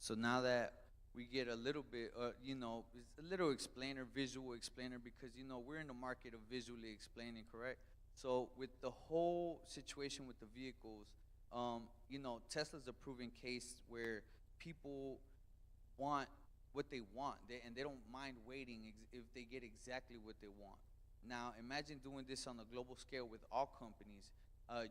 So now that we get a little bit, it's a little explainer, visual explainer, because we're in the market of visually explaining, correct? So with the whole situation with the vehicles, Tesla's a proven case where people want what they want, and they don't mind waiting if they get exactly what they want. Now, imagine doing this on a global scale with all companies.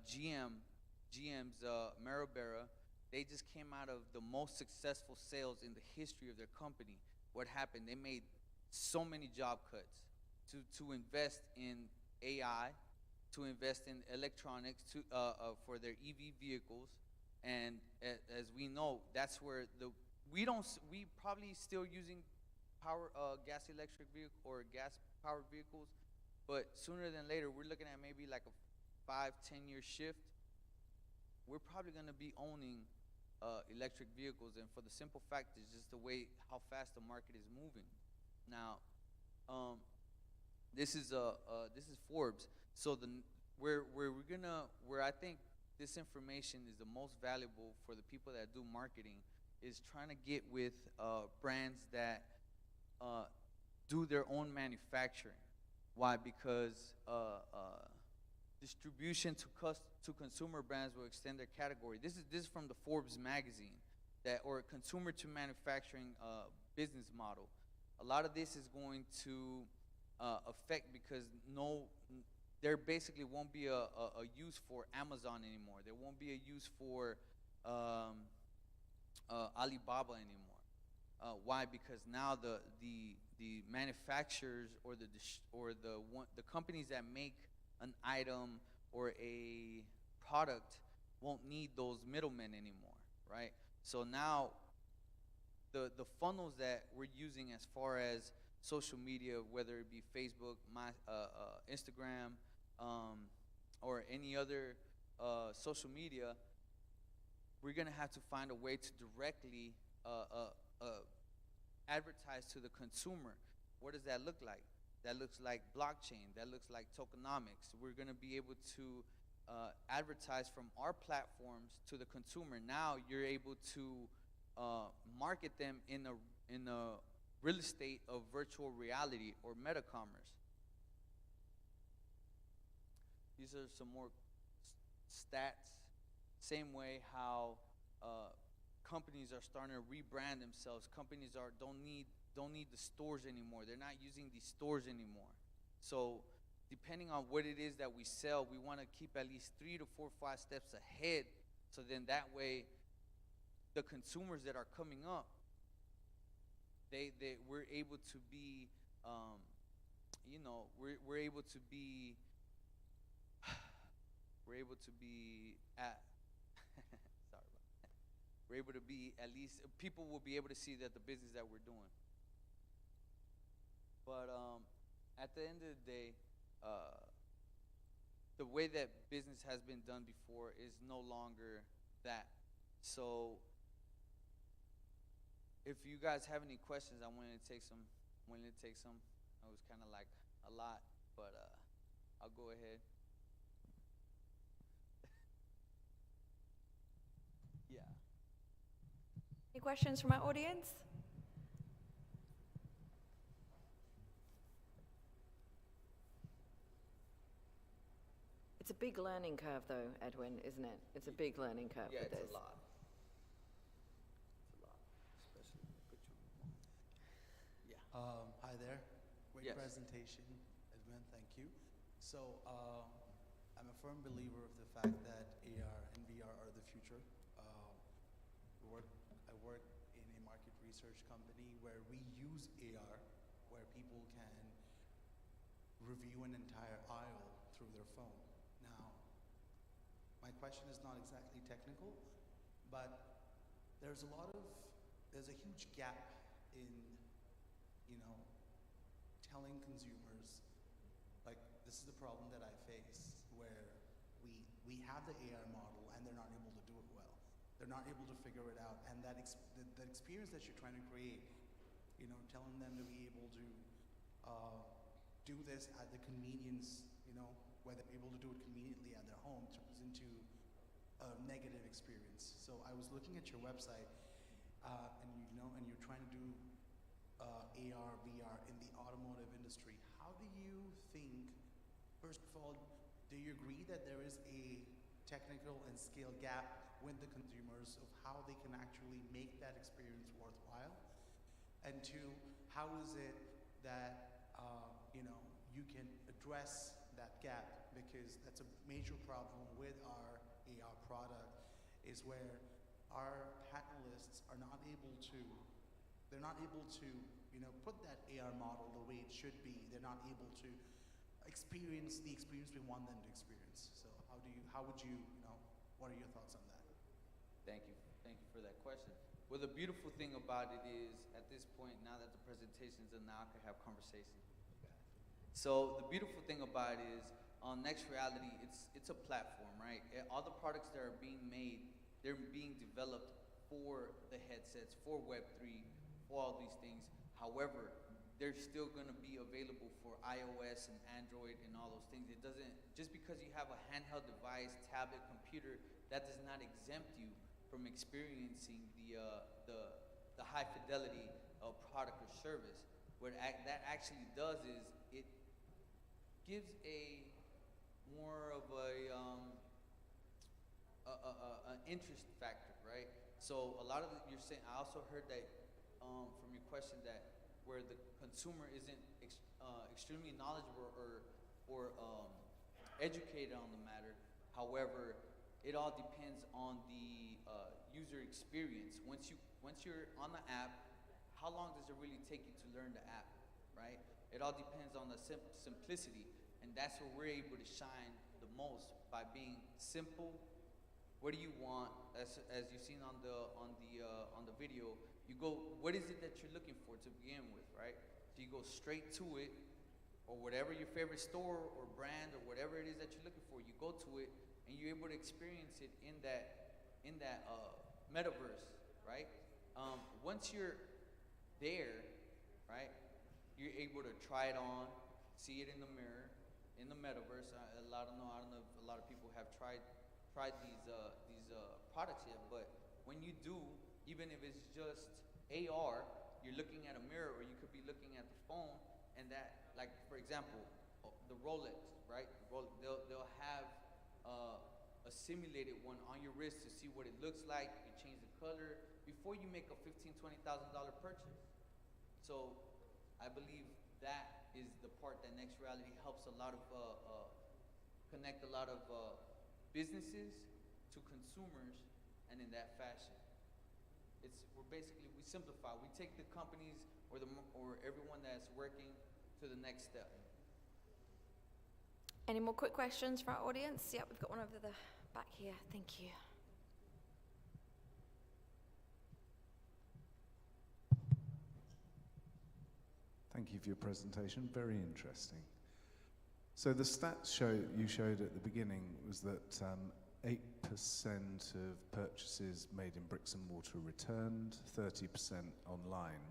GM's Maribera, they just came out of the most successful sales in the history of their company. What happened? They made so many job cuts to invest in AI, to invest in electronics for their EV vehicles, and as we know, that's where we probably still using gas electric vehicle or gas powered vehicles, but sooner than later we're looking at maybe like a 5-10 year shift. We're probably going to be owning electric vehicles, and for the simple fact is just the way how fast the market is moving. Now, this is Forbes. So where I think this information is the most valuable for the people that do marketing is trying to get with brands that do their own manufacturing. Why? Because distribution to consumer brands will extend their category. This is from the Forbes magazine, or consumer to manufacturing business model. A lot of this is going to affect because there basically won't be a use for Amazon anymore. There won't be a use for Alibaba anymore. Why? Because now the manufacturers or the companies that make an item or a product won't need those middlemen anymore, right? So now the funnels that we're using as far as social media, whether it be Facebook, Instagram, or any other social media, we're gonna have to find a way to directly advertise to the consumer. What does that look like? That looks like blockchain. That looks like tokenomics. We're going to be able to advertise from our platforms to the consumer. Now you're able to market them in a real estate of virtual reality or meta-commerce. These are some more stats. Same way how companies are starting to rebrand themselves. Companies don't need the stores anymore. They're not using these stores anymore. So depending on what it is that we sell, we want to keep at least 3 to 4, 5 steps ahead. So then that way, the consumers that are coming up, we're able to be, we're able to be, we're able to be at. Sorry about that. We're able to be at least people will be able to see that the business that we're doing. But at the end of the day, the way that business has been done before is no longer that. So if you guys have any questions, I'm willing to take some. It was kind of like a lot, but I'll go ahead. Yeah. Any questions from our audience? It's a big learning curve, though, Edwin, isn't it? It's a big learning curve Yeah, with this. it's a lot. It's a lot, especially put you. Yeah. Hi there. Great Yes. presentation, Edwin. Thank you. So I'm a firm believer of the fact that AR and VR are the future. I work in a market research company where we use AR, where people can review an entire aisle through their phone. Now, my question is not exactly technical, but there's a huge gap in, telling consumers, like, this is the problem that I face, where we have the AR model and they're not able to do it well. They're not able to figure it out, and the experience that you're trying to create, telling them to be able to do this at the convenience, where they're able to do it conveniently at their home, turns into a negative experience. So I was looking at your website. and you're trying to do AR, VR in the automotive industry, how do you think, first of all, do you agree that there is a technical and scale gap with the consumers of how they can actually make that experience worthwhile? And two, how is it that you can address that gap? Because that's a major problem with our AR product, is where our panelists are not able to, they're not able to, put that AR model the way it should be. They're not able to experience the experience we want them to experience. So how would you, what are your thoughts on that? Thank you for that question. Well, the beautiful thing about it is, at this point, now that the presentation's done, now I can have conversation. So the beautiful thing about it is, on Next Reality, it's a platform, right? All the products that are being made, they're being developed for the headsets, for Web3, for all these things. However, they're still going to be available for iOS and Android and all those things. It doesn't, just because you have a handheld device, tablet, computer, that does not exempt you from experiencing the high fidelity of product or service. What that actually does is it gives a more of an interest factor, right? So a lot of you're saying. I also heard that from your question that where the consumer isn't extremely knowledgeable or educated on the matter. However, it all depends on the user experience. Once you're on the app, how long does it really take you to learn the app, right? It all depends on the simplicity, and that's where we're able to shine the most, by being simple. What do you want? As you've seen on the video, you go, what is it that you're looking for to begin with, right? So you go straight to it, or whatever your favorite store or brand or whatever it is that you're looking for, you go to it and you're able to experience it in that metaverse, right? Once you're there, right, you're able to try it on, see it in the mirror, in the metaverse. I don't know if a lot of people have tried these products yet, but when you do, even if it's just AR, you're looking at a mirror, or you could be looking at the phone, and that, like for example, the Rolex, right? They'll have a simulated one on your wrist to see what it looks like. You change the color before you make a $15,000-$20,000 purchase. So I believe that is the part that Next Reality helps a lot of connect a lot of businesses to consumers, and in that fashion, we simplify. We take the companies or everyone that's working to the next step. Any more quick questions for our audience? Yeah, we've got one over the back here. Thank you. Thank you for your presentation. Very interesting. So the stats you showed at the beginning was that 8% of purchases made in bricks and mortar returned, 30% online.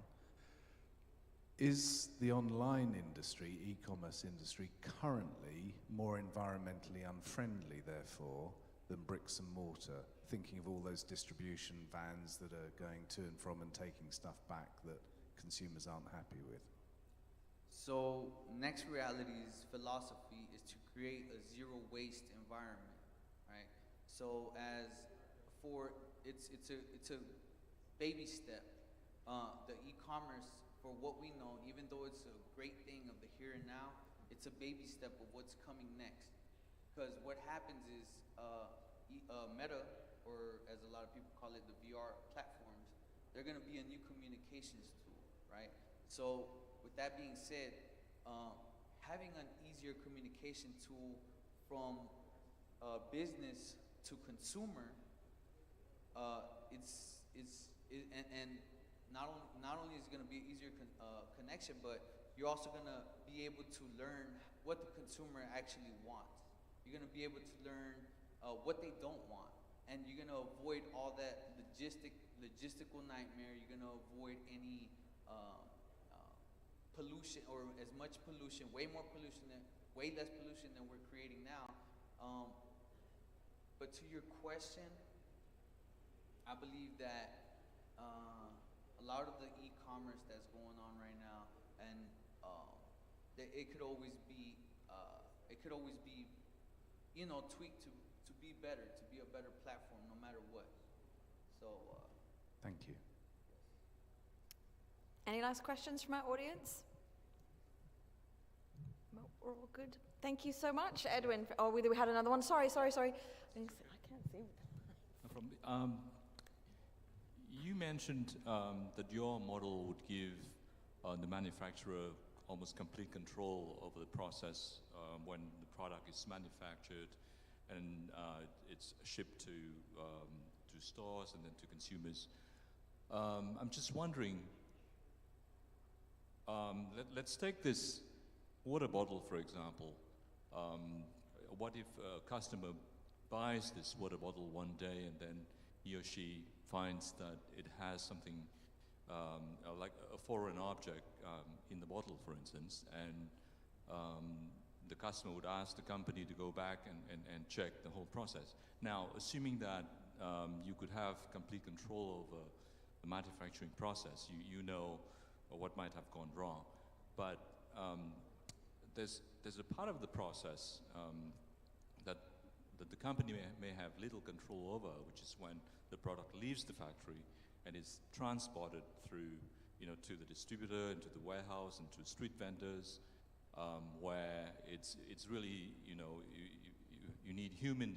Is the online industry, e-commerce industry, currently more environmentally unfriendly, therefore, than bricks and mortar? Thinking of all those distribution vans that are going to and from and taking stuff back that consumers aren't happy with. So Next Reality's philosophy is to create a zero waste environment, right? So it's a baby step. The e-commerce, for what we know, even though it's a great thing of the here and now, it's a baby step of what's coming next. Because what happens is Meta, or as a lot of people call it, the VR platforms, they're going to be a new communications tool, right? So with that being said, having an easier communication tool from business to consumer, and not only is it going to be an easier connection, but you're also going to be able to learn what the consumer actually wants. You're going to be able to learn what they don't want, and you're going to avoid all that logistical nightmare. You're going to avoid any pollution, or as much pollution, way less pollution than we're creating now. But to your question, I believe that A lot of the e-commerce that's going on right now, and it could always be, tweaked to be better, to be a better platform, no matter what. So. Thank you. Any last questions from our audience? Well, we're all good. Thank you so much, Edwin. Oh, we had another one. Sorry. I can't see. You mentioned that your model would give the manufacturer almost complete control over the process when the product is manufactured and it's shipped to stores and then to consumers. I'm just wondering, let's take this water bottle, for example. What if a customer buys this water bottle one day and then he or she finds that it has something like a foreign object in the bottle, for instance, and the customer would ask the company to go back and check the whole process. Now, assuming that you could have complete control over the manufacturing process, you know what might have gone wrong, but there's a part of the process that the company may have little control over, which is when the product leaves the factory and is transported through, to the distributor, into the warehouse, and to street vendors, where it's really, you need human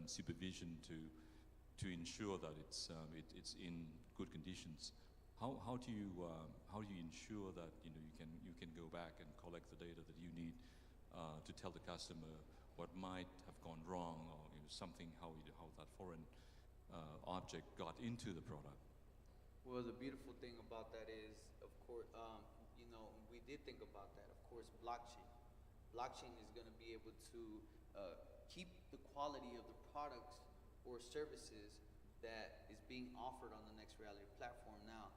supervision to ensure that it's in good conditions. How do you ensure that you can go back and collect the data that you need to tell the customer what might have gone wrong, or something how that foreign object got into the product? Well, the beautiful thing about that is, of course, we did think about that. Of course, blockchain. Blockchain is going to be able to keep the quality of the products or services that is being offered on the Next Reality platform. Now,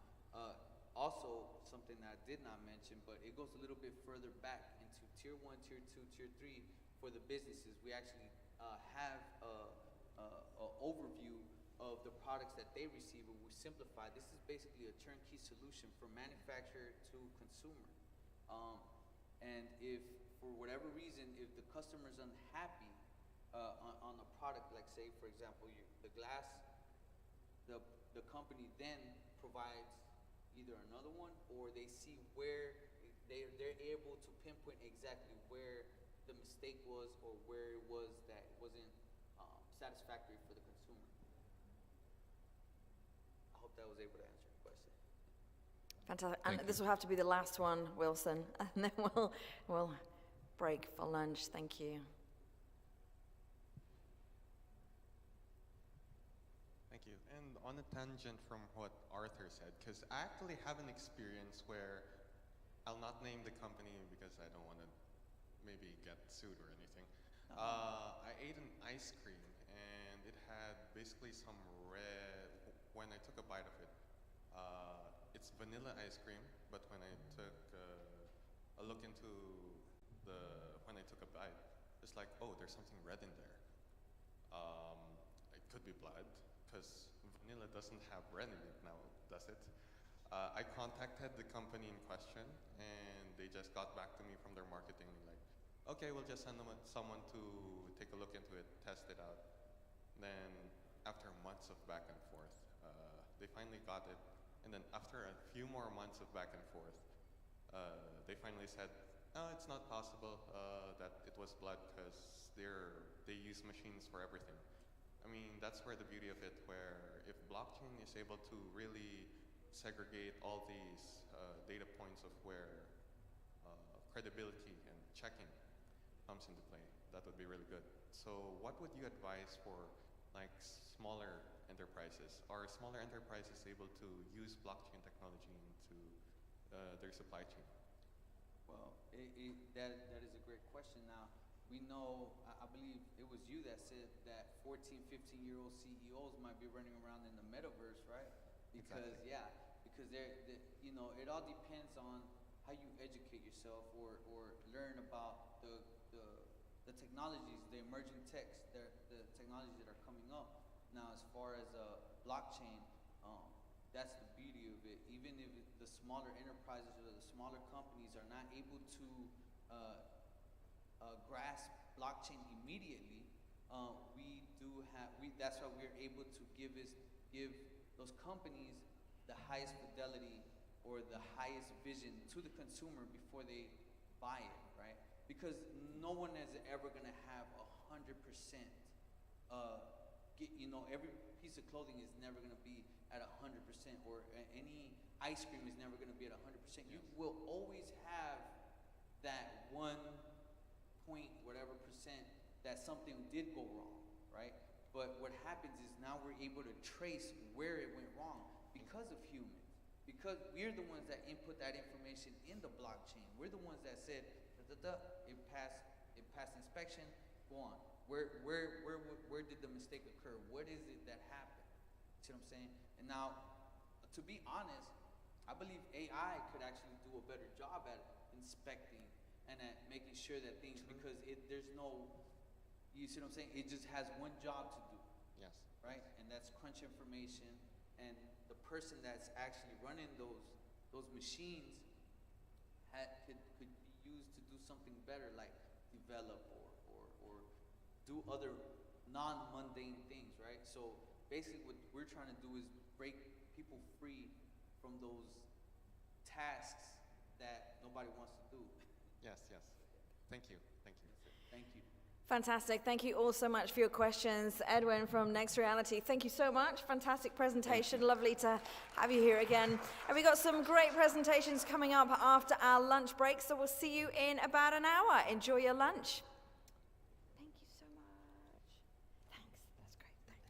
also something that I did not mention, but it goes a little bit further back into tier 1, tier 2, tier 3 for the businesses. We actually have a overview of the products that they receive, and we simplify. This is basically a turnkey solution from manufacturer to consumer. And if, for whatever reason, if the customer's unhappy on a product, like say, for example, the glass, the company then provides either another one, or they see where they're able to pinpoint exactly where the mistake was, or where it was that wasn't satisfactory for the consumer. I hope that was able to answer your question. Fantastic. And this will have to be the last one, Wilson, and then we'll break for lunch. Thank you. Thank you. And on a tangent from what Arthur said, because I actually have an experience where I'll not name the company because I don't want to maybe get sued or anything. I ate an ice cream and it had basically some red, when I took a bite of it, it's vanilla ice cream, but when I took a look into when I took a bite, it's like, oh, there's something red in there. It could be blood, because vanilla doesn't have red in it now, does it? I contacted the company in question, and they just got back to me from their marketing, like, okay, we'll just send them someone to take a look into it, test it out. Then, after months of back and forth, they finally got it. And then after a few more months of back and forth, they finally said, no, it's not possible that it was blood, because they use machines for everything. I mean, that's where the beauty of it, where if blockchain is able to really segregate all these data points of where credibility and checking comes into play, that would be really good. So what would you advise for like smaller enterprises? Are smaller enterprises able to use blockchain technology into their supply chain? Well, that is a great question. Now, we know, I believe it was you that said that 14, 15-year-old CEOs might be running around in the metaverse, right? Because, exactly. yeah, because it all depends on how you educate yourself or learn about the technologies, the emerging techs, the technologies that are coming up. Now, as far as blockchain, that's the beauty of it. Even if the smaller enterprises or the smaller companies are not able to grasp blockchain immediately, we do have. That's why we're able to give those companies the highest fidelity or the highest vision to the consumer before they buy it, right? Because no one is ever gonna have 100%. Every piece of clothing is never gonna be at 100%, or any ice cream is never gonna be at 100%. You will always have that 1 point whatever percent that something did go wrong, right? But what happens is now we're able to trace where it went wrong because of humans. Because we're the ones that input that information in the blockchain. We're the ones that said, it passed inspection, go on. Where did the mistake occur? What is it that happened? See what I'm saying? And now, to be honest, I believe AI could actually do a better job at inspecting and at making sure that things, because there's no, you see what I'm saying? It just has one job to do. Yes. Right? And that's crunch information, and the person that's actually running those machines could be used to do something better, like develop or do other non-mundane things, right? So basically what we're trying to do is break people free from those tasks that nobody wants to do. Yes. Thank you. Thank you. Fantastic. Thank you all so much for your questions. Edwin from Next Reality, thank you so much. Fantastic presentation. Lovely to have you here again. And we got some great presentations coming up after our lunch break, so we'll see you in about an hour. Enjoy your lunch. Thank you so much. Thanks. That's great. Thanks.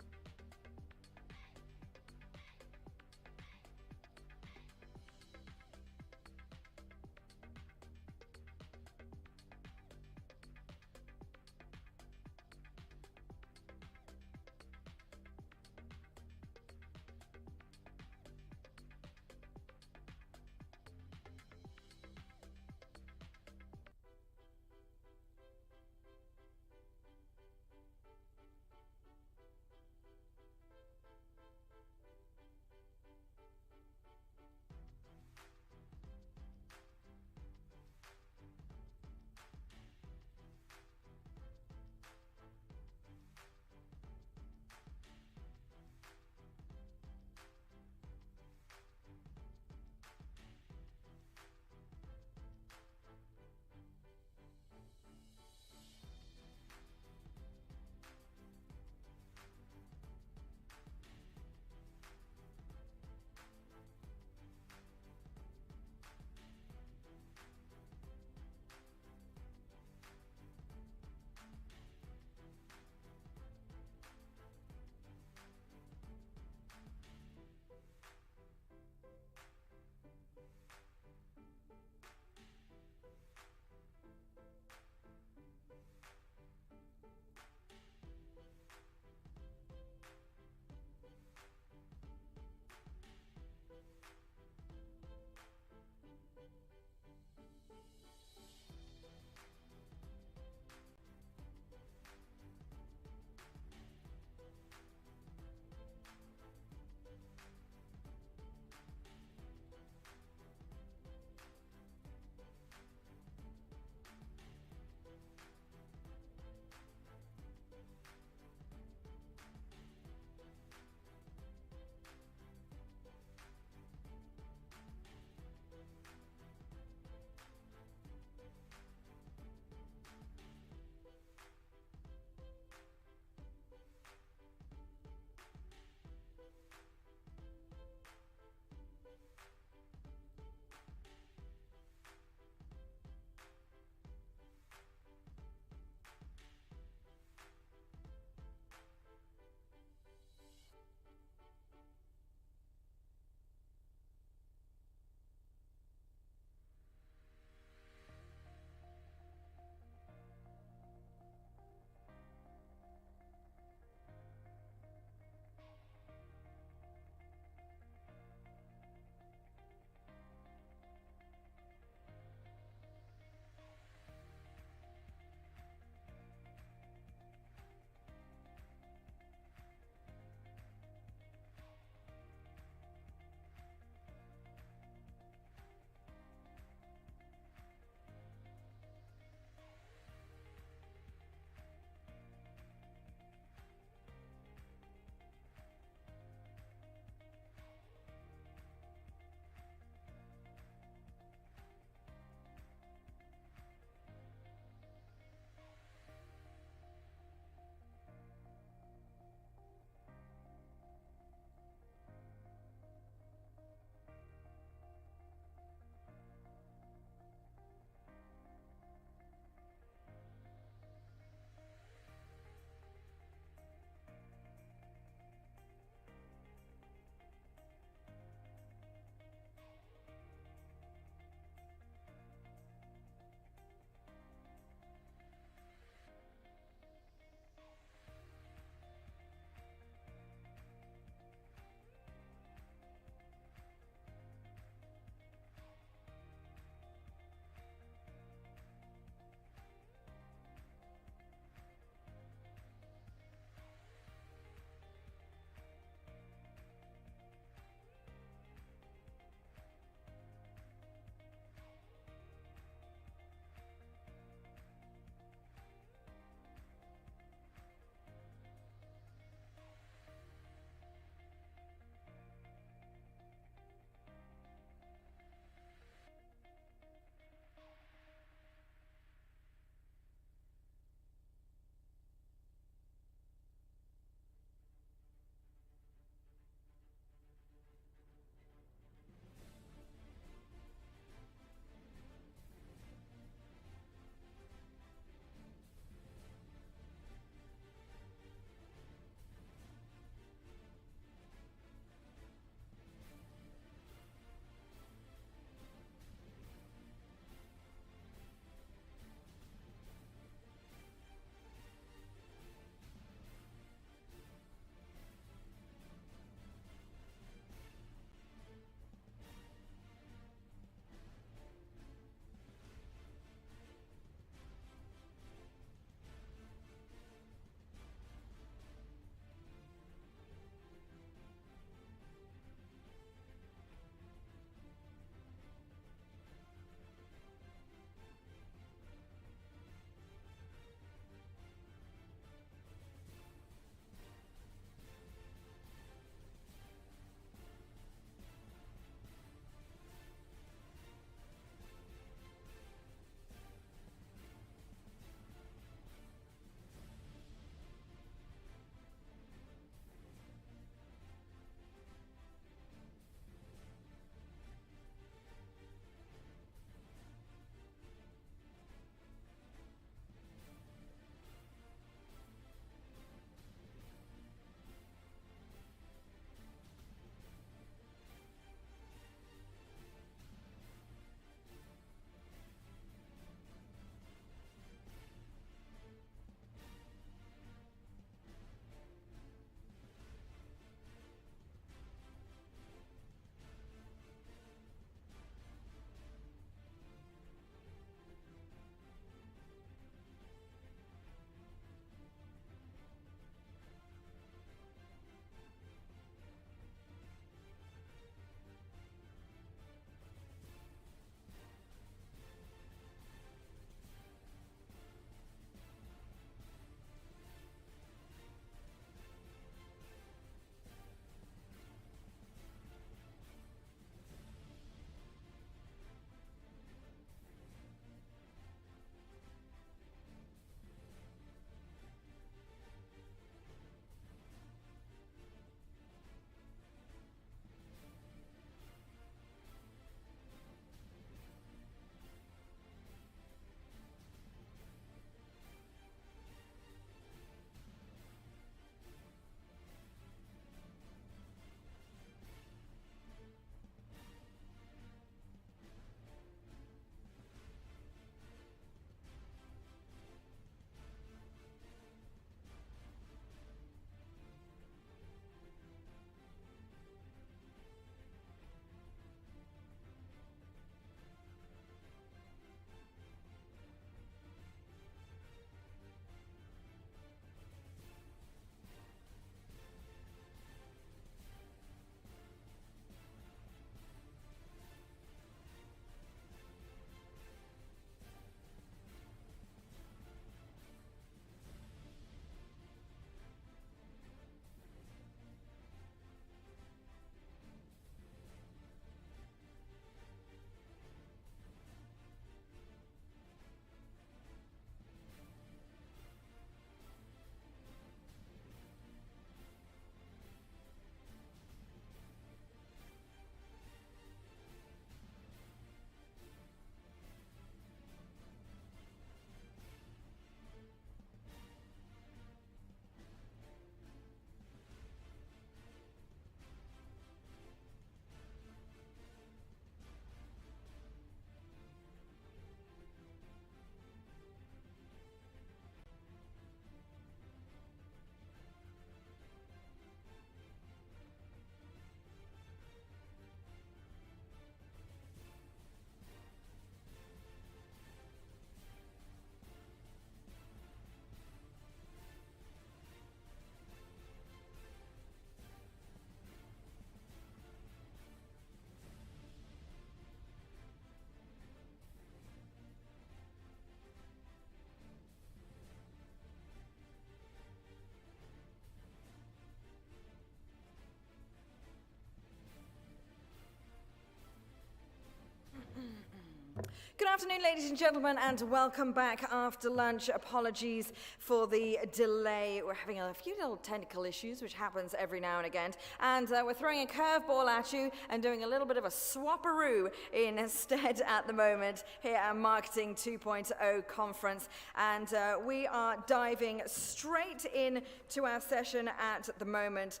Good afternoon, ladies and gentlemen, and welcome back after lunch. Apologies for the delay. We're having a few little technical issues, which happens every now and again. And we're throwing a curveball at you and doing a little bit of a swapperoo instead at the moment here at Marketing 2.0 conference. And we are diving straight into our session at the moment,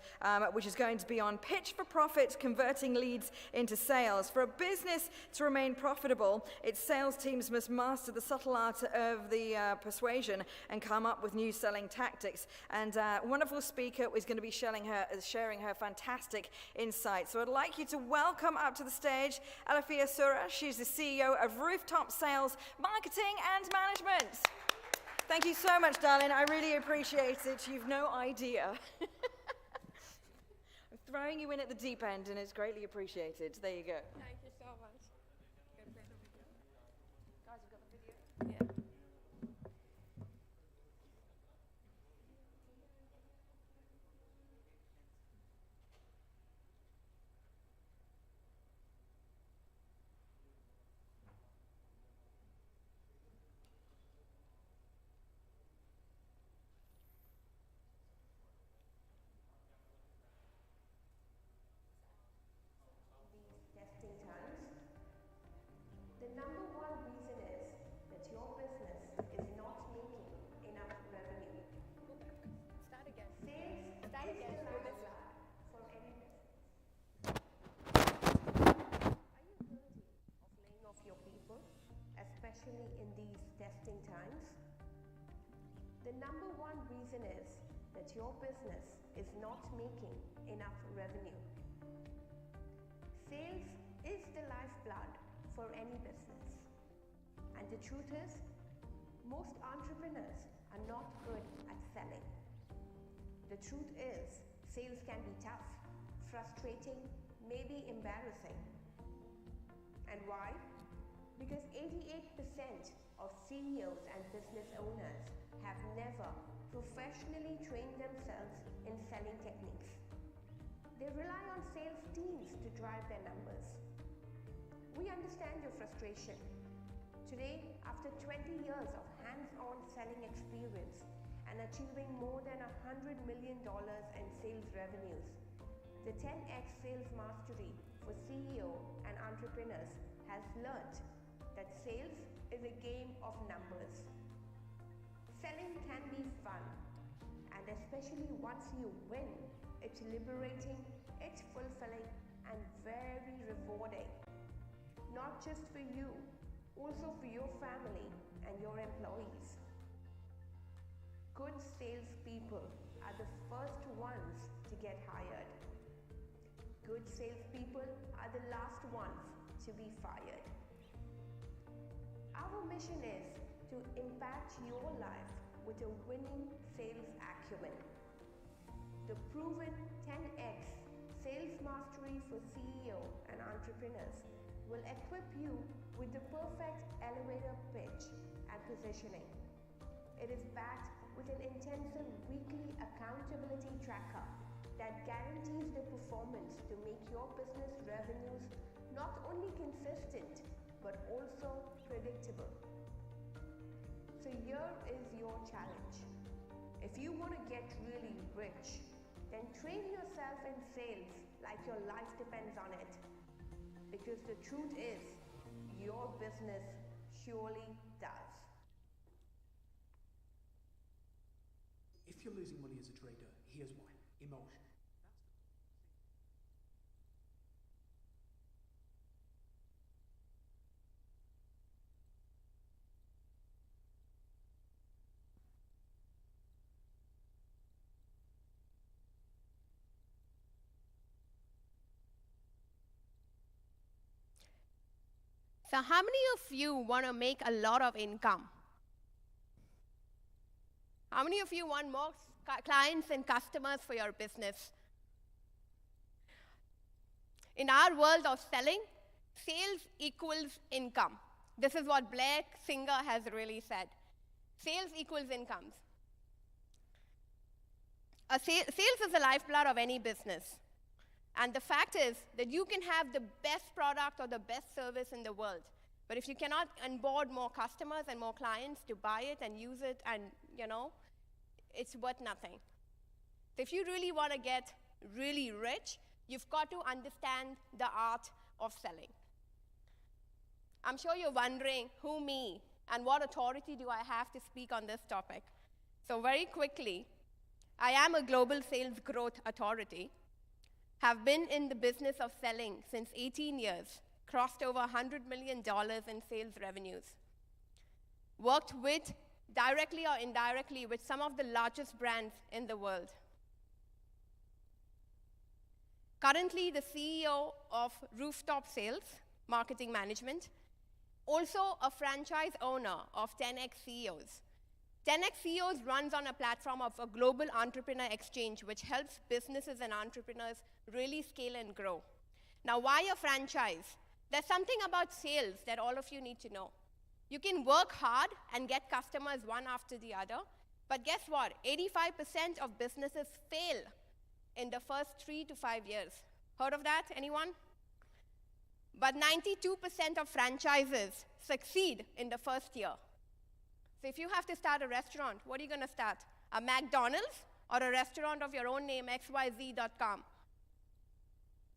which is going to be on pitch for profit, converting leads into sales. For a business to remain profitable, its sales teams must master the subtle art of the persuasion and come up with new selling tactics. And a wonderful speaker is going to be sharing her fantastic insights. So I'd like you to welcome up to the stage Alafia Sura. She's the CEO of Rooftop Sales, Marketing and Management. Thank you so much, darling. I really appreciate it. You've no idea. I'm throwing you in at the deep end, and it's greatly appreciated. There you go. Thank you so much. Guys, we've got the video. Yeah. These testing times, the number one reason is that your business is not making enough revenue. Go back. Start again. Sales Start is again. the Go this lifeblood for any business. Are you guilty of laying off your people, especially in these testing times? The number one reason is that your business is not making enough revenue. Sales is the lifeblood for any business. And the truth is, most entrepreneurs are not good at selling. The truth is, sales can be tough, frustrating, maybe embarrassing. And why? Because 88% of CEOs and business owners have never professionally trained themselves in selling techniques. They rely on sales teams to drive their numbers. We understand your frustration. Today, after 20 years of hands-on selling experience and achieving more than $100 million in sales revenues, the 10x Sales Mastery for CEO and entrepreneurs has learned that sales is a game of numbers. Selling can be fun, and especially once you win, it's liberating, it's fulfilling, and very rewarding. Not just for you, also for your family and your employees. Good salespeople are the first ones to get hired. Good salespeople are the last ones to be fired. Our mission is to impact your life with a winning sales acumen. The proven 10x Sales Mastery for CEO and entrepreneurs will equip you with the perfect elevator pitch and positioning. It is backed with an intensive weekly accountability tracker that guarantees the performance to make your business revenues not only consistent but also predictable. So here is your challenge. If you want to get really rich, then train yourself in sales like your life depends on it. Because the truth is, your business surely does. If you're losing money as a trader, here's why. Emotion. So how many of you want to make a lot of income? How many of you want more clients and customers for your business? In our world of selling, sales equals income. This is what Blair Singer has really said. Sales equals incomes. Sales is the lifeblood of any business. And the fact is that you can have the best product or the best service in the world. But if you cannot onboard more customers and more clients to buy it and use it and, it's worth nothing. So if you really want to get really rich, you've got to understand the art of selling. I'm sure you're wondering, who me, and what authority do I have to speak on this topic? So very quickly, I am a global sales growth authority, have been in the business of selling since 18 years, crossed over $100 million in sales revenues, worked with, directly or indirectly, with some of the largest brands in the world. Currently the CEO of Rooftop Sales, Marketing Management, also a franchise owner of 10X CEOs. 10X CEOs runs on a platform of a global entrepreneur exchange, which helps businesses and entrepreneurs really scale and grow. Now, why a franchise? There's something about sales that all of you need to know. You can work hard and get customers one after the other, but guess what? 85% of businesses fail in the first 3 to 5 years. Heard of that, anyone? But 92% of franchises succeed in the first year. So if you have to start a restaurant, what are you going to start? A McDonald's or a restaurant of your own name, xyz.com?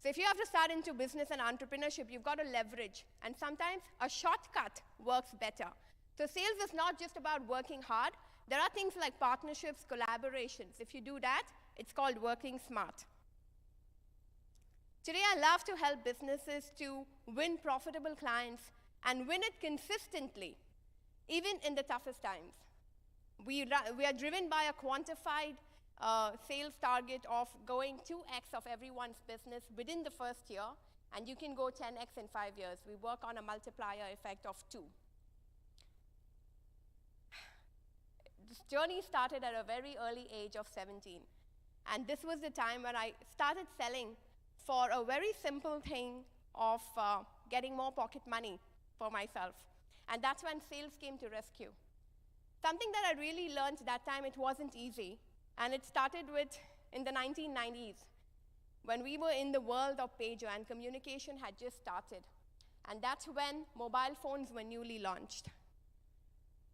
So if you have to start into business and entrepreneurship, you've got to leverage. And sometimes a shortcut works better. So sales is not just about working hard. There are things like partnerships, collaborations. If you do that, it's called working smart. Today, I love to help businesses to win profitable clients and win it consistently, even in the toughest times. We are driven by a quantified sales target of going 2x of everyone's business within the first year, and you can go 10x in 5 years. We work on a multiplier effect of 2. This journey started at a very early age of 17, and this was the time when I started selling for a very simple thing of getting more pocket money for myself. And that's when sales came to rescue. Something that I really learned that time, it wasn't easy. And it started with in the 1990s, when we were in the world of pager and communication had just started. And that's when mobile phones were newly launched.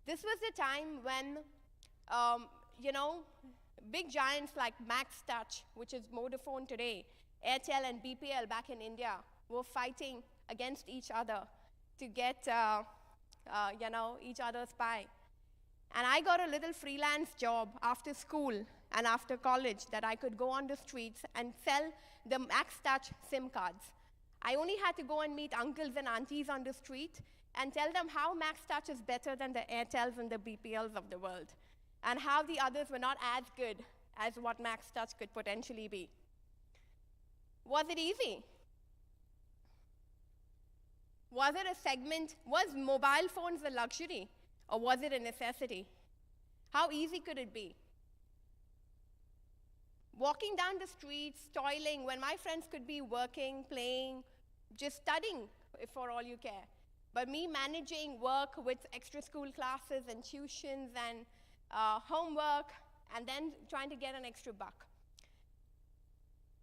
This was the time when, big giants like Max Touch, which is Vodafone today, Airtel and BPL back in India, were fighting against each other to get each other's pie. And I got a little freelance job after school and after college that I could go on the streets and sell the Max Touch SIM cards. I only had to go and meet uncles and aunties on the street and tell them how Max Touch is better than the Airtels and the BPLs of the world, and how the others were not as good as what Max Touch could potentially be. Was it easy? Was it a segment? Was mobile phones a luxury, or was it a necessity? How easy could it be? Walking down the streets, toiling, when my friends could be working, playing, just studying, for all you care. But me managing work with extra school classes and tuitions and homework, and then trying to get an extra buck.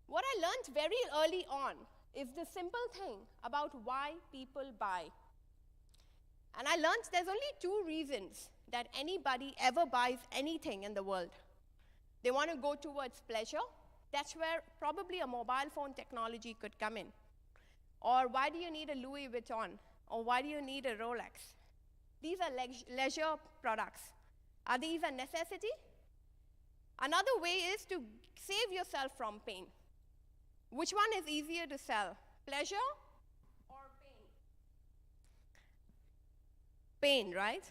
What I learned very early on is the simple thing about why people buy. And I learned there's only 2 reasons that anybody ever buys anything in the world. They want to go towards pleasure. That's where probably a mobile phone technology could come in. Or why do you need a Louis Vuitton? Or why do you need a Rolex? These are leisure products. Are these a necessity? Another way is to save yourself from pain. Which one is easier to sell, pleasure or pain? Pain, right?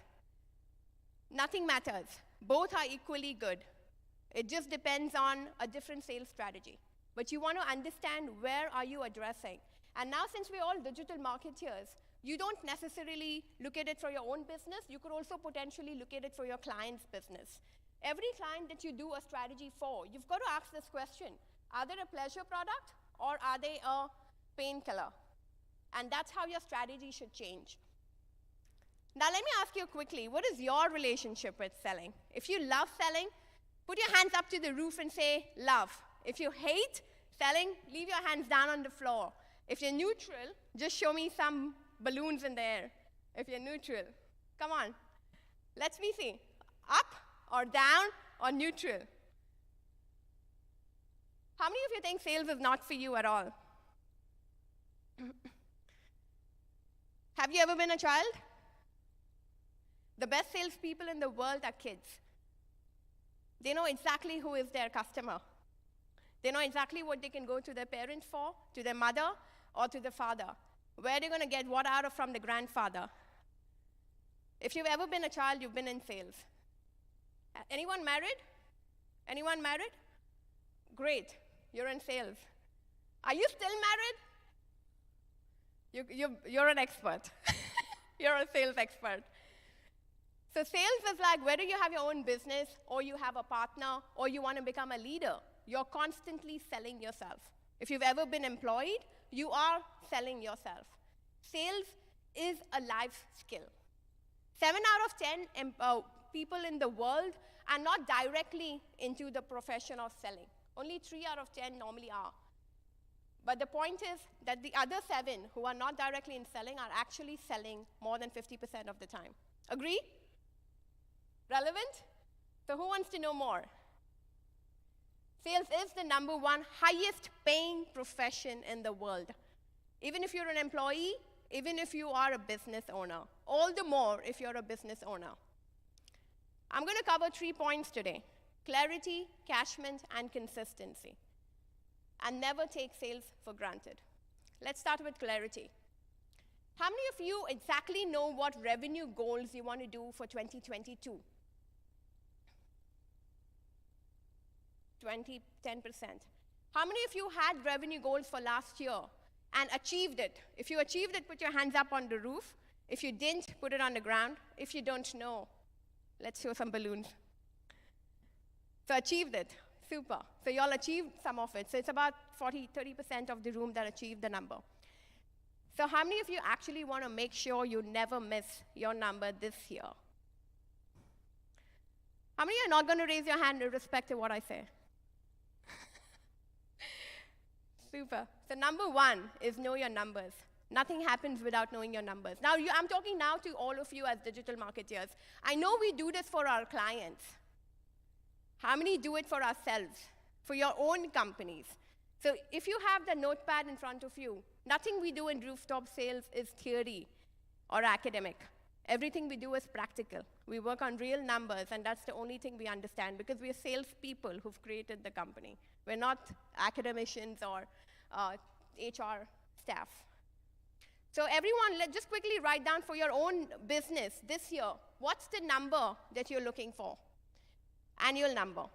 Nothing matters. Both are equally good. It just depends on a different sales strategy. But you want to understand where are you addressing. And now, since we're all digital marketeers, you don't necessarily look at it for your own business. You could also potentially look at it for your client's business. Every client that you do a strategy for, you've got to ask this question. Are they a pleasure product, or are they a painkiller? And that's how your strategy should change. Now let me ask you quickly, what is your relationship with selling? If you love selling, put your hands up to the roof and say, love. If you hate selling, leave your hands down on the floor. If you're neutral, just show me some balloons in the air. if you're neutral? Come on. Let me see. Up or down or neutral? How many of you think sales is not for you at all? Have you ever been a child? The best salespeople in the world are kids. They know exactly who is their customer. They know exactly what they can go to their parents for, to their mother, or to the father. Where they're going to get what out of from the grandfather. If you've ever been a child, you've been in sales. Anyone married? Anyone married? Great, you're in sales. Are you still married? You're an expert. You're a sales expert. So sales is like whether you have your own business, or you have a partner, or you want to become a leader, you're constantly selling yourself. If you've ever been employed, you are selling yourself. Sales is a life skill. 7 out of 10 people in the world are not directly into the profession of selling. Only 3 out of 10 normally are. But the point is that the other 7 who are not directly in selling are actually selling more than 50% of the time. Agree? Relevant? So who wants to know more? Sales is the #1 highest paying profession in the world. Even if you're an employee, even if you are a business owner, all the more if you're a business owner. I'm going to cover 3 points today: clarity, cashment, and consistency. And never take sales for granted. Let's start with clarity. How many of you exactly know what revenue goals you want to do for 2022? 10%. How many of you had revenue goals for last year and achieved it? If you achieved it, put your hands up on the roof. If you didn't, put it on the ground. If you don't know, let's show some balloons. So achieved it. Super. So you all achieved some of it. So it's about 30% of the room that achieved the number. So how many of you actually want to make sure you never miss your number this year? How many are not going to raise your hand irrespective of what I say? Super. So #1 is know your numbers. Nothing happens without knowing your numbers. Now, I'm talking now to all of you as digital marketers. I know we do this for our clients. How many do it for ourselves, for your own companies? So if you have the notepad in front of you, nothing we do in rooftop sales is theory or academic. Everything we do is practical. We work on real numbers, and that's the only thing we understand, because we're salespeople who've created the company. We're not academicians or HR staff. So everyone, let's just quickly write down for your own business this year, what's the number that you're looking for? Annual number.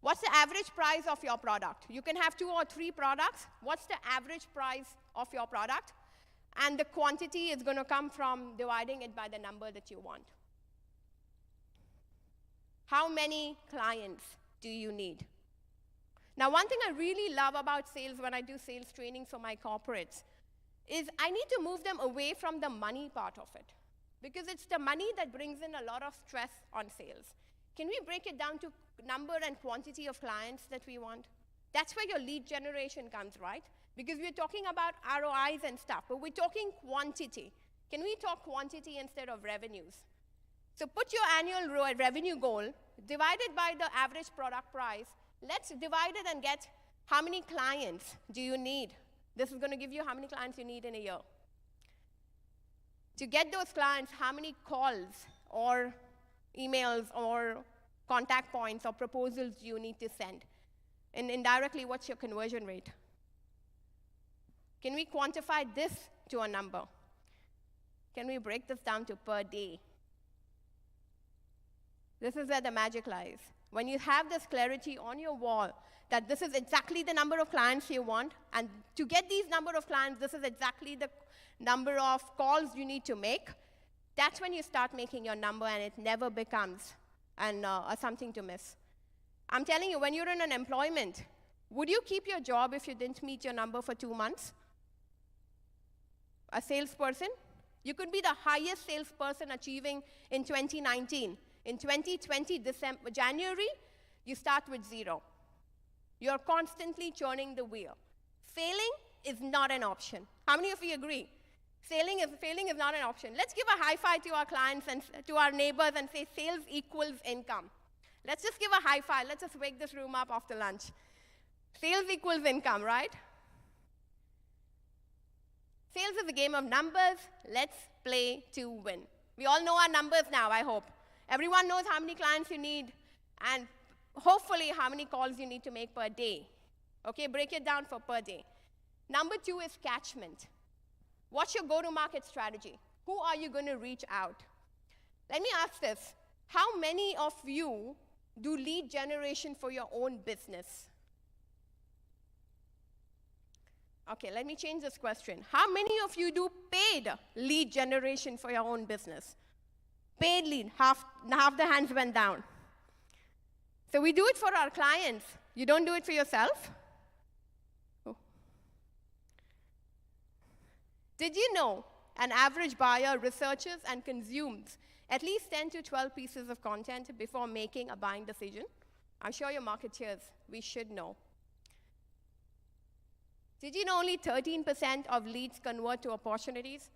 What's the average price of your product? You can have 2 or 3 products. What's the average price of your product? And the quantity is going to come from dividing it by the number that you want. How many clients do you need? Now, one thing I really love about sales when I do sales training for my corporates is I need to move them away from the money part of it, because it's the money that brings in a lot of stress on sales. Can we break it down to number and quantity of clients that we want? That's where your lead generation comes, right? Because we're talking about ROIs and stuff, but we're talking quantity. Can we talk quantity instead of revenues? So put your annual revenue goal, divide it by the average product price. Let's divide it and get how many clients do you need. This is going to give you how many clients you need in a year. To get those clients, how many calls or emails or contact points or proposals do you need to send? And indirectly, what's your conversion rate? Can we quantify this to a number? Can we break this down to per day? This is where the magic lies. When you have this clarity on your wall that this is exactly the number of clients you want, and to get these number of clients, this is exactly the number of calls you need to make, that's when you start making your number, and it never becomes something to miss. I'm telling you, when you're in an employment, would you keep your job if you didn't meet your number for 2 months? A salesperson? You could be the highest salesperson achieving in 2019. In 2020, January, you start with 0. You're constantly churning the wheel. Failing is not an option. How many of you agree? Failing is not an option. Let's give a high five to our clients and to our neighbors and say sales equals income. Let's just give a high five. Let's just wake this room up after lunch. Sales equals income, right? Sales is a game of numbers. Let's play to win. We all know our numbers now, I hope. Everyone knows how many clients you need and hopefully how many calls you need to make per day. Okay, break it down for per day. Number 2 is catchment. What's your go-to-market strategy? Who are you going to reach out? Let me ask this. How many of you do lead generation for your own business? Okay, let me change this question. How many of you do paid lead generation for your own business? Paid lead, half the hands went down. So we do it for our clients. You don't do it for yourself? Oh. Did you know an average buyer researches and consumes at least 10 to 12 pieces of content before making a buying decision? I'm sure your marketeers, we should know. Did you know only 13% of leads convert to opportunities?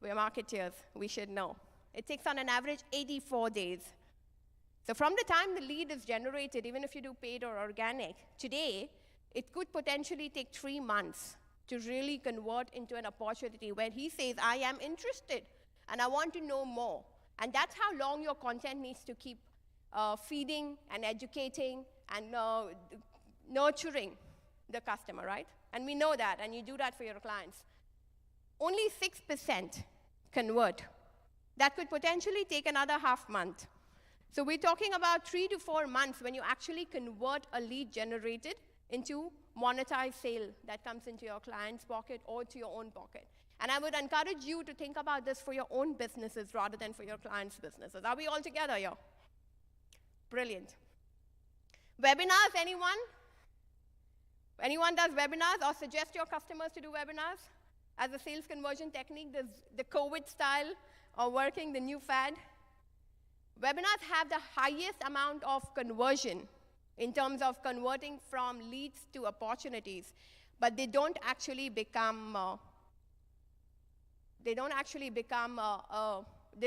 We're marketeers, we should know. It takes on an average 84 days. So from the time the lead is generated, even if you do paid or organic, today, it could potentially take 3 months to really convert into an opportunity where he says, I am interested and I want to know more. And that's how long your content needs to keep feeding and educating and nurturing the customer, right? And we know that, and you do that for your clients. Only 6% convert. That could potentially take another half month. So we're talking about 3 to 4 months when you actually convert a lead generated into monetized sale that comes into your client's pocket or to your own pocket. And I would encourage you to think about this for your own businesses rather than for your clients' businesses. Are we all together here? Brilliant. Webinars, anyone? Anyone does webinars or suggest your customers to do webinars as a sales conversion technique, the COVID style or working, the new fad? Webinars have the highest amount of conversion in terms of converting from leads to opportunities, but they don't actually become, they're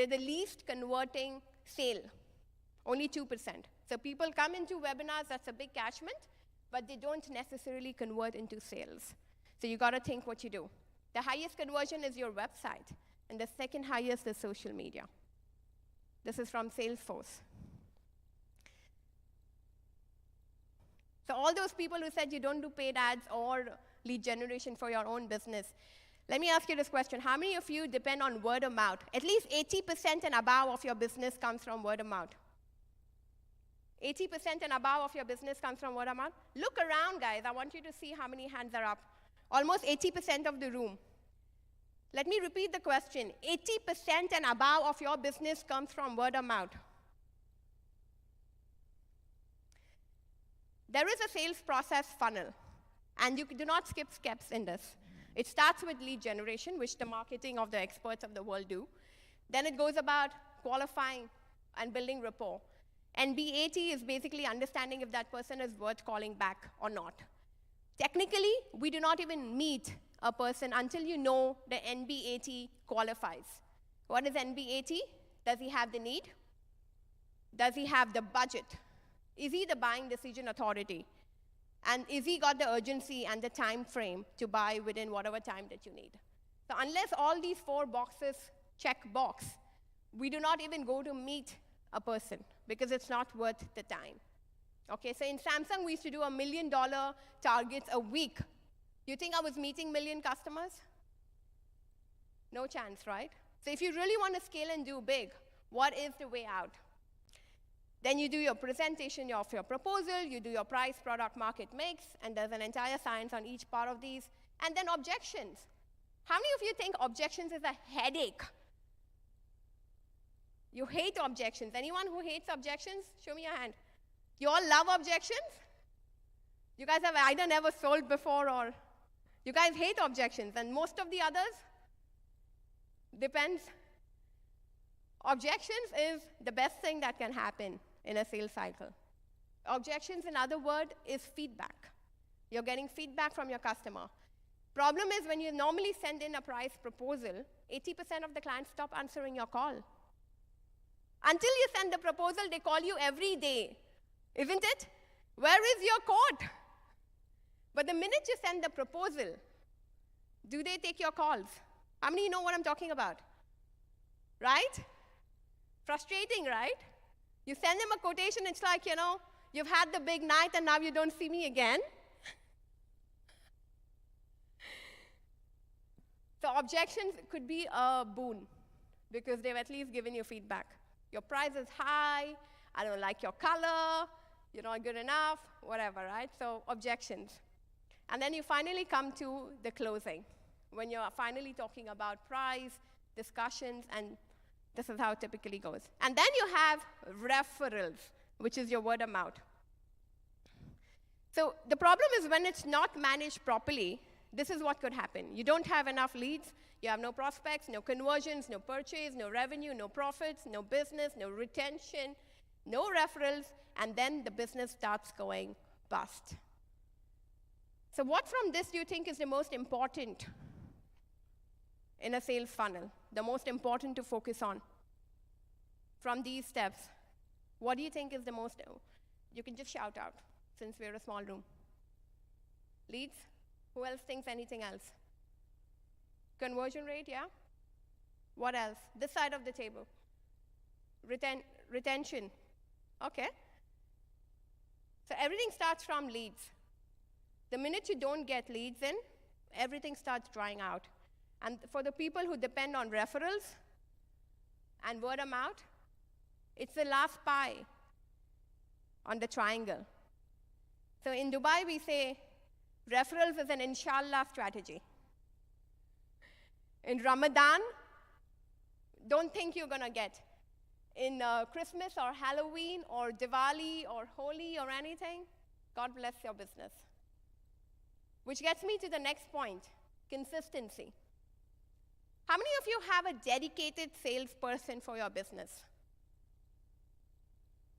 the least converting sale, only 2%. So people come into webinars, that's a big catchment, but they don't necessarily convert into sales. So you gotta think what you do. The highest conversion is your website, and the second highest is social media. This is from Salesforce. So all those people who said you don't do paid ads or lead generation for your own business, let me ask you this question. How many of you depend on word of mouth? At least 80% and above of your business comes from word of mouth. 80% and above of your business comes from word of mouth. Look around, guys. I want you to see how many hands are up. Almost 80% of the room. Let me repeat the question. 80% and above of your business comes from word of mouth. There is a sales process funnel, and you do not skip steps in this. It starts with lead generation, which the marketing of the experts of the world do. Then it goes about qualifying and building rapport. NBAT is basically understanding if that person is worth calling back or not. Technically, we do not even meet a person until you know the NBAT qualifies. What is NBAT? Does he have the need? Does he have the budget? Is he the buying decision authority? And is he got the urgency and the time frame to buy within whatever time that you need? So unless all these 4 boxes check box, we do not even go to meet a person because it's not worth the time. Okay, so in Samsung, we used to do $1 million targets a week. You think I was meeting million customers? No chance, right? So if you really want to scale and do big, what is the way out? Then you do your presentation of your proposal, you do your price, product, market mix, and there's an entire science on each part of these. And then objections. How many of you think objections is a headache? You hate objections. Anyone who hates objections? Show me your hand. You all love objections? You guys have either never sold before or you guys hate objections, and most of the others? Depends. Objections is the best thing that can happen in a sales cycle. Objections, in other words, is feedback. You're getting feedback from your customer. Problem is when you normally send in a price proposal, 80% of the clients stop answering your call. Until you send the proposal, they call you every day, isn't it? Where is your quote? But the minute you send the proposal, do they take your calls? How many know what I'm talking about? Right? Frustrating, right? You send them a quotation, it's like, you've had the big night and now you don't see me again. So objections could be a boon because they've at least given you feedback. Your price is high, I don't like your color, you're not good enough, whatever, right? So objections. And then you finally come to the closing, when you're finally talking about price, discussions, and this is how it typically goes. And then you have referrals, which is your word of mouth. So the problem is when it's not managed properly, this is what could happen. You don't have enough leads, you have no prospects, no conversions, no purchase, no revenue, no profits, no business, no retention, no referrals, and then the business starts going bust. So what from this do you think is the most important in a sales funnel, the most important to focus on? From these steps, what do you think is the most, you can just shout out since we're a small room. Leads? Who else thinks anything else? Conversion rate, yeah? What else? This side of the table. Retention. Okay. So everything starts from leads. The minute you don't get leads in, everything starts drying out. And for the people who depend on referrals and word of mouth, it's the last pie on the triangle. So in Dubai, we say referrals is an inshallah strategy. In Ramadan, don't think you're going to get. In Christmas or Halloween or Diwali or Holi or anything, God bless your business. Which gets me to the next point, consistency. How many of you have a dedicated salesperson for your business?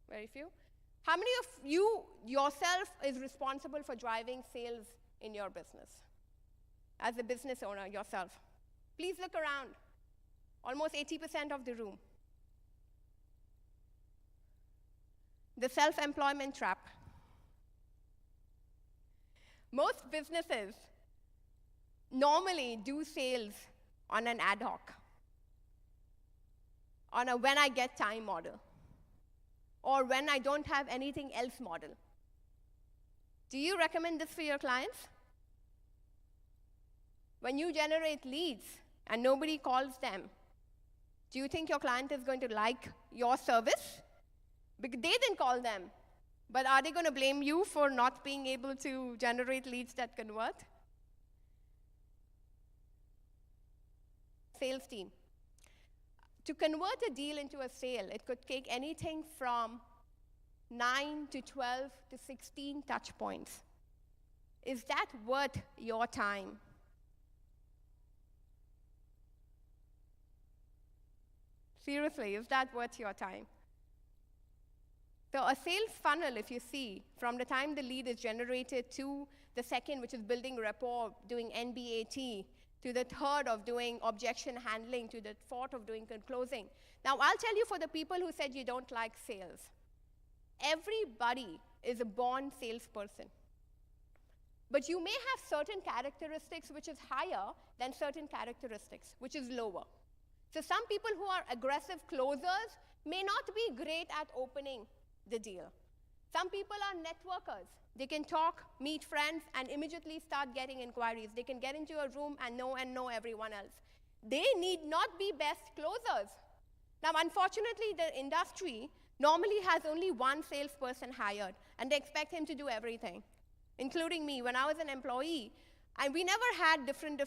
Very few. How many of you yourself is responsible for driving sales in your business? As a business owner yourself. Please look around. Almost 80% of the room. The self-employment trap. Most businesses normally do sales on an ad hoc, on a when I get time model, or when I don't have anything else model. Do you recommend this for your clients? When you generate leads and nobody calls them, do you think your client is going to like your service? Because they didn't call them. But are they going to blame you for not being able to generate leads that convert? Sales team. To convert a deal into a sale, it could take anything from 9 to 12 to 16 touch points. Is that worth your time? Seriously, is that worth your time? So a sales funnel, if you see, from the time the lead is generated to the second, which is building rapport, doing NBAT, to the third of doing objection handling, to the fourth of doing closing. Now, I'll tell you for the people who said you don't like sales, everybody is a born salesperson. But you may have certain characteristics which is higher than certain characteristics, which is lower. So some people who are aggressive closers may not be great at opening the deal. Some people are networkers. They can talk, meet friends, and immediately start getting inquiries. They can get into a room and know everyone else. They need not be best closers. Now, unfortunately, the industry normally has only one salesperson hired, and they expect him to do everything, including me. When I was an employee, and we never had different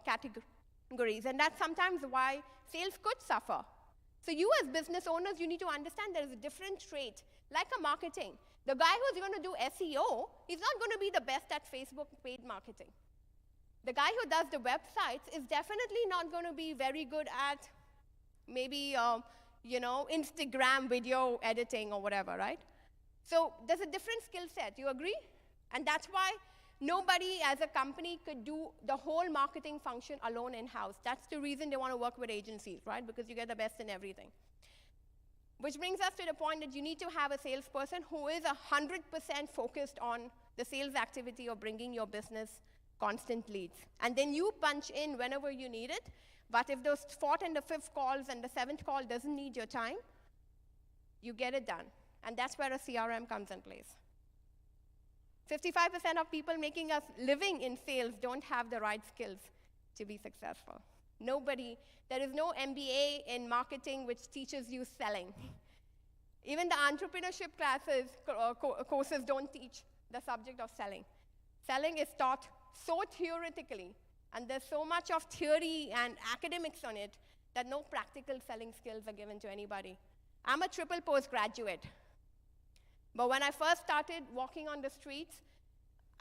categories, and that's sometimes why sales could suffer. So you as business owners, you need to understand there is a different trait, like a marketing. The guy who's going to do SEO is not going to be the best at Facebook paid marketing. The guy who does the websites is definitely not going to be very good at maybe, Instagram video editing or whatever, right? So there's a different skill set, you agree? And that's why Nobody as a company could do the whole marketing function alone in-house. That's the reason they want to work with agencies, right? Because you get the best in everything. Which brings us to the point that you need to have a salesperson who is 100% focused on the sales activity of bringing your business constant leads. And then you punch in whenever you need it. But if those fourth and the fifth calls and the seventh call doesn't need your time, you get it done. And that's where a CRM comes in place. 55% of people making us living in sales don't have the right skills to be successful. Nobody, there is no MBA in marketing which teaches you selling. Even the entrepreneurship classes, courses don't teach the subject of selling. Selling is taught so theoretically, and there's so much of theory and academics on it that no practical selling skills are given to anybody. I'm a triple postgraduate. But when I first started walking on the streets,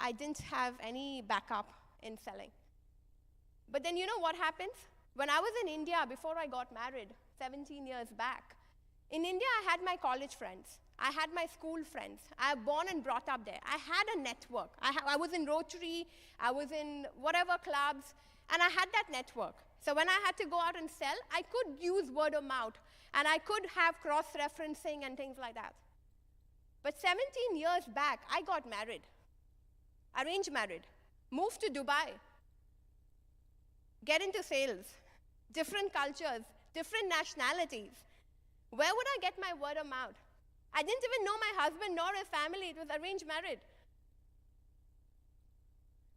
I didn't have any backup in selling. But then you know what happens? When I was in India, before I got married, 17 years back, in India I had my college friends. I had my school friends. I was born and brought up there. I had a network. I was in Rotary, I was in whatever clubs, and I had that network. So when I had to go out and sell, I could use word of mouth, and I could have cross-referencing and things like that. But 17 years back, I got married, arranged married, moved to Dubai, get into sales, different cultures, different nationalities. Where would I get my word of mouth? I didn't even know my husband nor his family. It was arranged marriage.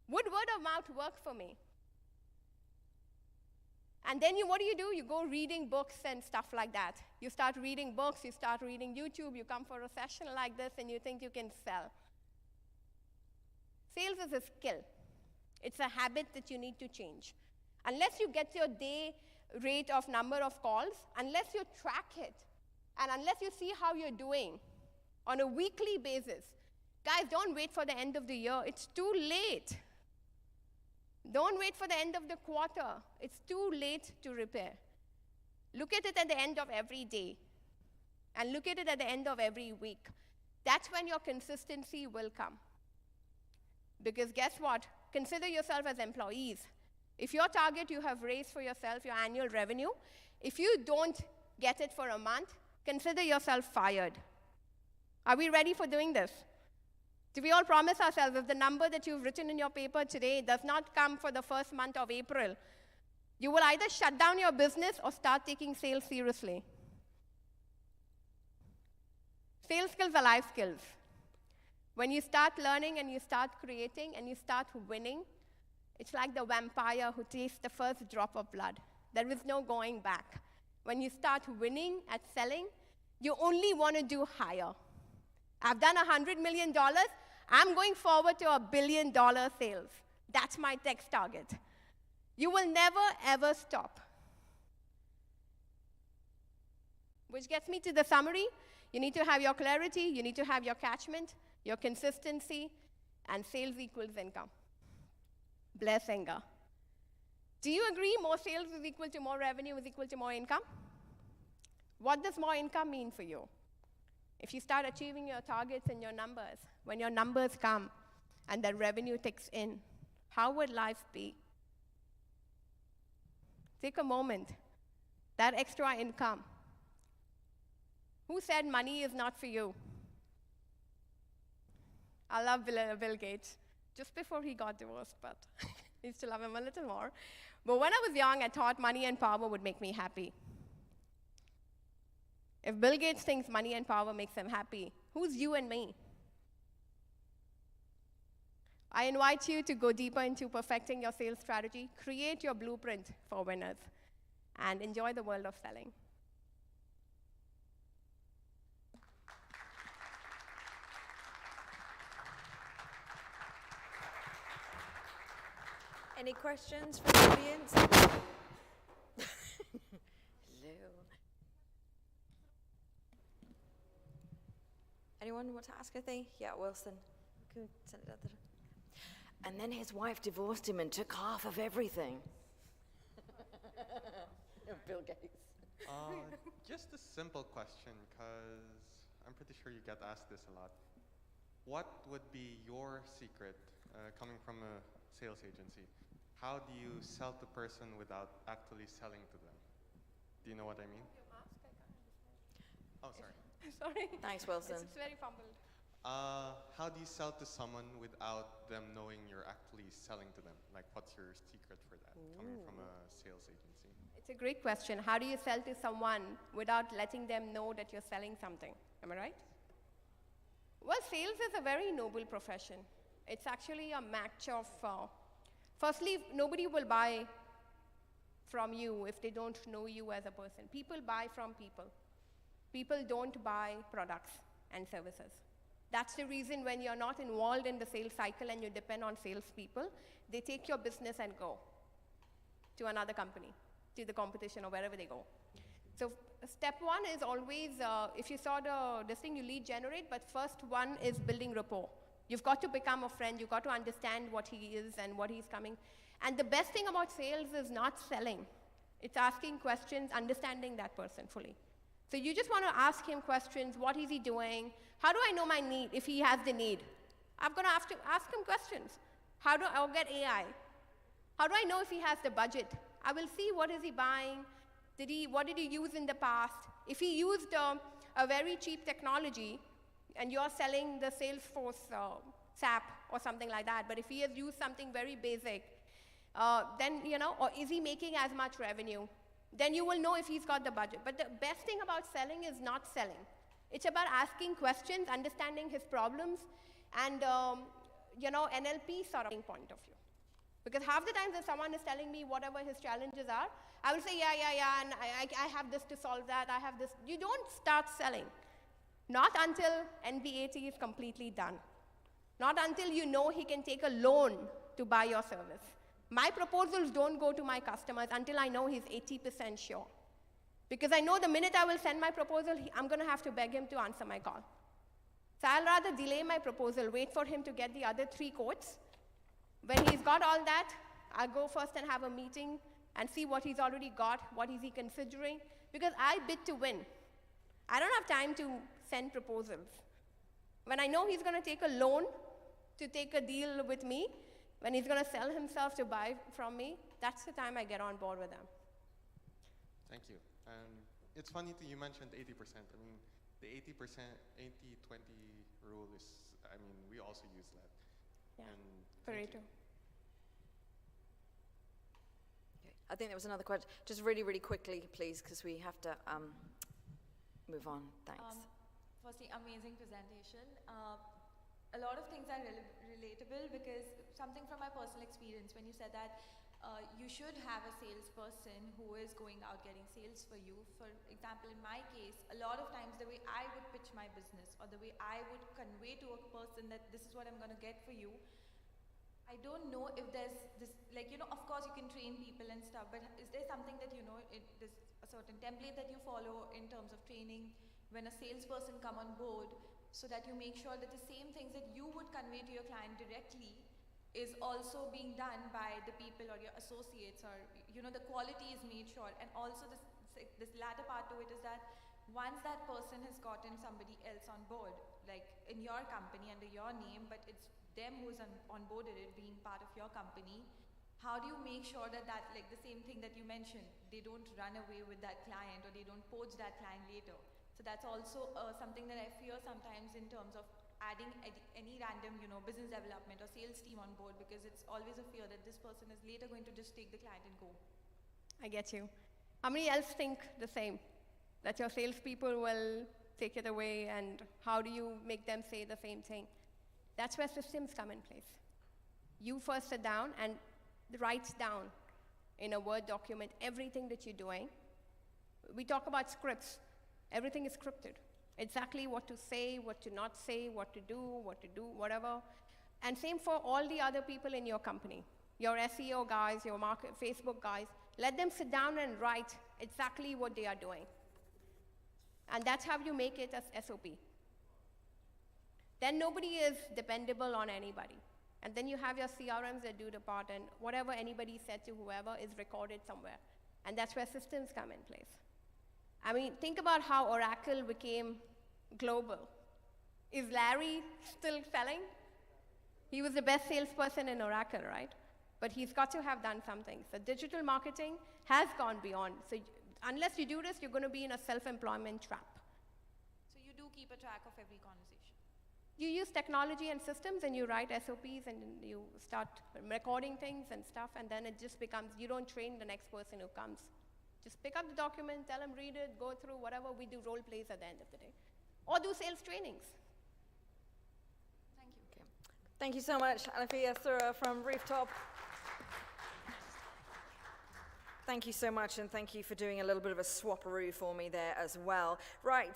Would word of mouth work for me? And then what do? You go reading books and stuff like that. You start reading books, you start reading YouTube, you come for a session like this, and you think you can sell. Sales is a skill. It's a habit that you need to change. Unless you get your day rate of number of calls, unless you track it, and unless you see how you're doing on a weekly basis, guys, don't wait for the end of the year. It's too late. Don't wait for the end of the quarter. It's too late to repair. Look at it at the end of every day, and look at it at the end of every week. That's when your consistency will come. Because guess what? Consider yourself as employees. If your target you have raised for yourself, your annual revenue, if you don't get it for a month, consider yourself fired. Are we ready for doing this? Do we all promise ourselves if the number that you've written in your paper today does not come for the first month of April, you will either shut down your business or start taking sales seriously? Sales skills are life skills. When you start learning and you start creating and you start winning, it's like the vampire who tastes the first drop of blood. There is no going back. When you start winning at selling, you only want to do higher. I've done $100 million. I'm going forward to $1 billion sales. That's my next target. You will never, ever stop. Which gets me to the summary. You need to have your clarity. You need to have your catchment, your consistency, and sales equals income. Blessing. Do you agree more sales is equal to more revenue is equal to more income? What does more income mean for you? If you start achieving your targets and your numbers, when your numbers come and the revenue ticks in, how would life be? Take a moment. That extra income. Who said money is not for you? I love Bill Gates. Just before he got divorced, but I used to love him a little more. But when I was young, I thought money and power would make me happy. If Bill Gates thinks money and power makes him happy, who's you and me? I invite you to go deeper into perfecting your sales strategy, create your blueprint for winners, and enjoy the world of selling. Any questions from the audience? Hello. Anyone want to ask a thing? Yeah, Wilson. Can we send it out there? And then his wife divorced him and took half of everything. Bill Gates. Just a simple question, because I'm pretty sure you get asked this a lot. What would be your secret coming from a sales agency, how do you sell to person without actually selling to them? Do you know what I mean? Oh, sorry. Sorry. Thanks, Wilson. It's very fumbled. How do you sell to someone without them knowing you're actually selling to them? Like, what's your secret for that, coming from a sales agency? It's a great question. How do you sell to someone without letting them know that you're selling something? Am I right? Well, sales is a very noble profession. It's actually a match of, firstly, nobody will buy from you if they don't know you as a person. People buy from people. People don't buy products and services. That's the reason when you're not involved in the sales cycle and you depend on salespeople, they take your business and go to another company, to the competition or wherever they go. So step one is always, if you saw this thing, you lead generate, but first one is building rapport. You've got to become a friend. You've got to understand what he is and what he's coming. And the best thing about sales is not selling. It's asking questions, understanding that person fully. So you just want to ask him questions. What is he doing? How do I know my need if he has the need? I'm going to have to ask him questions. I'll get AI. How do I know if he has the budget? I will see what is he buying. What did he use in the past? If he used a very cheap technology and you're selling the Salesforce SAP or something like that, but if he has used something very basic, then, or is he making as much revenue? Then you will know if he's got the budget. But the best thing about selling is not selling. It's about asking questions, understanding his problems, and, NLP sort of point of view. Because half the times if someone is telling me whatever his challenges are, I will say, yeah, and I have this to solve that, I have this. You don't start selling. Not until NBAT is completely done. Not until you know he can take a loan to buy your service. My proposals don't go to my customers until I know he's 80% sure. Because I know the minute I will send my proposal, I'm going to have to beg him to answer my call. So I'll rather delay my proposal, wait for him to get the other 3 quotes. When he's got all that, I'll go first and have a meeting and see what he's already got, what is he considering, because I bid to win. I don't have time to send proposals. When I know he's going to take a loan to take a deal with me, when he's going to sell himself to buy from me, that's the time I get on board with him. Thank you. And it's funny that you mentioned 80%. I mean, the 80%, 80-20 rule is, we also use that. Yeah, and Pareto. I think there was another question. Just really, really quickly, please, because we have to move on. Thanks. Firstly, amazing presentation. A lot of things are relatable because something from my personal experience, when you said that you should have a salesperson who is going out getting sales for you. For example, in my case, a lot of times the way I would pitch my business or the way I would convey to a person that this is what I'm going to get for you, I don't know if there's this, of course you can train people and stuff, but is there something that there's a certain template that you follow in terms of training when a salesperson come on board so that you make sure that the same things that you would convey to your client directly is also being done by the people or your associates, or the quality is made sure. And also this latter part to it is that once that person has gotten somebody else on board, like in your company under your name, but it's them who's onboarded it being part of your company, how do you make sure that the same thing that you mentioned, they don't run away with that client or they don't poach that client later? So that's also something that I fear sometimes in terms of adding any random, business development or sales team on board, because it's always a fear that this person is later going to just take the client and go. I get you. How many else think the same? That your salespeople will take it away, and how do you make them say the same thing? That's where systems come in place. You first sit down and write down in a Word document everything that you're doing. We talk about scripts. Everything is scripted. Exactly what to say, what to not say, what to do, whatever. And same for all the other people in your company. Your SEO guys, your Facebook guys. Let them sit down and write exactly what they are doing. And that's how you make it as SOP. Then nobody is dependable on anybody. And then you have your CRMs that do the part, and whatever anybody said to whoever is recorded somewhere. And that's where systems come in place. Think about how Oracle became global. Is Larry still selling? He was the best salesperson in Oracle, right? But he's got to have done something. So digital marketing has gone beyond. So unless you do this, you're going to be in a self-employment trap. So you do keep a track of every conversation. You use technology and systems, and you write SOPs, and you start recording things and stuff, and then it just becomes, you don't train the next person who comes. Just pick up the document, tell them read it, go through whatever. We do role plays at the end of the day. Or do sales trainings. Thank you. Thank you so much, Anafia Thura from Rooftop. Thank you so much, and thank you for doing a little bit of a swapperoo for me there as well. Right,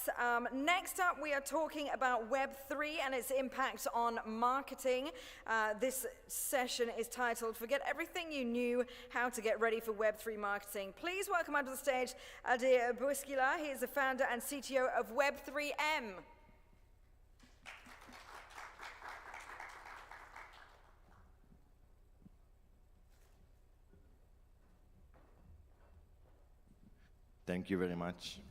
next up we are talking about Web3 and its impact on marketing. This session is titled, Forget Everything You Knew, How to Get Ready for Web3 Marketing. Please welcome onto the stage Adir Bouskila. He is the founder and CTO of Web3M. Thank you very much.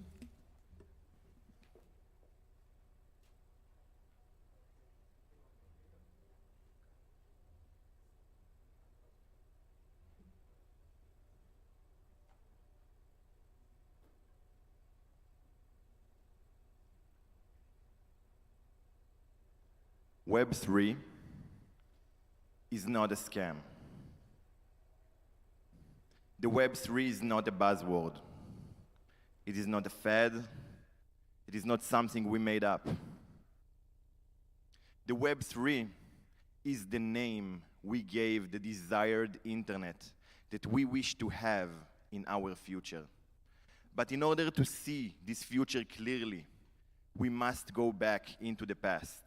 Web3 is not a scam. The Web3 is not a buzzword. It is not a fad. It is not something we made up. The Web3 is the name we gave the desired internet that we wish to have in our future. But in order to see this future clearly, we must go back into the past.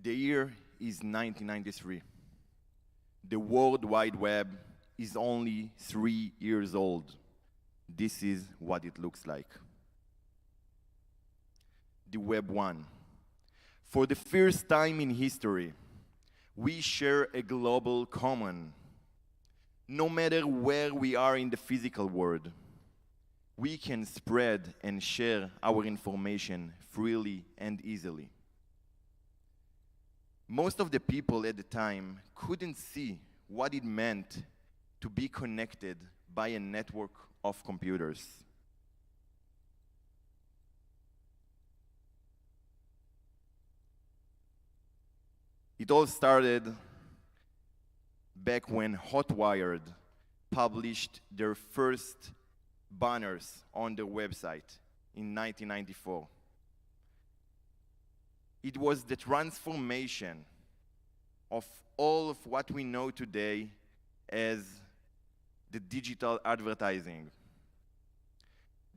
The year is 1993. The World Wide Web is only 3 years old. This is what it looks like. The Web 1. For the first time in history, we share a global common. No matter where we are in the physical world, we can spread and share our information freely and easily. Most of the people at the time couldn't see what it meant to be connected by a network of computers. It all started back when Hotwired published their first banners on their website in 1994. It was the transformation of all of what we know today as the digital advertising,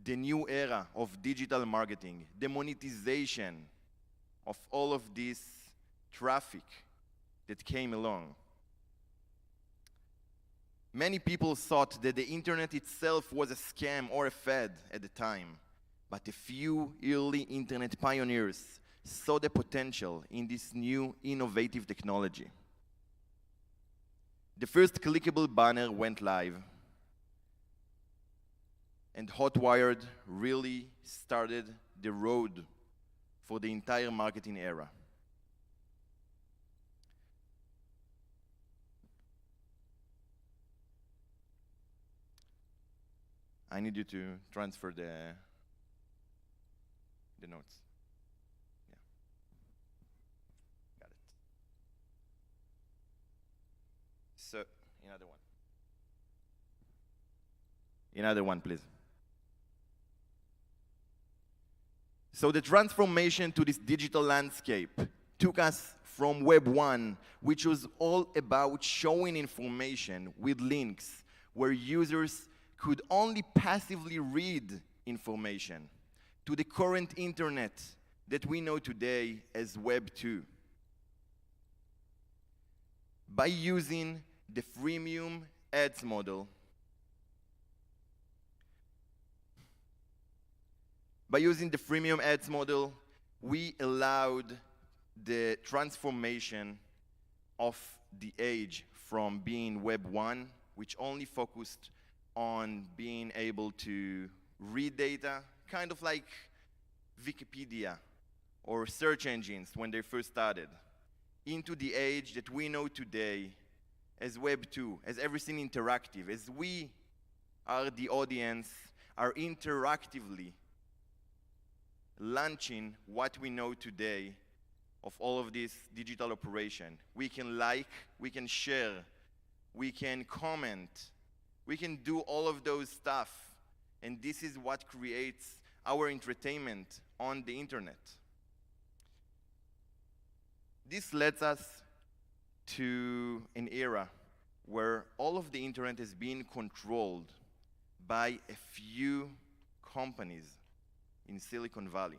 the new era of digital marketing, the monetization of all of this traffic that came along. Many people thought that the internet itself was a scam or a fad at the time, but a few early internet pioneers saw the potential in this new innovative technology. The first clickable banner went live, and Hotwired really started the road for the entire marketing era. I need you to transfer the notes. Yeah. Got it. So, another one. Another one, please. So the transformation to this digital landscape took us from Web 1, which was all about showing information with links where users could only passively read information, to the current internet that we know today as Web 2. By using the freemium ads model, we allowed the transformation of the age from being Web 1, which only focused on being able to read data, kind of like Wikipedia or search engines when they first started, into the age that we know today as Web 2, as everything interactive, as we are the audience, are interactively launching what we know today of all of this digital operation. We can like, we can share, we can comment, we can do all of those stuff, and this is what creates our entertainment on the internet. This leads us to an era where all of the internet is being controlled by a few companies in Silicon Valley.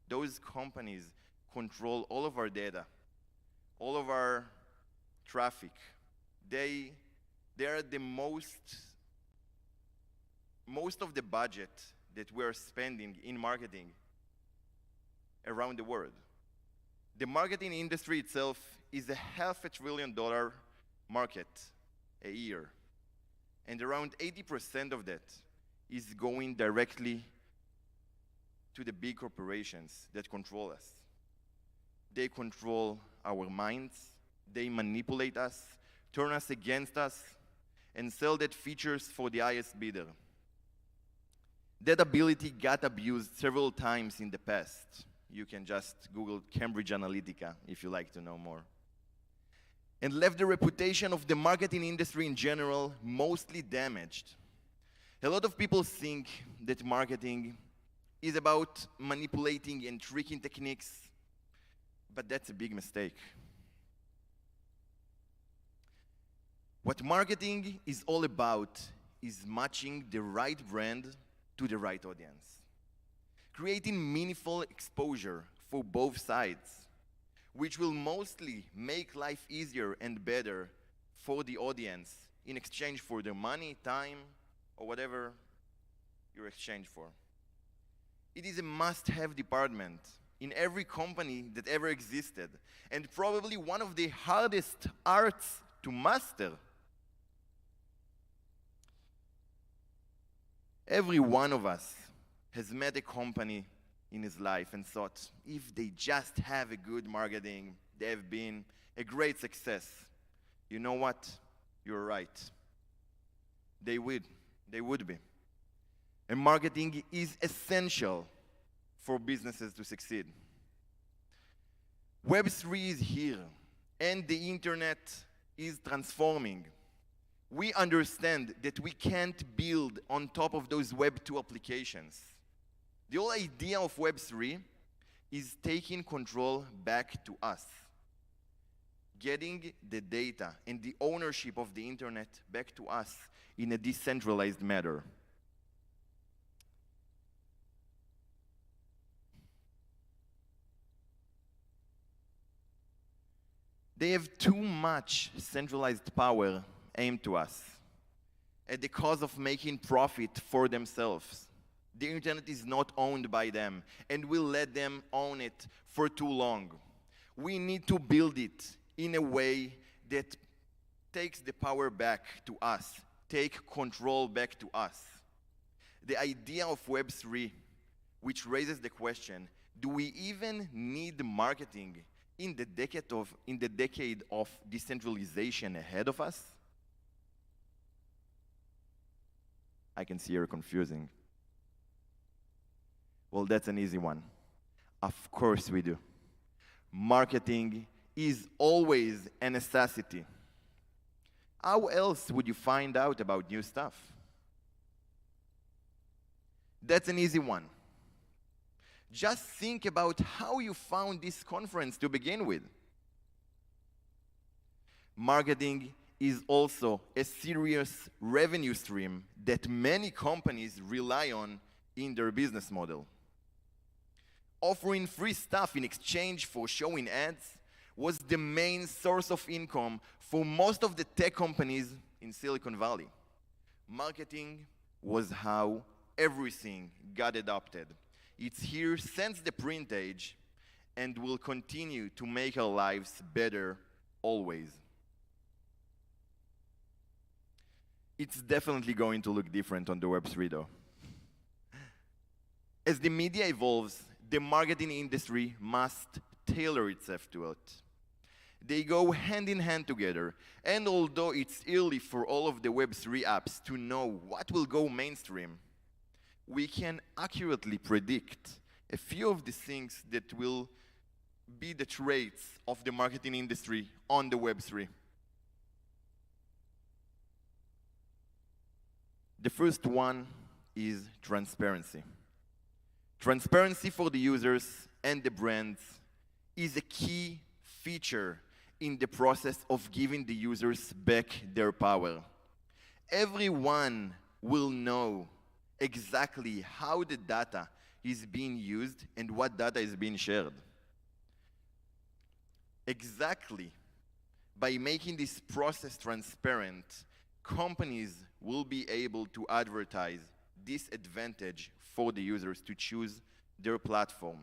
Those companies control all of our data, all of our traffic. They are the most of the budget that we're spending in marketing around the world. The marketing industry itself is a $500 billion market a year. And around 80% of that is going directly to the big corporations that control us. They control our minds, they manipulate us, turn us against us, and sell that features for the highest bidder. That ability got abused several times in the past. You can just Google Cambridge Analytica if you like to know more. And left the reputation of the marketing industry in general mostly damaged. A lot of people think that marketing is about manipulating and tricking techniques, but that's a big mistake. What marketing is all about is matching the right brand to the right audience, creating meaningful exposure for both sides, which will mostly make life easier and better for the audience in exchange for their money, time, or whatever you're exchanged for. It is a must-have department in every company that ever existed, and probably one of the hardest arts to master. Every one of us has met a company in his life and thought, if they just have a good marketing, they have been a great success. You know what? You're right. They would be. And marketing is essential for businesses to succeed. Web3 is here, and the internet is transforming. We understand that we can't build on top of those Web 2 applications. The whole idea of Web3 is taking control back to us, getting the data and the ownership of the internet back to us in a decentralized manner. They have too much centralized power aimed to us at the cost of making profit for themselves. The internet is not owned by them, and we'll let them own it for too long. We need to build it in a way that takes the power back to us, take control back to us. The idea of Web3, which raises the question, do we even need marketing in the decade of decentralization ahead of us? I can see you're confusing. Well, that's an easy one. Of course we do. Marketing is always a necessity. How else would you find out about new stuff? That's an easy one. Just think about how you found this conference to begin with. Marketing is also a serious revenue stream that many companies rely on in their business model. Offering free stuff in exchange for showing ads was the main source of income for most of the tech companies in Silicon Valley. Marketing was how everything got adopted. It's here since the print age and will continue to make our lives better always. It's definitely going to look different on the Web3 though. As the media evolves, the marketing industry must tailor itself to it. They go hand in hand together, and although it's early for all of the Web3 apps to know what will go mainstream, we can accurately predict a few of the things that will be the traits of the marketing industry on the Web3. The first one is transparency. Transparency for the users and the brands is a key feature in the process of giving the users back their power. Everyone will know exactly how the data is being used and what data is being shared. Exactly by making this process transparent, companies will be able to advertise this advantage for the users to choose their platform.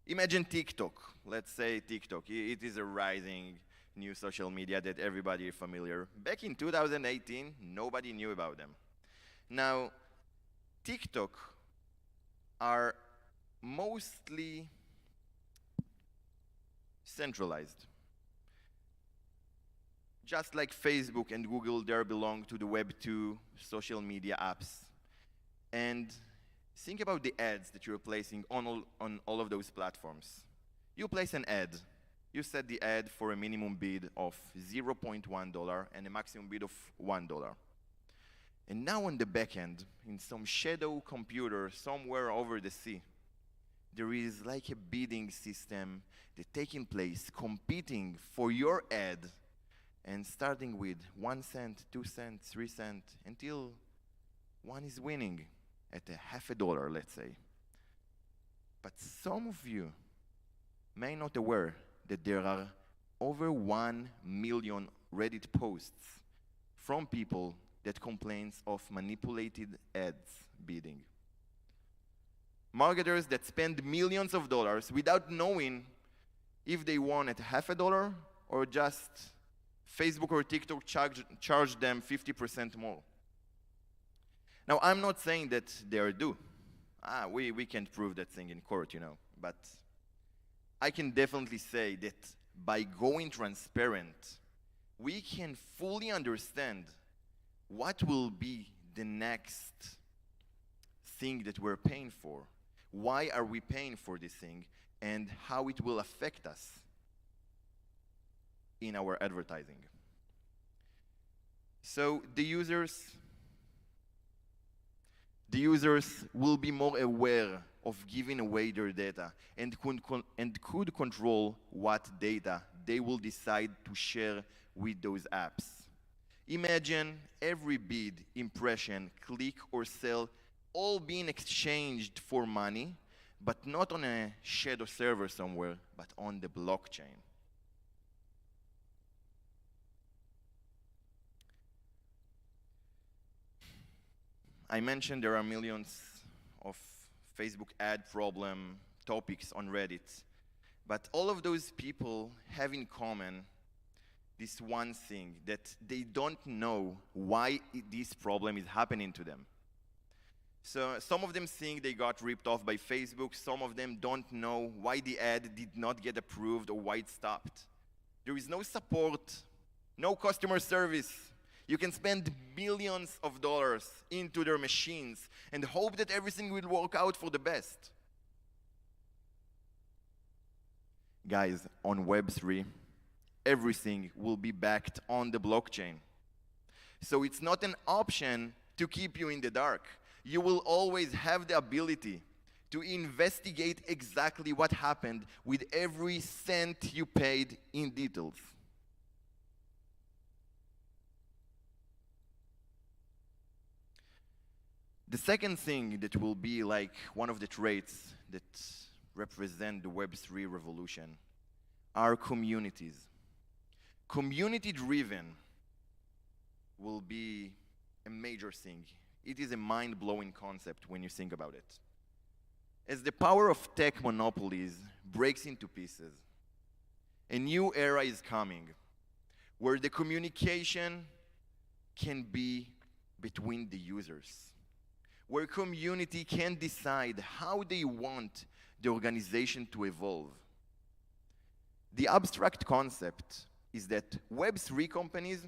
Imagine TikTok. Let's say TikTok. It is a rising new social media that everybody is familiar. Back in 2018, nobody knew about them. Now, TikTok are mostly centralized. Just like Facebook and Google, they belong to the Web 2 social media apps. And think about the ads that you're placing on all of those platforms. You place an ad. You set the ad for a minimum bid of $0.1 and a maximum bid of $1. And now on the back end, in some shadow computer somewhere over the sea, there is like a bidding system that's taking place, competing for your ad, and starting with 1 cent, 2 cents, 3 cents, until one is winning at $0.50, let's say. But some of you may not aware that there are over 1 million Reddit posts from people that complains of manipulated ads bidding. Marketers that spend millions of dollars without knowing if they won at $0.50 or just Facebook or TikTok charge them 50% more. Now, I'm not saying that they are due. We can't prove that thing in court, you know. But I can definitely say that by going transparent, we can fully understand what will be the next thing that we're paying for. Why are we paying for this thing, and how it will affect us in our advertising. So the users will be more aware of giving away their data and could control what data they will decide to share with those apps. Imagine every bid, impression, click, or sale all being exchanged for money, but not on a shadow server somewhere, but on the blockchain. I mentioned there are millions of Facebook ad problem topics on Reddit, but all of those people have in common this one thing, that they don't know why this problem is happening to them. So some of them think they got ripped off by Facebook, some of them don't know why the ad did not get approved or why it stopped. There is no support, no customer service. You can spend millions of dollars into their machines and hope that everything will work out for the best. Guys, on Web3, everything will be backed on the blockchain. So it's not an option to keep you in the dark. You will always have the ability to investigate exactly what happened with every cent you paid in details. The second thing that will be like one of the traits that represent the Web3 revolution are communities. Community-driven will be a major thing. It is a mind-blowing concept when you think about it. As the power of tech monopolies breaks into pieces, a new era is coming where the communication can be between the users, where community can decide how they want the organization to evolve. The abstract concept is that Web3 companies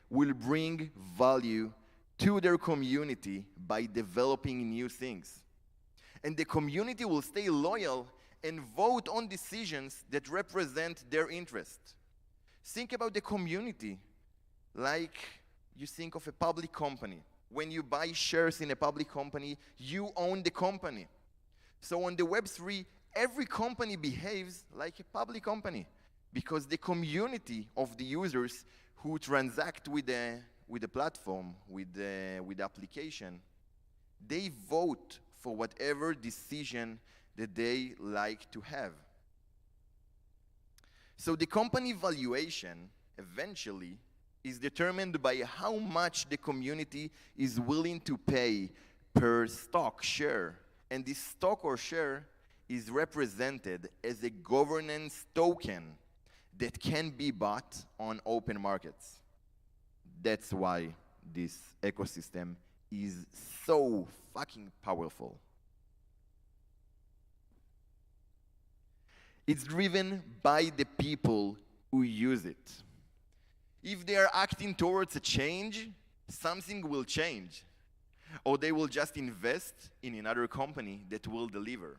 will bring value to their community by developing new things. And the community will stay loyal and vote on decisions that represent their interest. Think about the community like you think of a public company. When you buy shares in a public company, you own the company. So on the Web3, every company behaves like a public company because the community of the users who transact with the platform, with the application, they vote for whatever decision that they like to have. So the company valuation eventually is determined by how much the community is willing to pay per stock share. And this stock or share is represented as a governance token that can be bought on open markets. That's why this ecosystem is so fucking powerful. It's driven by the people who use it. If they are acting towards a change, something will change. Or they will just invest in another company that will deliver.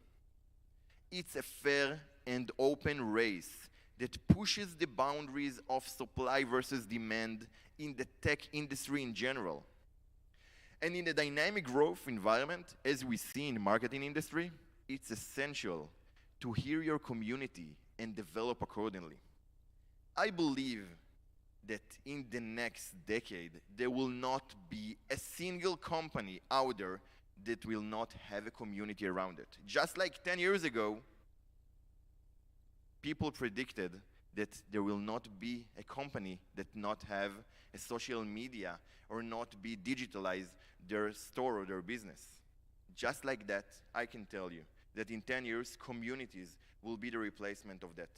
It's a fair and open race that pushes the boundaries of supply versus demand in the tech industry in general. And in a dynamic growth environment, as we see in the marketing industry, it's essential to hear your community and develop accordingly. I believe that in the next decade, there will not be a single company out there that will not have a community around it. Just like 10 years ago, people predicted that there will not be a company that not have a social media or not be digitalized their store or their business. Just like that, I can tell you that in 10 years, communities will be the replacement of that.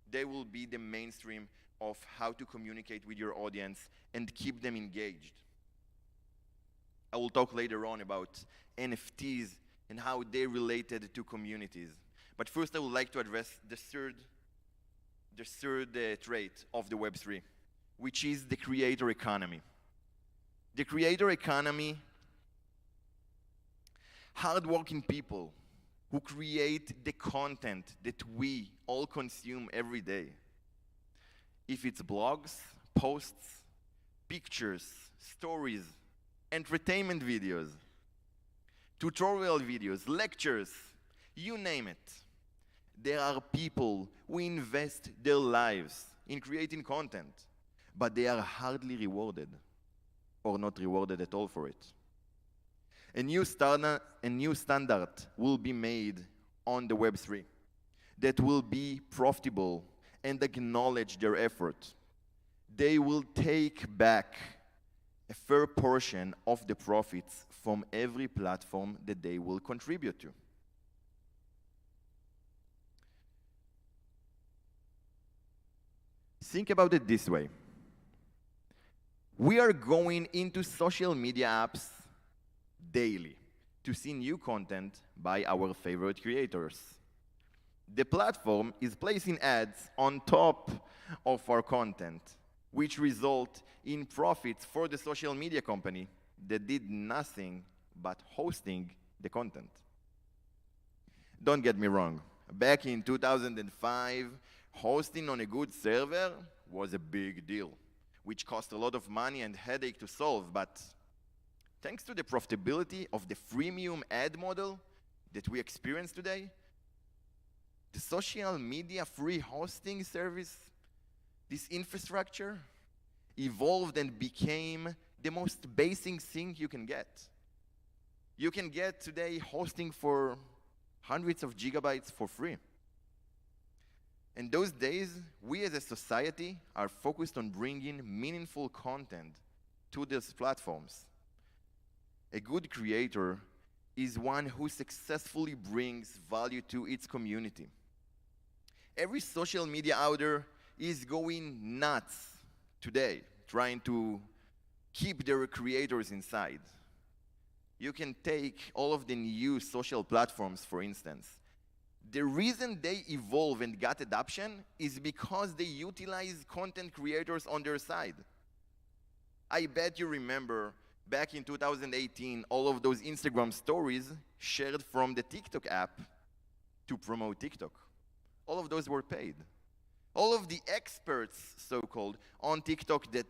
They will be the mainstream of how to communicate with your audience and keep them engaged. I will talk later on about NFTs and how they related to communities. But first, I would like to address the third trait of the Web3, which is the creator economy. The creator economy, hardworking people who create the content that we all consume every day. If it's blogs, posts, pictures, stories, entertainment videos, tutorial videos, lectures, you name it. There are people who invest their lives in creating content, but they are hardly rewarded or not rewarded at all for it. A new standard will be made on the Web3 that will be profitable and acknowledge their effort. They will take back a fair portion of the profits from every platform that they will contribute to. Think about it this way. We are going into social media apps daily to see new content by our favorite creators. The platform is placing ads on top of our content, which result in profits for the social media company that did nothing but hosting the content. Don't get me wrong. Back in 2005, hosting on a good server was a big deal, which cost a lot of money and headache to solve, but thanks to the profitability of the freemium ad model that we experience today, the social media free hosting service, this infrastructure, evolved and became the most basic thing you can get. You can get today hosting for hundreds of gigabytes for free. In those days, we as a society are focused on bringing meaningful content to these platforms. A good creator is one who successfully brings value to its community. Every social media out there is going nuts today, trying to keep their creators inside. You can take all of the new social platforms, for instance. The reason they evolve and got adoption is because they utilize content creators on their side. I bet you remember back in 2018, all of those Instagram stories shared from the TikTok app to promote TikTok. All of those were paid. All of the experts, so-called, on TikTok that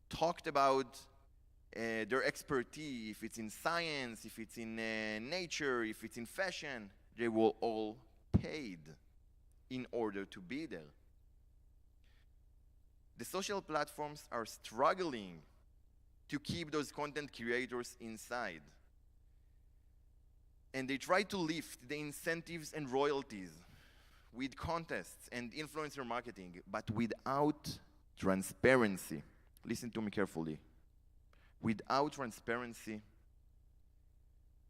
talked about their expertise, if it's in science, if it's in nature, if it's in fashion, they were all paid in order to be there. The social platforms are struggling to keep those content creators inside. And they try to lift the incentives and royalties with contests and influencer marketing, but without transparency. Listen to me carefully. Without transparency,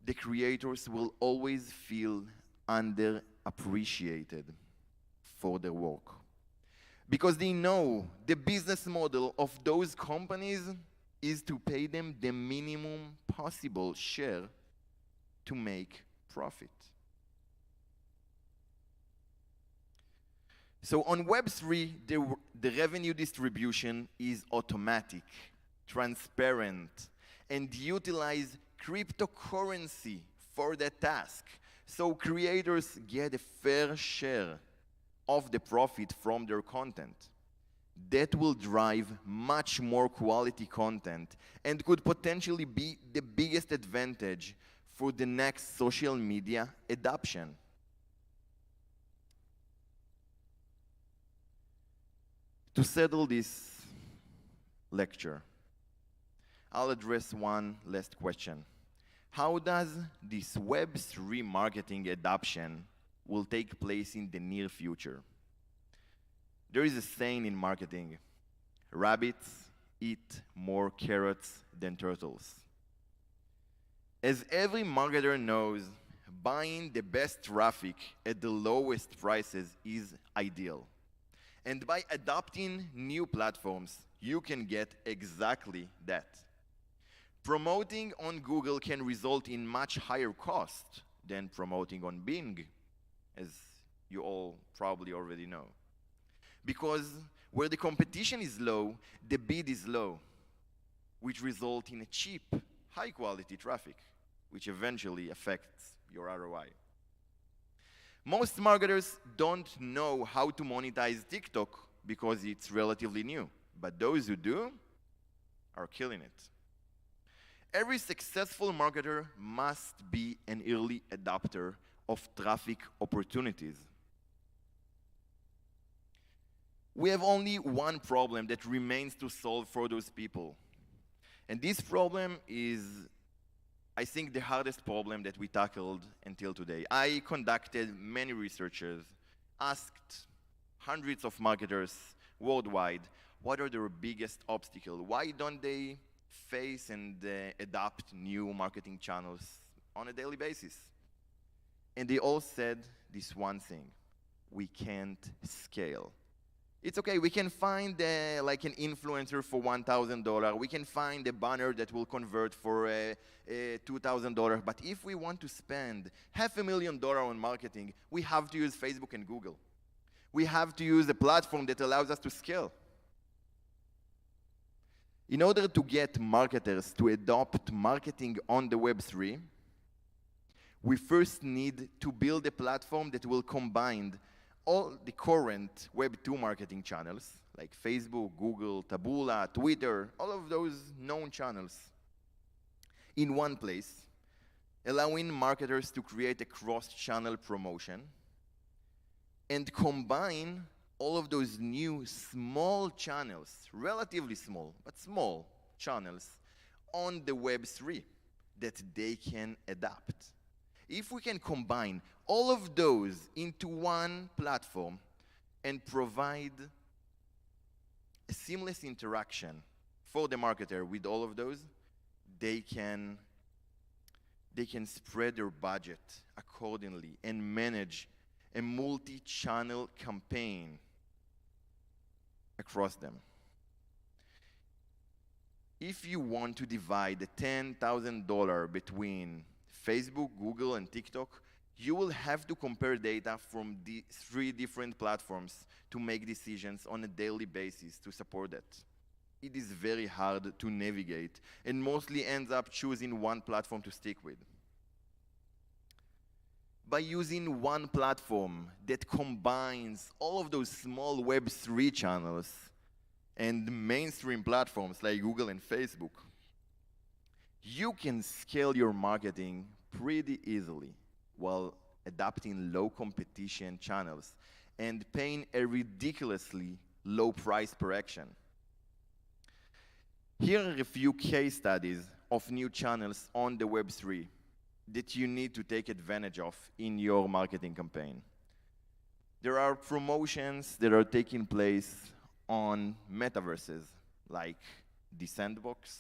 the creators will always feel underappreciated for their work. Because they know the business model of those companies is to pay them the minimum possible share to make profit. So on Web3, the revenue distribution is automatic, transparent, and utilize cryptocurrency for the task. So creators get a fair share of the profit from their content. That will drive much more quality content and could potentially be the biggest advantage for the next social media adoption. To settle this lecture, I'll address one last question. How does this Web3 marketing adoption will take place in the near future? There is a saying in marketing, rabbits eat more carrots than turtles. As every marketer knows, buying the best traffic at the lowest prices is ideal. And by adopting new platforms, you can get exactly that. Promoting on Google can result in much higher cost than promoting on Bing, as you all probably already know. Because where the competition is low, the bid is low, which result in a cheap, high-quality traffic, which eventually affects your ROI. Most marketers don't know how to monetize TikTok because it's relatively new, but those who do are killing it. Every successful marketer must be an early adopter of traffic opportunities. We have only one problem that remains to solve for those people. And this problem is, I think, the hardest problem that we tackled until today. I conducted many researches, asked hundreds of marketers worldwide, what are their biggest obstacles? Why don't they face and adopt new marketing channels on a daily basis? And they all said this one thing: we can't scale. It's okay, we can find like an influencer for $1,000. We can find a banner that will convert for $2,000. But if we want to spend $500,000 on marketing, we have to use Facebook and Google. We have to use a platform that allows us to scale. In order to get marketers to adopt marketing on the Web3, we first need to build a platform that will combine all the current Web2 marketing channels, like Facebook, Google, Taboola, Twitter, all of those known channels, in one place, allowing marketers to create a cross-channel promotion and combine all of those new small channels, relatively small, but small channels, on the Web3 that they can adapt. If we can combine all of those into one platform and provide a seamless interaction for the marketer with all of those, they can spread their budget accordingly and manage a multi-channel campaign across them. if you want to divide the $10,000 between Facebook, Google, and TikTok, you will have to compare data from the 3 different platforms to make decisions on a daily basis to support that. It is very hard to navigate and mostly ends up choosing one platform to stick with. By using one platform that combines all of those small Web3 channels and mainstream platforms like Google and Facebook, you can scale your marketing pretty easily while adapting low competition channels and paying a ridiculously low price per action. Here are a few case studies of new channels on the Web3 that you need to take advantage of in your marketing campaign. There are promotions that are taking place on metaverses like the Sandbox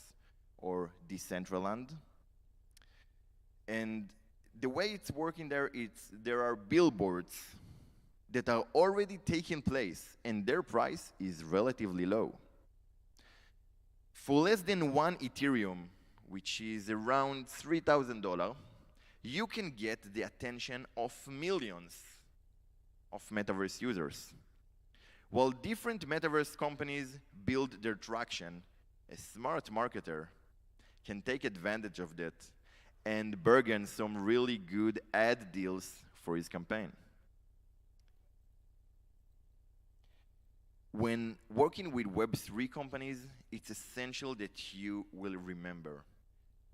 or Decentraland. And the way it's working there, there are billboards that are already taking place and their price is relatively low. For less than 1 Ethereum, which is around $3,000, you can get the attention of millions of metaverse users. While different metaverse companies build their traction, a smart marketer can take advantage of that and bargain some really good ad deals for his campaign. When working with Web3 companies, it's essential that you will remember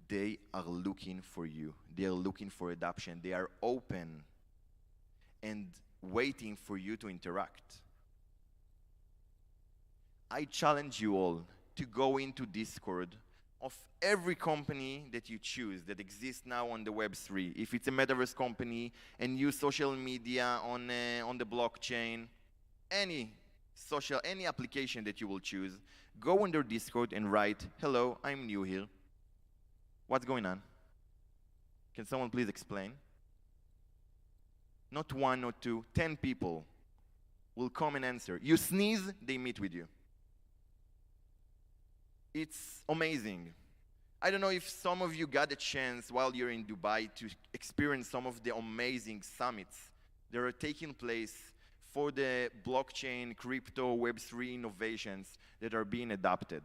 they are looking for you. They are looking for adoption. They are open and waiting for you to interact. I challenge you all to go into Discord of every company that you choose that exists now on the Web3. If it's a metaverse company and use social media on the blockchain, any application that you will choose, go on their Discord and write, "Hello, I'm new here. What's going on? Can someone please explain?" Not 1, not 2, 10 people will come and answer. You sneeze, they meet with you. It's amazing. I don't know if some of you got a chance while you're in Dubai to experience some of the amazing summits that are taking place for the blockchain, crypto, Web3 innovations that are being adopted.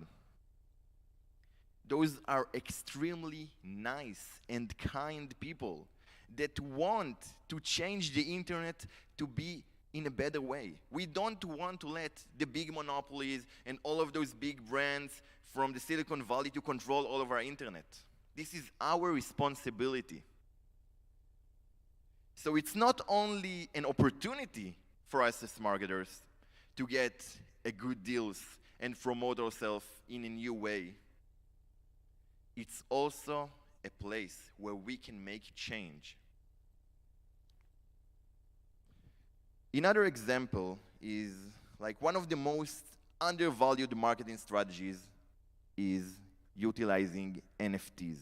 Those are extremely nice and kind people that want to change the internet to be in a better way. We don't want to let the big monopolies and all of those big brands from the Silicon Valley to control all of our internet. This is our responsibility. So it's not only an opportunity for us as marketers to get a good deals and promote ourselves in a new way. It's also a place where we can make change. Another example is like one of the most undervalued marketing strategies is utilizing NFTs.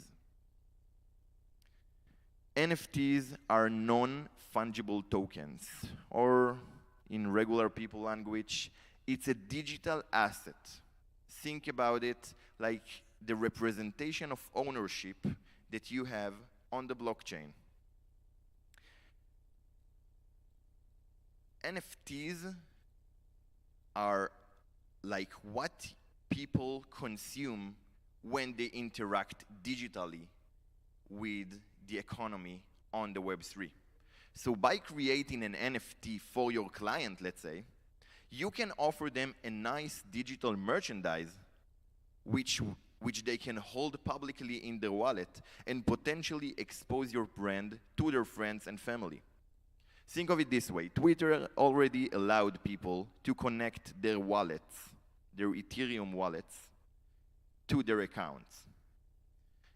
NFTs are non-fungible tokens, or in regular people language, it's a digital asset. Think about it like the representation of ownership that you have on the blockchain. NFTs are like what people consume when they interact digitally with the economy on the Web3. So by creating an NFT for your client, let's say, you can offer them a nice digital merchandise which they can hold publicly in their wallet and potentially expose your brand to their friends and family. Think of it this way. Twitter already allowed people to connect their wallets, their Ethereum wallets, to their accounts.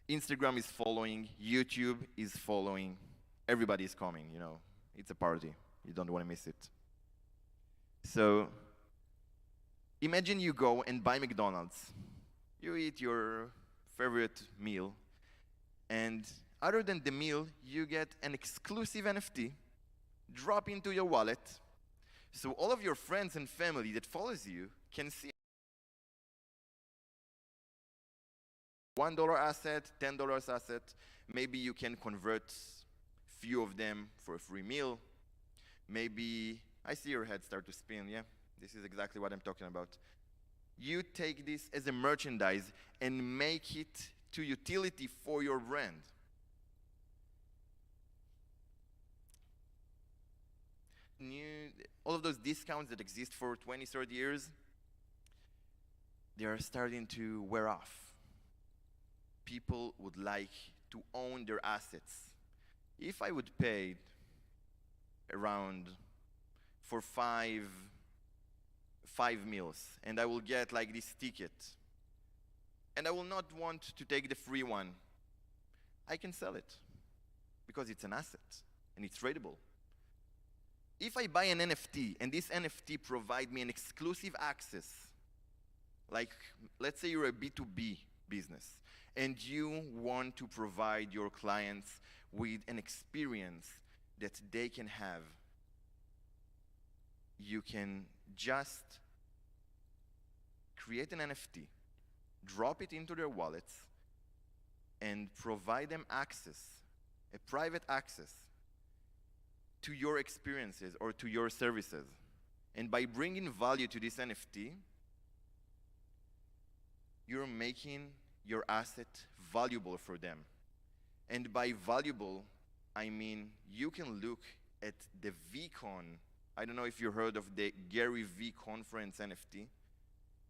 Instagram is following, YouTube is following, everybody is coming, you know. It's a party. You don't want to miss it. So imagine you go and buy McDonald's. You eat your favorite meal, and other than the meal, you get an exclusive NFT drop into your wallet, so all of your friends and family that follows you can see $1 asset, $10 asset. Maybe you can convert few of them for a free meal. Maybe, I see your head start to spin, yeah? This is exactly what I'm talking about. You take this as a merchandise and make it to utility for your brand. All of those discounts that exist for 20, 30 years, they are starting to wear off. People would like to own their assets. If I would pay around for five meals, and I will get like this ticket, and I will not want to take the free one, I can sell it because it's an asset and it's tradable. If I buy an NFT and this NFT provide me an exclusive access, like let's say you're a B2B business and you want to provide your clients with an experience that they can have, you can just create an NFT, drop it into their wallets, and provide them access, a private access, to your experiences or to your services. And by bringing value to this NFT, you're making your asset valuable for them. And by valuable, I mean you can look at the VCon. I don't know if you heard of the Gary V conference NFT.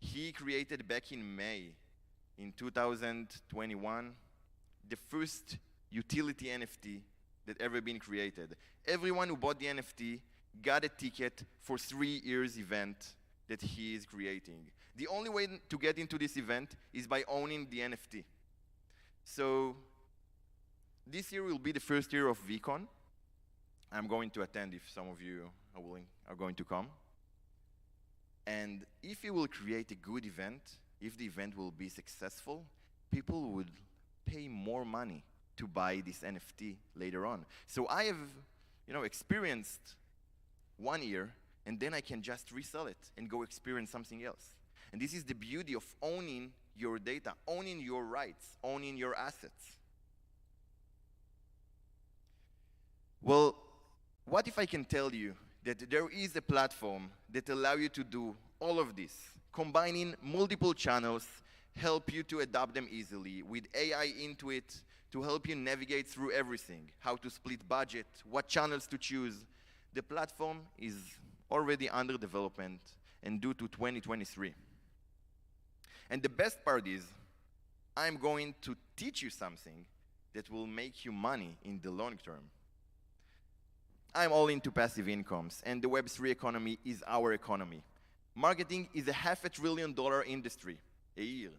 He created back in May in 2021 the first utility NFT that ever been created. Everyone who bought the NFT got a ticket for 3 years event that he is creating. The only way to get into this event is by owning the NFT. So this year will be the first year of VCon. I'm going to attend if some of you are going to come. And if you will create a good event, if the event will be successful, people would pay more money to buy this NFT later on. So I have, experienced 1 year, and then I can just resell it and go experience something else. And this is the beauty of owning your data, owning your rights, owning your assets. Well, what if I can tell you that there is a platform that allows you to do all of this, combining multiple channels, help you to adapt them easily, with AI into it, to help you navigate through everything, how to split budget, what channels to choose. The platform is already under development and due to 2023. And the best part is, I'm going to teach you something that will make you money in the long term. I'm all into passive incomes, and the Web3 economy is our economy. Marketing is a $500 billion industry a year.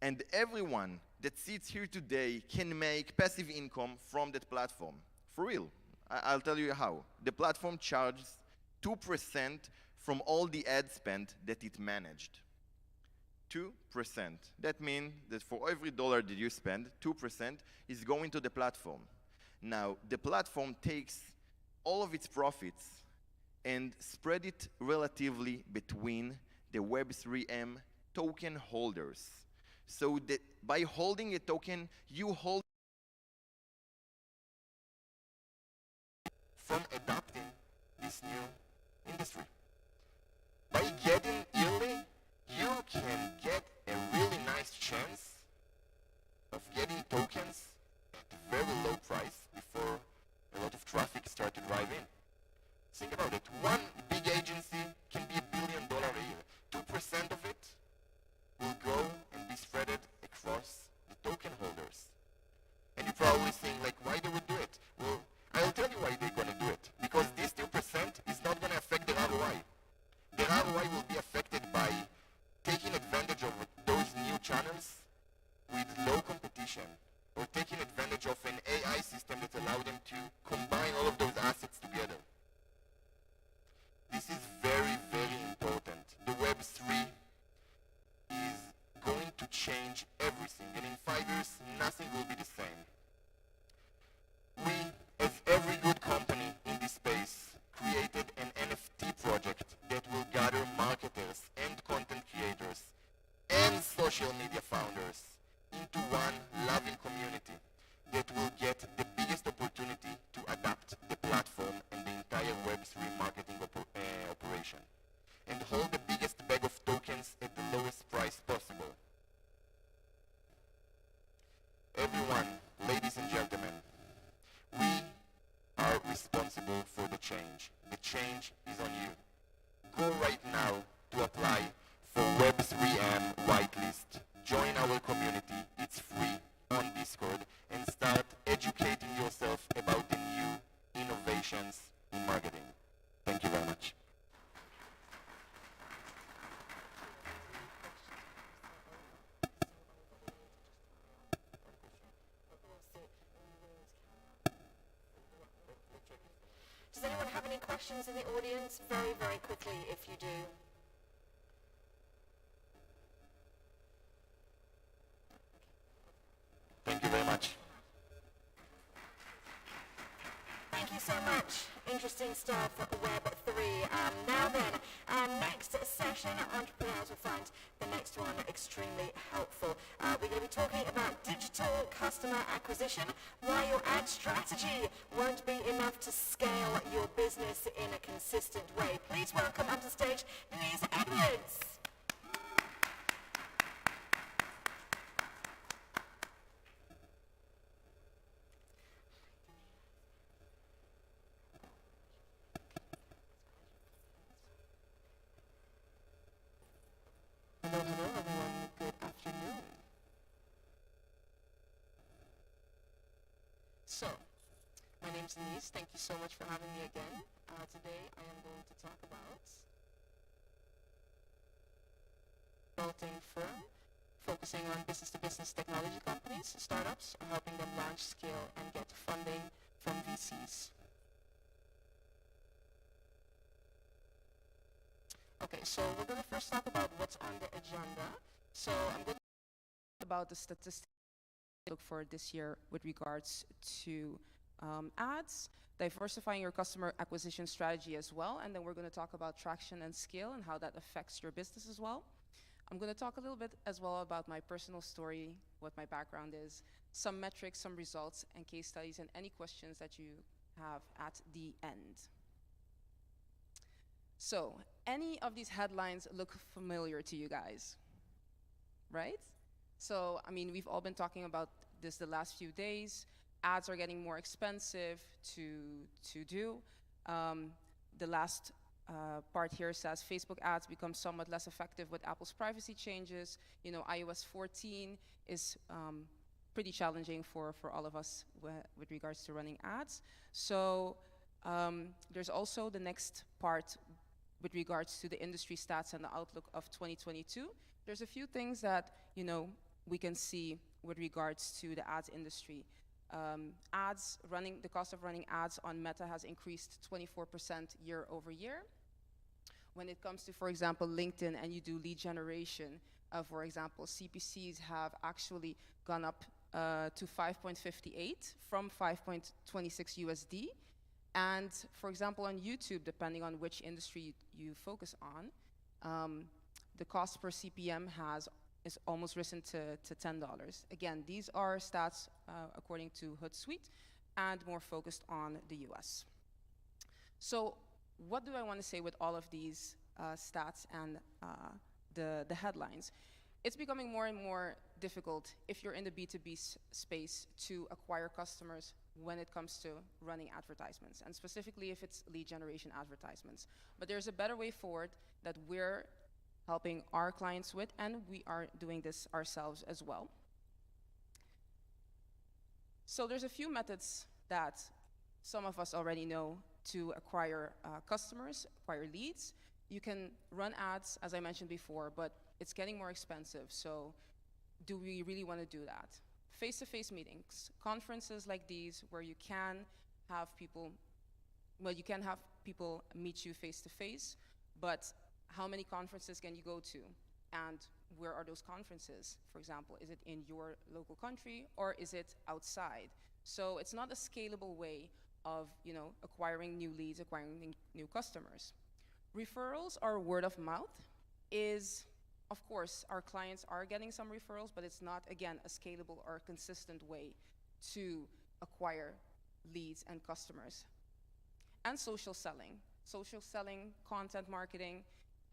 And everyone that sits here today can make passive income from that platform. For real. I'll tell you how. The platform charges 2% from all the ad spend that it managed. 2%. That means that for every dollar that you spend, 2% is going to the platform. Now, the platform takes all of its profits and spread it relatively between the Web3M token holders. So that by holding a token, you hold from adopting this new industry. By getting early, you can get a really nice chance of getting tokens at a very low price before a lot of traffic start to drive in. Think about it. One big agency can be $1 billion a year. 2% of it will go and be spreaded across the token holders. And you probably think, like, why they would do it? Well, I'll tell you why they're going to do it. Because this 2% is not going to affect the ROI. The ROI will be affected by taking advantage of those new channels with low competition, or taking advantage of an AI system that allows them to combine all of those assets together. This is very, very important. The Web3 is going to change everything, and in 5 years, nothing will be the same. We, as every good company in this space, created an NFT project that will gather marketers and content creators and social media founders responsible for the change. The change is on you. Go right now to apply for Web3M whitelist. Join our community. It's free on Discord and start educating yourself about the new innovations in marketing. Thank you very much. Does anyone have any questions in the audience? Very, very quickly, if you do. Thank you very much. Thank you so much. Interesting stuff, Web3. Now then, our next session, entrepreneurs will find the next one extremely helpful. We're going to be talking about digital customer acquisition, why your ad strategy won't be enough to scale your business in a consistent way. Please welcome onto stage Denise Edwards. Hello, hello everyone. Good afternoon. So, my name's Denise. Thank you so much for having me again. Today I am going to talk about consulting firm focusing on business-to-business technology companies, startups, helping them launch, scale, and get funding from VCs. Okay, so we're going to first talk about what's on the agenda. So I'm going to talk about the statistics I look for this year with regards to ads, diversifying your customer acquisition strategy as well, and then we're going to talk about traction and scale and how that affects your business as well. I'm going to talk a little bit as well about my personal story, what my background is, some metrics, some results, and case studies, and any questions that you have at the end. So, any of these headlines look familiar to you guys, right? So, I mean, we've all been talking about this the last few days. Ads are getting more expensive to do. The last part here says Facebook ads become somewhat less effective with Apple's privacy changes. You know, iOS 14 is pretty challenging for all of us with regards to running ads. So there's also the next part with regards to the industry stats and the outlook of 2022. There's a few things that, you know, we can see with regards to the ads industry. The cost of running ads on Meta has increased 24% year over year. When it comes to, for example, LinkedIn, and you do lead generation, for example, CPCs have actually gone up to 5.58 from 5.26 USD. And for example, on YouTube, depending on which industry you focus on, the cost per CPM is almost risen to $10. Again, these are stats according to Hootsuite and more focused on the US. So what do I want to say with all of these stats and the headlines? It's becoming more and more difficult if you're in the B2B space to acquire customers when it comes to running advertisements, and specifically if it's lead generation advertisements. But there's a better way forward that we're helping our clients with, and we are doing this ourselves as well. So there's a few methods that some of us already know to acquire customers, acquire leads. You can run ads, as I mentioned before, but it's getting more expensive. So do we really want to do that? Face-to-face meetings, conferences like these where you can have people, well, you can have people meet you face-to-face, but how many conferences can you go to? And where are those conferences? For example, is it in your local country or is it outside? So it's not a scalable way of, you know, acquiring new leads, acquiring new customers. Referrals or word of mouth is, of course, our clients are getting some referrals, but it's not, again, a scalable or consistent way to acquire leads and customers. And social selling, content marketing,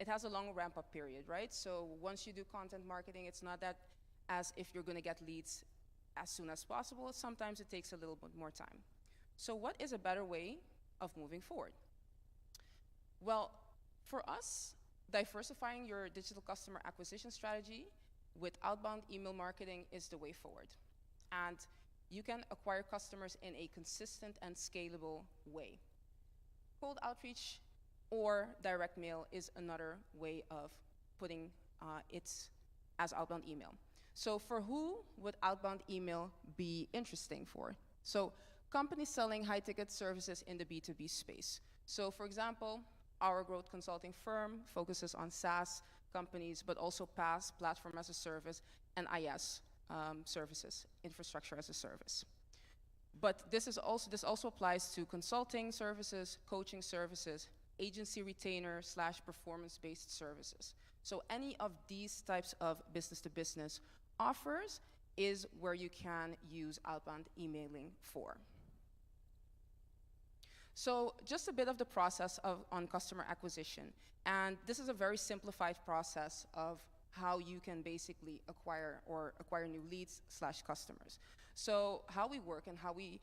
it has a long ramp-up period, right? So once you do content marketing, it's not that as if you're going to get leads as soon as possible. Sometimes it takes a little bit more time. So what is a better way of moving forward? Well, for us, diversifying your digital customer acquisition strategy with outbound email marketing is the way forward. And you can acquire customers in a consistent and scalable way. Cold outreach or direct mail is another way of putting it as outbound email. So for who would outbound email be interesting for? So companies selling high-ticket services in the B2B space. So for example, our growth consulting firm focuses on SaaS companies, but also PaaS, platform as a service, and IaaS services, infrastructure as a service. But this also applies to consulting services, coaching services, agency retainer / performance-based services. So any of these types of business-to-business offers is where you can use outbound emailing for. So just a bit of the process on customer acquisition. And this is a very simplified process of how you can basically acquire new leads / customers. So how we work and how we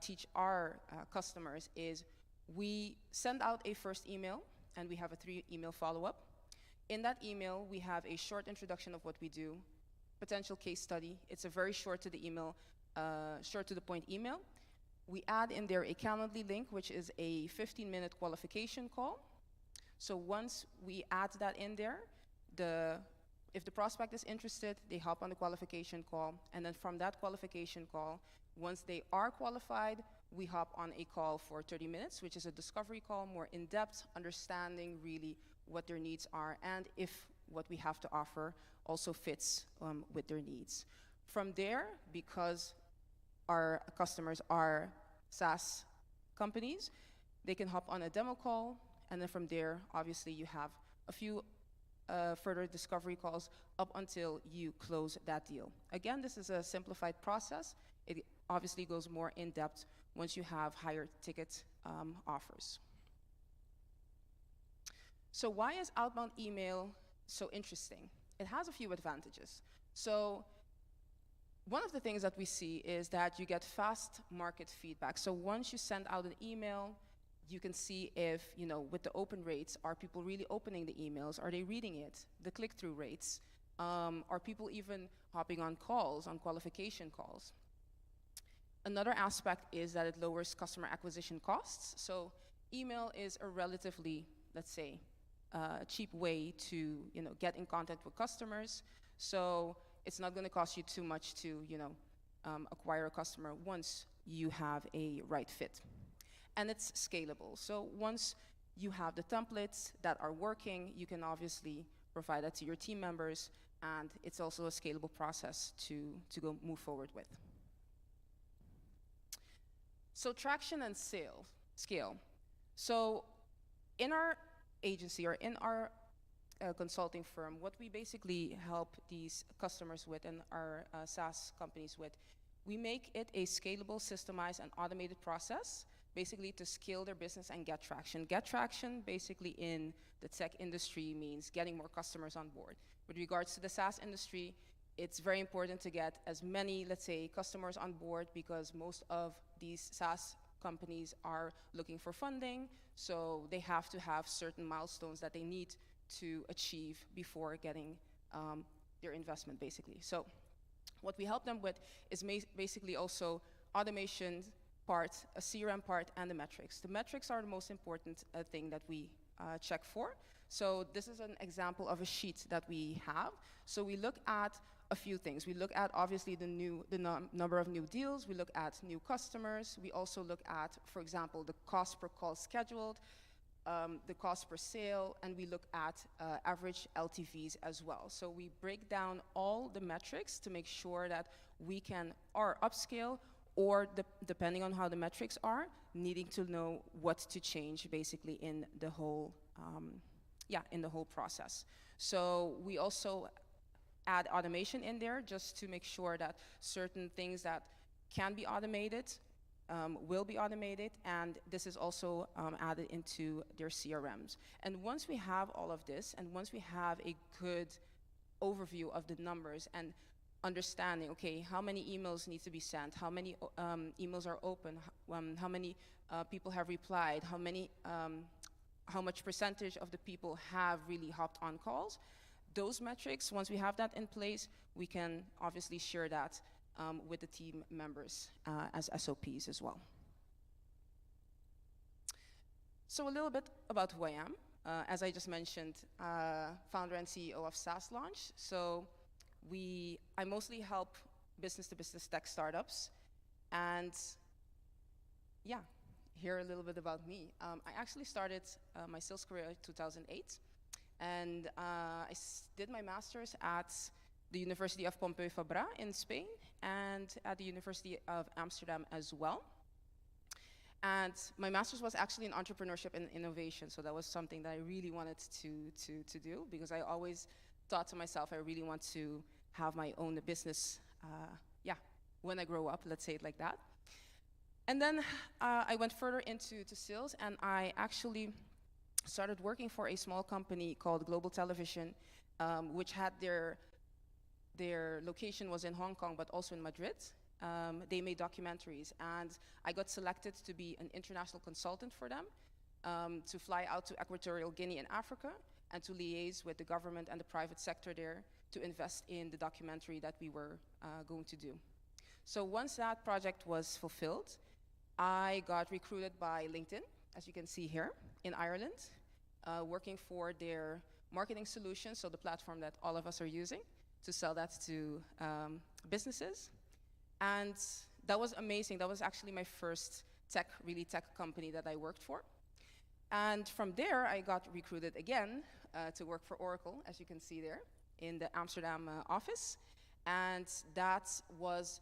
teach our customers is we send out a first email, and we have a 3-email follow-up. In that email, we have a short introduction of what we do, potential case study. It's a very short to the point email. We add in there a Calendly link, which is a 15-minute qualification call. So once we add that in there, if the prospect is interested, they hop on the qualification call, and then from that qualification call, once they are qualified, we hop on a call for 30 minutes, which is a discovery call, more in-depth, understanding really what their needs are, and if what we have to offer also fits with their needs. From there, because our customers are SaaS companies, they can hop on a demo call, and then from there, obviously, you have a few further discovery calls up until you close that deal. Again, this is a simplified process. It obviously goes more in depth once you have higher ticket offers. So why is outbound email so interesting? It has a few advantages. So one of the things that we see is that you get fast market feedback. So once you send out an email, you can see if, with the open rates, are people really opening the emails? Are they reading it? The click-through rates? Are people even hopping on calls, on qualification calls? Another aspect is that it lowers customer acquisition costs. So email is a relatively, let's say, cheap way to, get in contact with customers. So it's not going to cost you too much to, acquire a customer once you have a right fit. And it's scalable. So once you have the templates that are working, you can obviously provide that to your team members, and it's also a scalable process to move forward with. So traction and scale. So in our agency or in our consulting firm, what we basically help these customers with and our SaaS companies with, we make it a scalable, systemized, and automated process, basically to scale their business and get traction. Get traction, basically in the tech industry, means getting more customers on board. With regards to the SaaS industry, it's very important to get as many, let's say, customers on board, because most of these SaaS companies are looking for funding, so they have to have certain milestones that they need to achieve before getting their investment, basically. So what we help them with is basically also automation part, a CRM part, and the metrics. The metrics are the most important thing that we check for. So this is an example of a sheet that we have. So we look at a few things. We look at, obviously, the number of new deals. We look at new customers. We also look at, for example, the cost per call scheduled, the cost per sale, and we look at average LTVs as well. So we break down all the metrics to make sure that we can upscale, or depending on how the metrics are, needing to know what to change basically in the whole process. So we also add automation in there just to make sure that certain things that can be automated will be automated, and this is also added into their CRMs. And once we have all of this, and once we have a good overview of the numbers, and understanding, okay, how many emails need to be sent, how many emails are open, how many people have replied, how much percentage of the people have really hopped on calls. Those metrics, once we have that in place, we can obviously share that with the team members as SOPs as well. So a little bit about who I am. As I just mentioned, founder and CEO of SaaS Launch. So I mostly help business-to-business tech startups. And yeah, hear a little bit about me. I actually started my sales career in 2008. And I did my master's at the University of Pompeu Fabra in Spain and at the University of Amsterdam as well. And my master's was actually in entrepreneurship and innovation, so that was something that I really wanted to do, because I always thought to myself, I really want to have my own business, when I grow up, let's say it like that. And then I went further into sales, and I actually started working for a small company called Global Television, which had their location was in Hong Kong, but also in Madrid. They made documentaries, and I got selected to be an international consultant for them, to fly out to Equatorial Guinea in Africa, and to liaise with the government and the private sector there to invest in the documentary that we were going to do. So once that project was fulfilled, I got recruited by LinkedIn, as you can see here, in Ireland, working for their marketing solution, so the platform that all of us are using, to sell that to businesses. And that was amazing. That was actually my first tech company that I worked for. And from there, I got recruited again to work for Oracle, as you can see there, in the Amsterdam office. And that was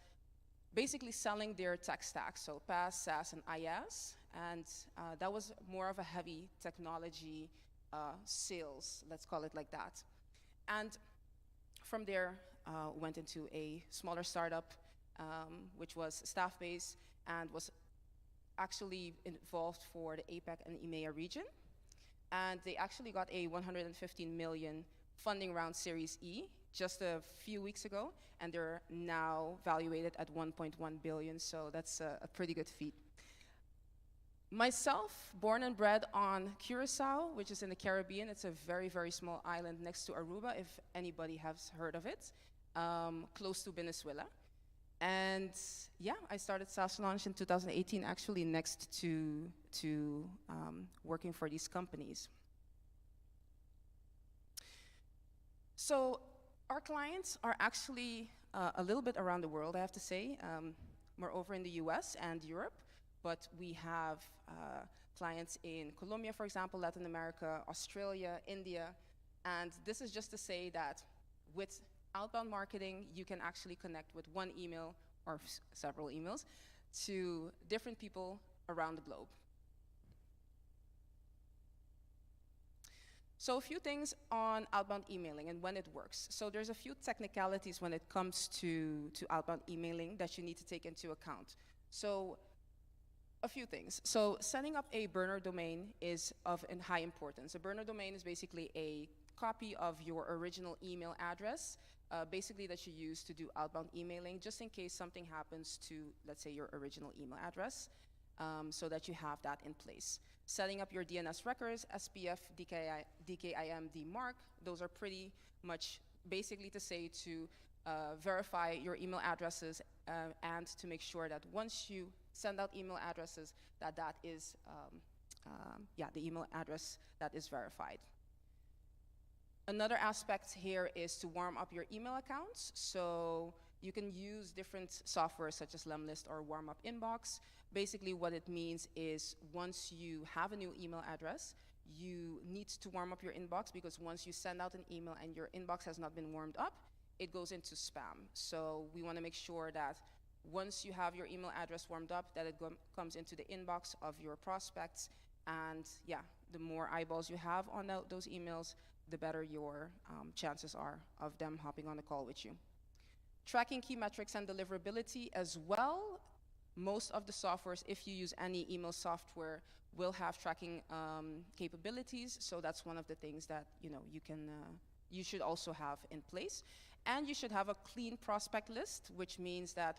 basically selling their tech stack, so PaaS, SaaS, and IaaS. And that was more of a heavy technology sales, let's call it like that. And from there, went into a smaller startup, which was staff-based and was actually involved for the APAC and EMEA region. And they actually got a 115 million funding round Series E just a few weeks ago, and they're now valuated at 1.1 billion, so that's a pretty good feat. Myself, born and bred on Curacao, which is in the Caribbean. It's a very, very small island next to Aruba, if anybody has heard of it, close to Venezuela. And yeah, I started SaaS Launch in 2018, actually next to working for these companies. So our clients are actually a little bit around the world, I have to say. We're over in the US and Europe, but we have clients in Colombia, for example, Latin America, Australia, India. And this is just to say that with outbound marketing, you can actually connect with one email or several emails to different people around the globe. So a few things on outbound emailing and when it works. So there's a few technicalities when it comes to outbound emailing that you need to take into account. So a few things. So setting up a burner domain is of high importance. A burner domain is basically a copy of your original email address, basically that you use to do outbound emailing, just in case something happens to, let's say, your original email address, so that you have that in place. Setting up your DNS records, SPF, DKIM, DMARC, those are pretty much basically to say to verify your email addresses and to make sure that once you send out email addresses, that is, the email address that is verified. Another aspect here is to warm up your email accounts. So you can use different software such as Lemlist or Warm Up Inbox. Basically what it means is once you have a new email address, you need to warm up your inbox, because once you send out an email and your inbox has not been warmed up, it goes into spam. So we want to make sure that once you have your email address warmed up, that it comes into the inbox of your prospects. And yeah, the more eyeballs you have on those emails, the better your chances are of them hopping on a call with you. Tracking key metrics and deliverability as well. Most of the softwares, if you use any email software, will have tracking capabilities. So that's one of the things that you should also have in place. And you should have a clean prospect list, which means that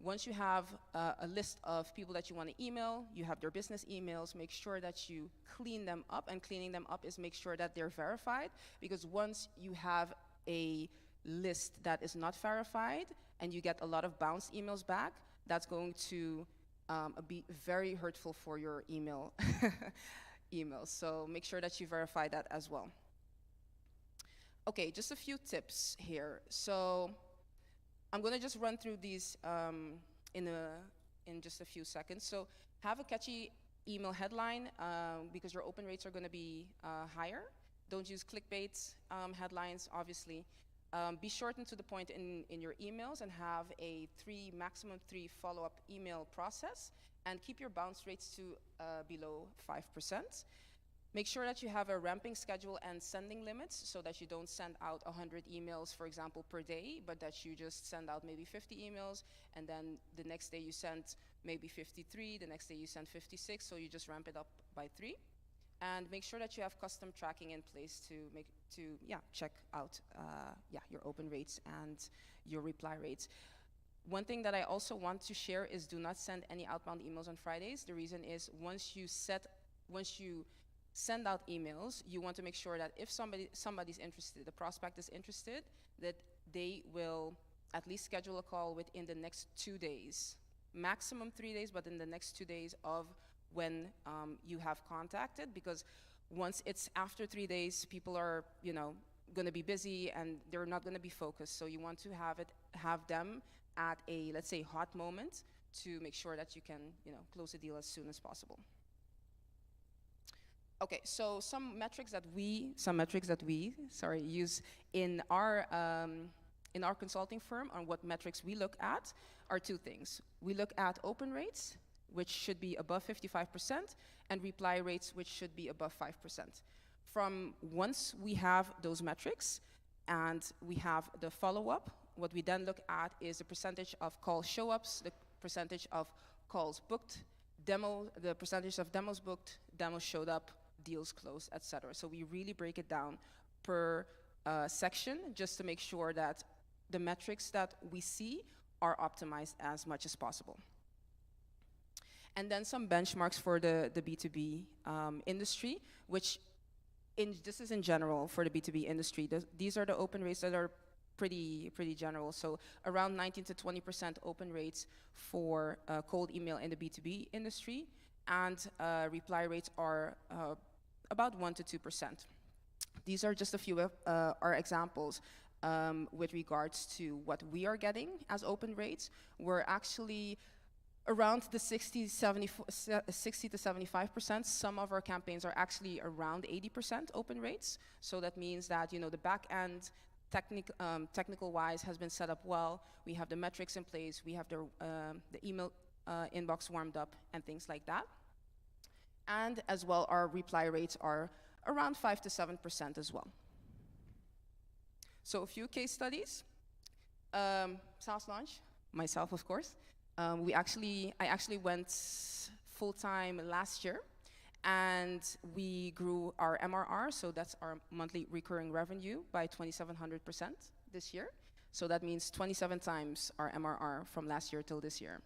once you have a list of people that you want to email, you have their business emails, make sure that you clean them up. And cleaning them up is make sure that they're verified, because once you have a list that is not verified and you get a lot of bounced emails back, that's going to be very hurtful for your emails. So make sure that you verify that as well. Okay, just a few tips here. So I'm going to just run through these in just a few seconds. So have a catchy email headline because your open rates are going to be higher. Don't use clickbait headlines, obviously. Be short and to the point in your emails, and have a maximum three follow-up email process, and keep your bounce rates to below 5%. Make sure that you have a ramping schedule and sending limits, so that you don't send out 100 emails, for example, per day, but that you just send out maybe 50 emails, and then the next day you send maybe 53, the next day you send 56, so you just ramp it up by 3. And make sure that you have custom tracking in place to check out your open rates and your reply rates. One thing that I also want to share is do not send any outbound emails on Fridays. The reason is once you send out emails, you want to make sure that if somebody's interested, the prospect is interested, that they will at least schedule a call within the next 2 days. Maximum 3 days, but in the next 2 days of when you have contacted, because once it's after 3 days, people are, going to be busy and they're not going to be focused. So you want to have them at a, let's say, hot moment to make sure that you can, close the deal as soon as possible. Okay, so some metrics that we use in our consulting firm on what metrics we look at are 2 things. We look at open rates, which should be above 55%, and reply rates, which should be above 5%. From once we have those metrics and we have the follow-up, what we then look at is the percentage of call show-ups, the percentage of calls booked, the percentage of demos booked, demos showed up, deals closed, etc. So we really break it down per section just to make sure that the metrics that we see are optimized as much as possible. And then some benchmarks for the B2B industry, which this is in general for the B2B industry. These are the open rates that are pretty general. So around 19 to 20% open rates for cold email in the B2B industry, and reply rates are about 1 to 2%. These are just a few of our examples with regards to what we are getting as open rates. We're actually around the 60 to 75%. Some of our campaigns are actually around 80% open rates. So that means that the back end technical-wise has been set up well. We have the metrics in place. We have the email inbox warmed up and things like that. And as well, our reply rates are around 5 to 7% as well. So a few case studies. SaaS launch, myself, of course. I actually went full-time last year, and we grew our MRR, so that's our monthly recurring revenue, by 2,700% this year. So that means 27 times our MRR from last year till this year.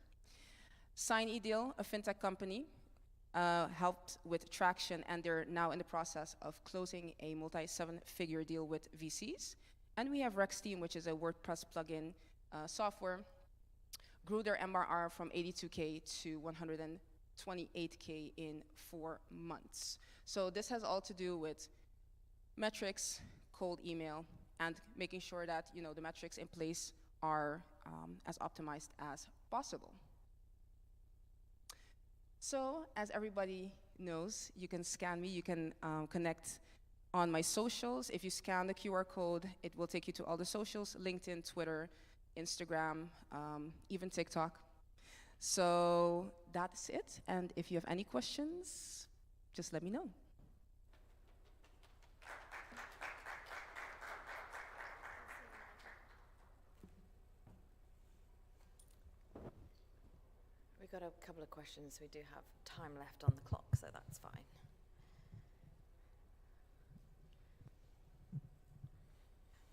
Sign eDeal, a fintech company, helped with traction, and they're now in the process of closing a multi-7-figure deal with VCs. And we have RexTeam, which is a WordPress plugin software, grew their MRR from 82K to 128K in 4 months. So this has all to do with metrics, cold email, and making sure that the metrics in place are as optimized as possible. So as everybody knows, you can scan me, you can connect on my socials. If you scan the QR code, it will take you to all the socials: LinkedIn, Twitter, Instagram, even TikTok. So that's it. And if you have any questions, just let me know. We've got a couple of questions. We do have time left on the clock, so that's fine.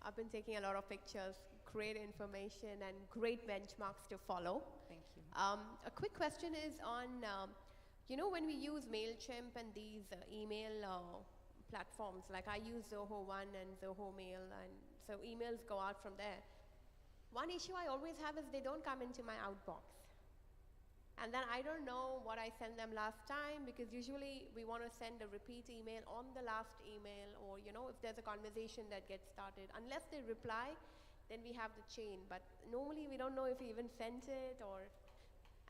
I've been taking a lot of pictures, great information, and great benchmarks to follow. Thank you. A quick question is on, when we use MailChimp and these email platforms, like I use Zoho One and Zoho Mail, and so emails go out from there. One issue I always have is they don't come into my outbox. And then I don't know what I sent them last time, because usually we want to send a repeat email on the last email, or if there's a conversation that gets started. Unless they reply, then we have the chain. But normally we don't know if we even sent it,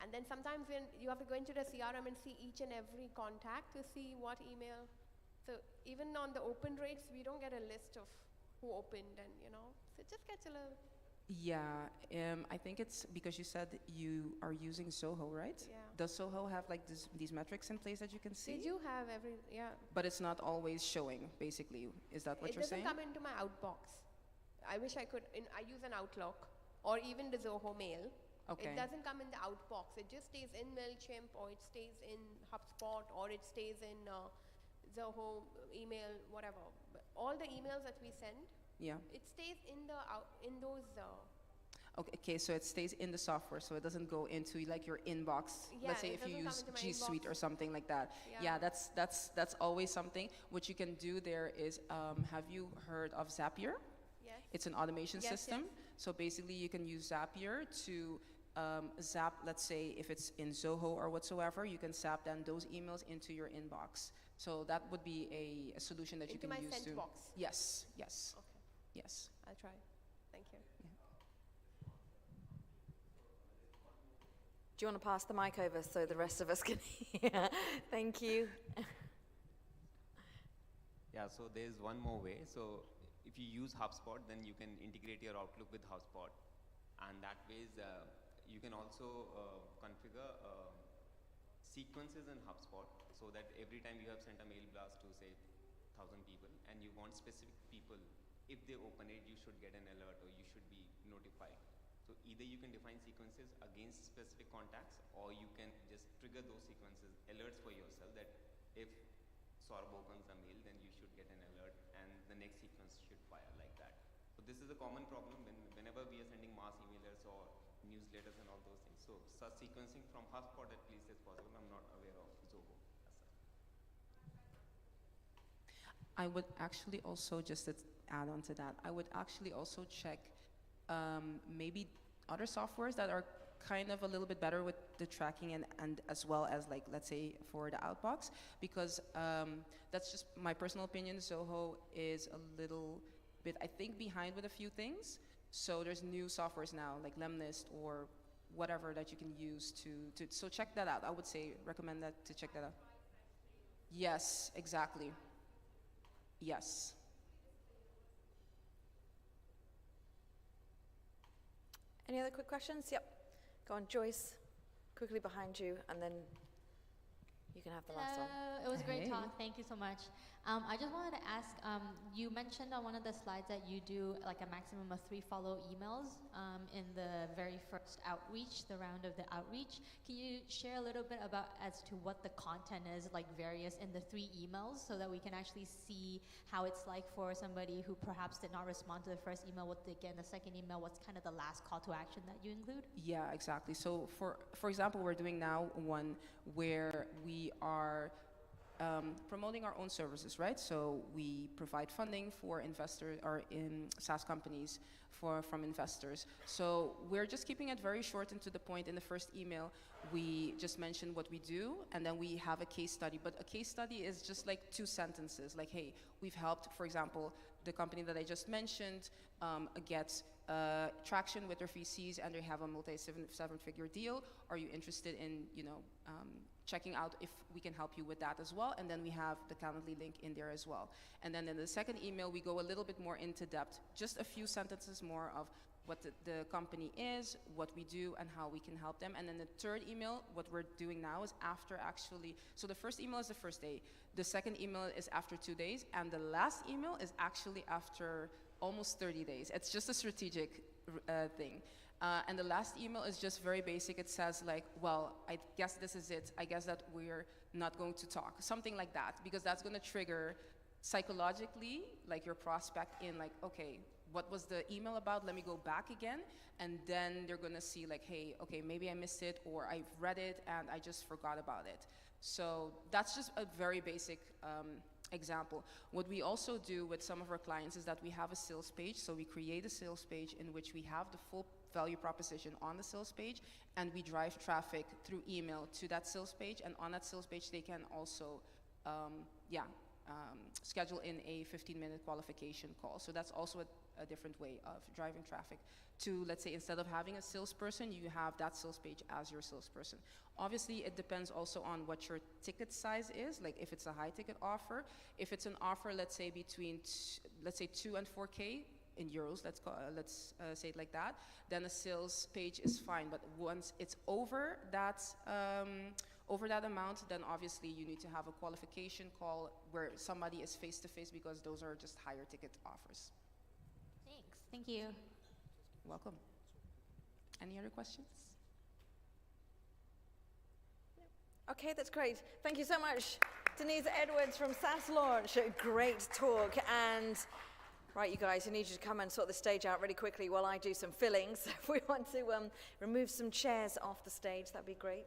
and then sometimes when you have to go into the CRM and see each and every contact to see what email. So even on the open rates, we don't get a list of who opened, and so it just gets a little. Yeah, I think it's because you said you are using Zoho, right? Yeah. Does Zoho have like these metrics in place that you can see? They do have yeah. But it's not always showing, basically. Is that what you're saying? It doesn't come into my outbox. I wish I could. I use an Outlook or even the Zoho Mail. Okay. It doesn't come in the outbox. It just stays in MailChimp, or it stays in HubSpot, or it stays in Zoho email, whatever. But all the emails that we send, Yeah. it stays in those. Okay, so it stays in the software, so it doesn't go into like your inbox. Yeah, Let's say it if you doesn't come use into my G Suite inbox. or something like that. Yeah. Yeah, that's always something. What you can do there is, have you heard of Zapier? Yes. It's an automation Yes, system. yes. So basically, you can use Zapier to zap. Let's say if it's in Zoho or whatsoever, you can zap then those emails into your inbox. So that would be a solution that you Into can my use sent to. box. Yes, yes, Okay, yes. I'll try. Thank you. Do you want to pass the mic over so the rest of us can hear? Thank you. Yeah, so there's one more way. So if you use HubSpot, then you can integrate your Outlook with HubSpot. And that ways, you can also configure sequences in HubSpot, so that every time you have sent a mail blast to, say, 1,000 people, and you want specific people, if they open it, you should get an alert, or you should be notified. So either you can define sequences against specific contacts, or you can just trigger those sequences, alerts for yourself, that if Saurabh opens a mail, then you should get an alert, and the next sequence should fire like that. So this is a common problem whenever we are sending mass emailers or newsletters and all those things. So such sequencing from HubSpot at least is possible. I'm not aware of Zoho as such. I would actually also, just to add on to that, I would actually also check maybe other softwares that are kind of a little bit better with the tracking and as well as, like, let's say for the outbox, because that's just my personal opinion. Zoho is a little bit, I think, behind with a few things. So there's new softwares now, like Lemlist or whatever, that you can use to so check that out. I would say recommend that to check that out. Yes, exactly. Yes. Any other quick questions? Yep. Go on, Joyce. Quickly behind you, and then you can have the last one. It was a great Hey. talk. Thank you so much. I just wanted to ask, you mentioned on one of the slides that you do like a maximum of 3 follow emails in the very first outreach, the round of the outreach. Can you share a little bit about as to what the content is, like various in the 3 emails, so that we can actually see how it's like for somebody who perhaps did not respond to the first email, what they get in the second email, what's kind of the last call to action that you include? Yeah, exactly. So for example, we're doing now one where we are promoting our own services, right? So we provide funding for investors or in SaaS companies from investors. So we're just keeping it very short and to the point. In the first email, we just mention what we do, and then we have a case study. But a case study is just like 2 sentences. Like, hey, we've helped, for example, the company that I just mentioned get traction with their VCs, and they have a multi-7-figure deal. Are you interested in, checking out if we can help you with that as well? And then we have the Calendly link in there as well. And then in the second email, we go a little bit more into depth, just a few sentences more of what the company is, what we do, and how we can help them. And then the third email, what we're doing now is after actually, so the first email is the first day, the second email is after 2 days, and the last email is actually after almost 30 days. It's just a strategic thing. And the last email is just very basic. It says like, well, I guess this is it. I guess that we're not going to talk. Something like that, because that's going to trigger psychologically like your prospect in like, okay, what was the email about? Let me go back again. And then they're going to see like, hey, okay, maybe I missed it, or I've read it and I just forgot about it. So that's just a very basic example. What we also do with some of our clients is that we have a sales page. So we create a sales page in which we have the full value proposition on the sales page, and we drive traffic through email to that sales page. And on that sales page, they can also, schedule in a 15-minute qualification call. So that's also a different way of driving traffic to, let's say, instead of having a salesperson, you have that sales page as your salesperson. Obviously, it depends also on what your ticket size is, like if it's a high ticket offer. If it's an offer, let's say between, let's say 2 and 4K in euros, let's say it like that, then a sales page is fine. But once it's over that amount, then obviously you need to have a qualification call where somebody is face-to-face, because those are just higher ticket offers. Thanks. Thank you. Welcome. Any other questions? Okay, that's great. Thank you so much, Denise Edwards from SaaS Launch. Great talk. And right, you guys, I need you to come and sort the stage out really quickly while I do some fillings. If we want to remove some chairs off the stage, that'd be great.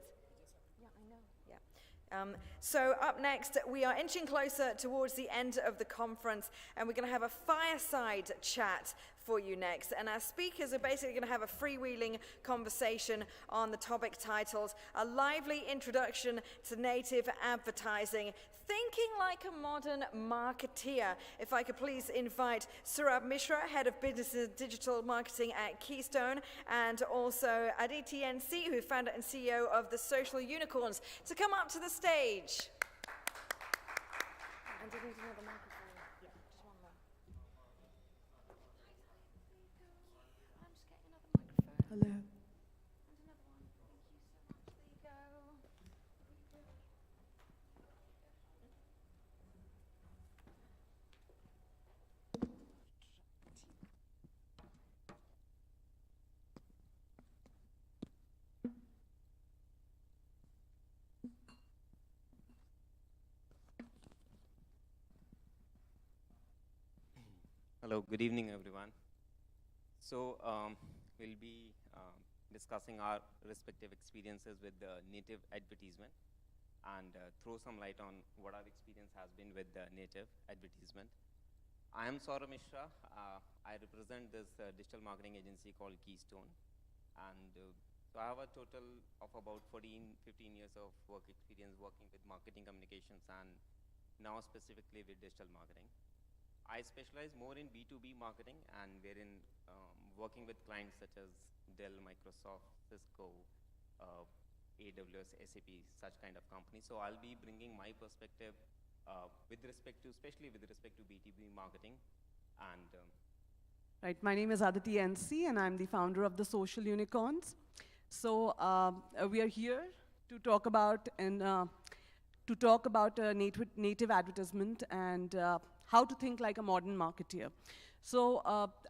Yeah, I know. Yeah. So up next, we are inching closer towards the end of the conference, and we're going to have a fireside chat for you next. And our speakers are basically going to have a freewheeling conversation on the topic titled A Lively Introduction to Native Advertising, Thinking Like a Modern Marketeer. If I could please invite Surabh Mishra, Head of Business and Digital Marketing at Keystone, and also Aditi NC, who is founder and CEO of the Social Unicorns, to come up to the stage. And do you need another microphone? Yeah, just one more. I'm just getting another microphone. Hello. And another one. Thank you so much. There you go. Hello, good evening, everyone. So we'll be discussing our respective experiences with the native advertisement and throw some light on what our experience has been with the native advertisement. I am Saurabh Mishra. I represent this digital marketing agency called Keystone. And so I have a total of about 15 years of work experience working with marketing communications and now specifically with digital marketing. I specialize more in B2B marketing, and wherein working with clients such as Dell, Microsoft, Cisco, AWS, SAP, such kind of companies. So I'll be bringing my perspective especially with respect to B2B marketing. And Right, my name is Aditi NC, and I'm the founder of the Social Unicorns. So we are here to talk about native advertisement and how to think like a modern marketeer. So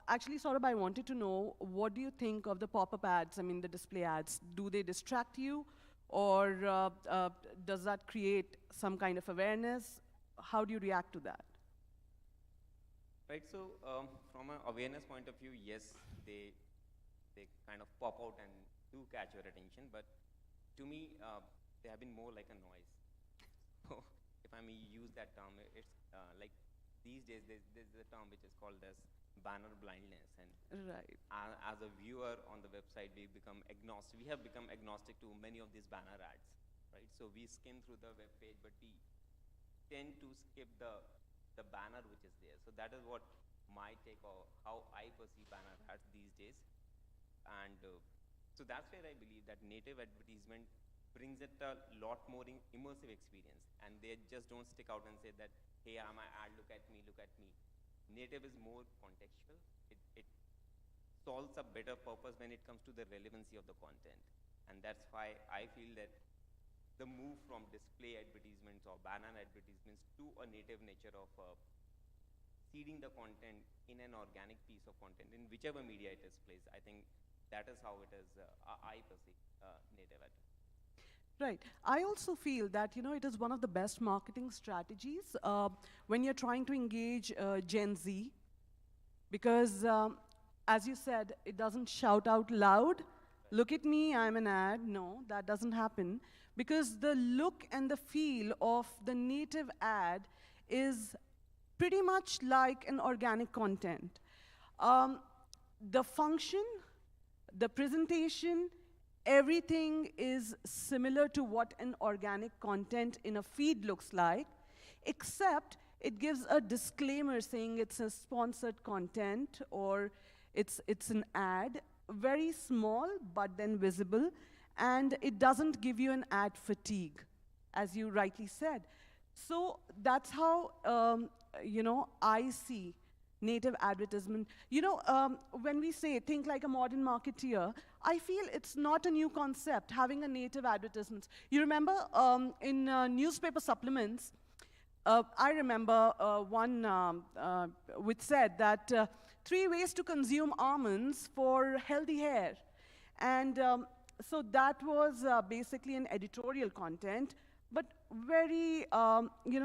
actually, Saurabh, I wanted to know, what do you think of the pop-up ads, I mean the display ads? Do they distract you, or does that create some kind of awareness? How do you react to that? right, so from an awareness point of view, yes, they kind of pop out and do catch your attention, but to me, they have been more like a noise. So if I may use that term, it's like these days there's a term which is called as banner blindness, and right. As a viewer on the website, we have become agnostic to many of these banner ads, right? So we skim through the web page, but we tend to skip the banner which is there. So that is what my take, or how I perceive banner ads these days. And so that's where I believe that native advertisement brings it a lot more immersive experience, and they just don't stick out and say that, hey, I'm an ad, look at me, look at me. Native is more contextual. It solves a better purpose when it comes to the relevancy of the content. And that's why I feel that the move from display advertisements or banner advertisements to a native nature of seeding the content in an organic piece of content in whichever media it is placed, I think that is how it is, I perceive native advertising. Right. I also feel that, it is one of the best marketing strategies when you're trying to engage Gen Z. Because, as you said, it doesn't shout out loud, look at me, I'm an ad. No, that doesn't happen. Because the look and the feel of the native ad is pretty much like an organic content. The function, the presentation, everything is similar to what an organic content in a feed looks like, except it gives a disclaimer saying it's a sponsored content or it's an ad, very small but then visible, and it doesn't give you an ad fatigue, as you rightly said. So that's how, I see native advertisement. When we say think like a modern marketeer, I feel it's not a new concept, having a native advertisement. You remember in newspaper supplements, I remember one which said that 3 ways to consume almonds for healthy hair. And so that was basically an editorial content, but very,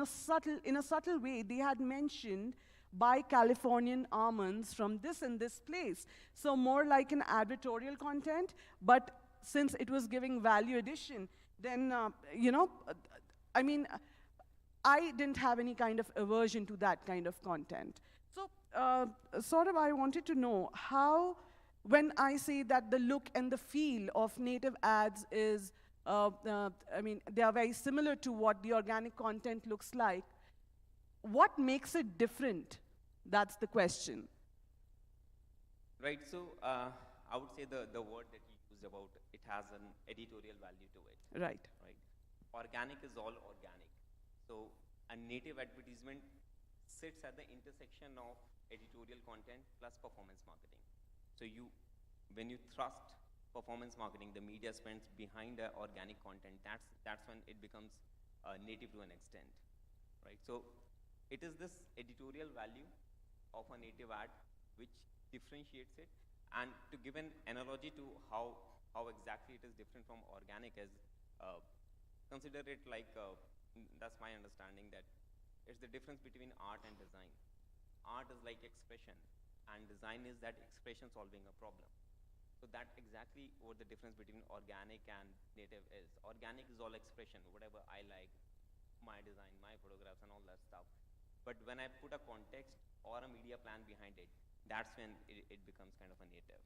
subtle, in a subtle way, they had mentioned buy Californian almonds from this and this place. So more like an advertorial content, but since it was giving value addition, then, I didn't have any kind of aversion to that kind of content. So I wanted to know how, when I say that the look and the feel of native ads is, they are very similar to what the organic content looks like, what makes it different? That's the question. Right, so I would say the word that you used about it has an editorial value to it. Right. Right. Organic is all organic. So a native advertisement sits at the intersection of editorial content plus performance marketing. So when you thrust performance marketing, the media spends behind the organic content, that's when it becomes native to an extent, right? So it is this editorial value of a native ad which differentiates it. And to give an analogy to how exactly it is different from organic is, consider it like, that's my understanding, that it's the difference between art and design. Art is like expression, and design is that expression solving a problem. So that's exactly what the difference between organic and native is. Organic is all expression, whatever I like, my design, my photographs and all that stuff. But when I put a context or a media plan behind it, that's when it becomes kind of a native.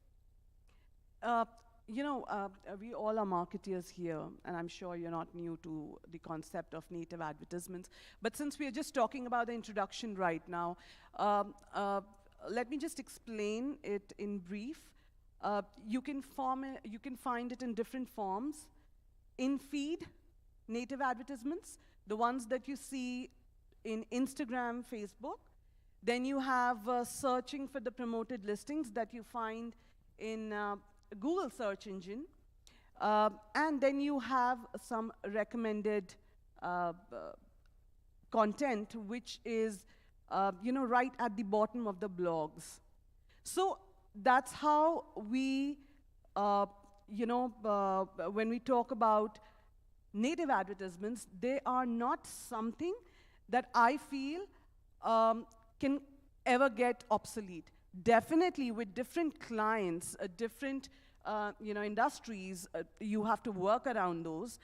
We all are marketeers here, and I'm sure you're not new to the concept of native advertisements. But since we're just talking about the introduction right now, let me just explain it in brief. You can find it in different forms. In feed, native advertisements, the ones that you see in Instagram, Facebook. Then you have searching for the promoted listings that you find in Google search engine. And then you have some recommended content, which is right at the bottom of the blogs. So that's how we, when we talk about native advertisements, they are not something that I feel can ever get obsolete. Definitely with different clients, different industries, you have to work around those.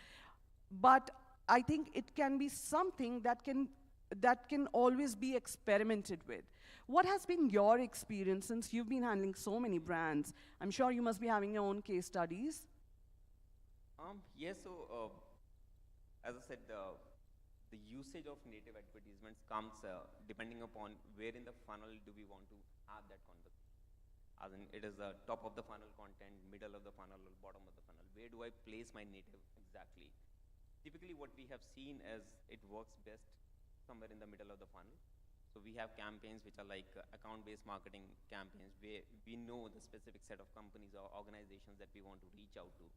But I think it can be something that can always be experimented with. What has been your experience since you've been handling so many brands? I'm sure you must be having your own case studies. Yes, so as I said, the usage of native advertisements comes depending upon where in the funnel do we want to have that conversation. As in, it is the top of the funnel content, middle of the funnel, or bottom of the funnel. Where do I place my native exactly? Typically what we have seen is it works best somewhere in the middle of the funnel. So we have campaigns which are like account-based marketing campaigns where we know the specific set of companies or organizations that we want to reach out to.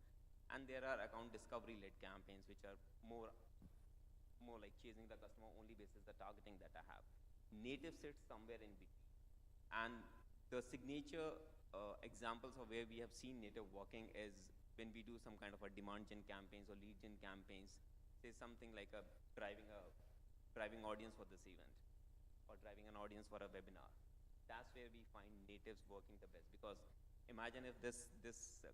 And there are account discovery-led campaigns which are more like chasing the customer only basis the targeting that I have. Native sits somewhere in between. And the signature examples of where we have seen native working is when we do some kind of a demand gen campaigns or lead gen campaigns. Say something like driving audience for this event or driving an audience for a webinar. that's where we find natives working the best. Because imagine if this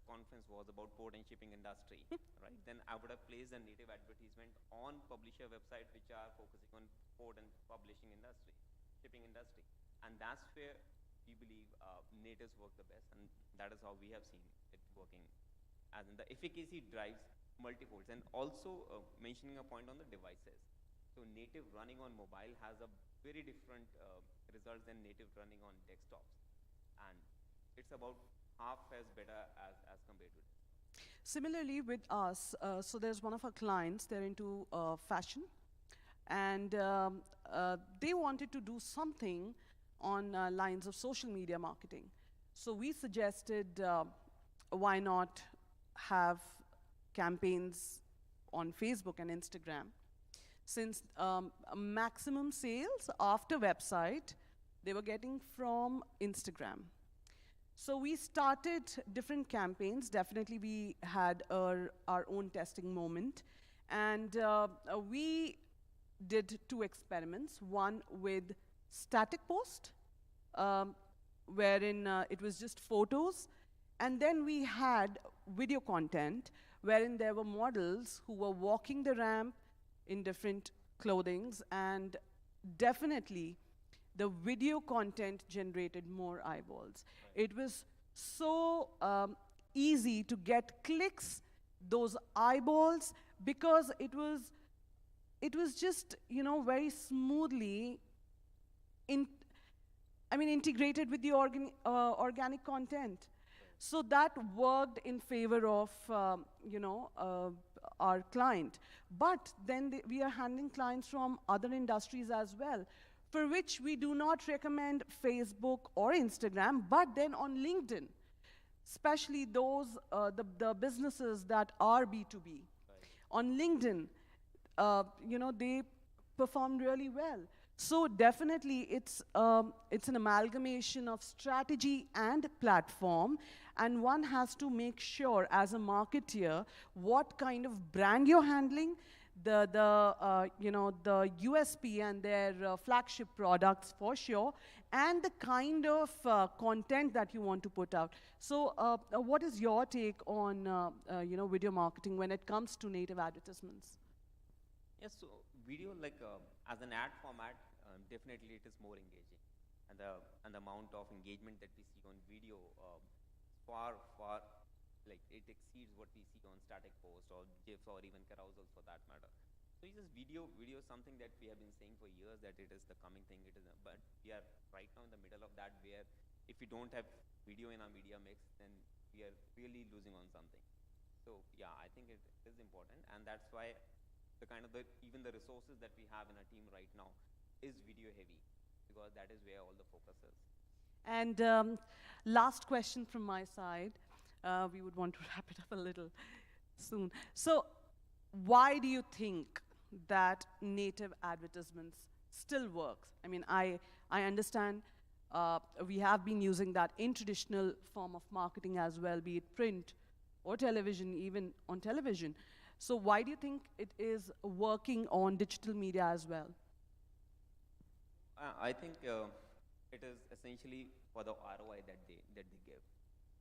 conference was about port and shipping industry, right? Then I would have placed a native advertisement on publisher website which are focusing on port and publishing industry, shipping industry. And that's where we believe natives work the best, and that is how we have seen it working. As in the efficacy drives multifolds. And also mentioning a point on the devices. So native running on mobile has a very different results than native running on desktops. And it's about half as better as compared to desktop. Similarly with us, so there's one of our clients, they're into fashion, and they wanted to do something on lines of social media marketing. So we suggested why not have campaigns on Facebook and Instagram, since maximum sales after website they were getting from Instagram. So we started different campaigns. Definitely we had our own testing moment, and we did 2 experiments, one with static post, wherein it was just photos, and then we had video content wherein there were models who were walking the ramp in different clothings, and definitely the video content generated more eyeballs. It was so easy to get clicks, those eyeballs, because it was just, you know, very smoothly integrated with the organic content. So that worked in favor of, our client. But then we are handling clients from other industries as well, for which we do not recommend Facebook or Instagram, but then on LinkedIn, especially those, the businesses that are B2B. Right. On LinkedIn, they perform really well. So definitely it's an amalgamation of strategy and platform, and one has to make sure as a marketeer what kind of brand you're handling, the USP and their flagship products for sure, and the kind of content that you want to put out. So what is your take on video marketing when it comes to native advertisements? Yes, so video, like as an ad format, definitely it is more engaging, and the amount of engagement that we see on video far like it exceeds what we see on static post or GIFs or even carousels for that matter. So it's just video is something that we have been saying for years that it is the coming thing. But we are right now in the middle of that, where if we don't have video in our media mix, then we are really losing on something. So yeah, I think it is important, and that's why even the resources that we have in our team right now is video heavy, because that is where all the focus is. And last question from my side. We would want to wrap it up a little soon. So why do you think that native advertisements still works? I mean, I understand we have been using that in traditional form of marketing as well, be it print or television, even on television. So why do you think it is working on digital media as well? I think it is essentially for the ROI that they give.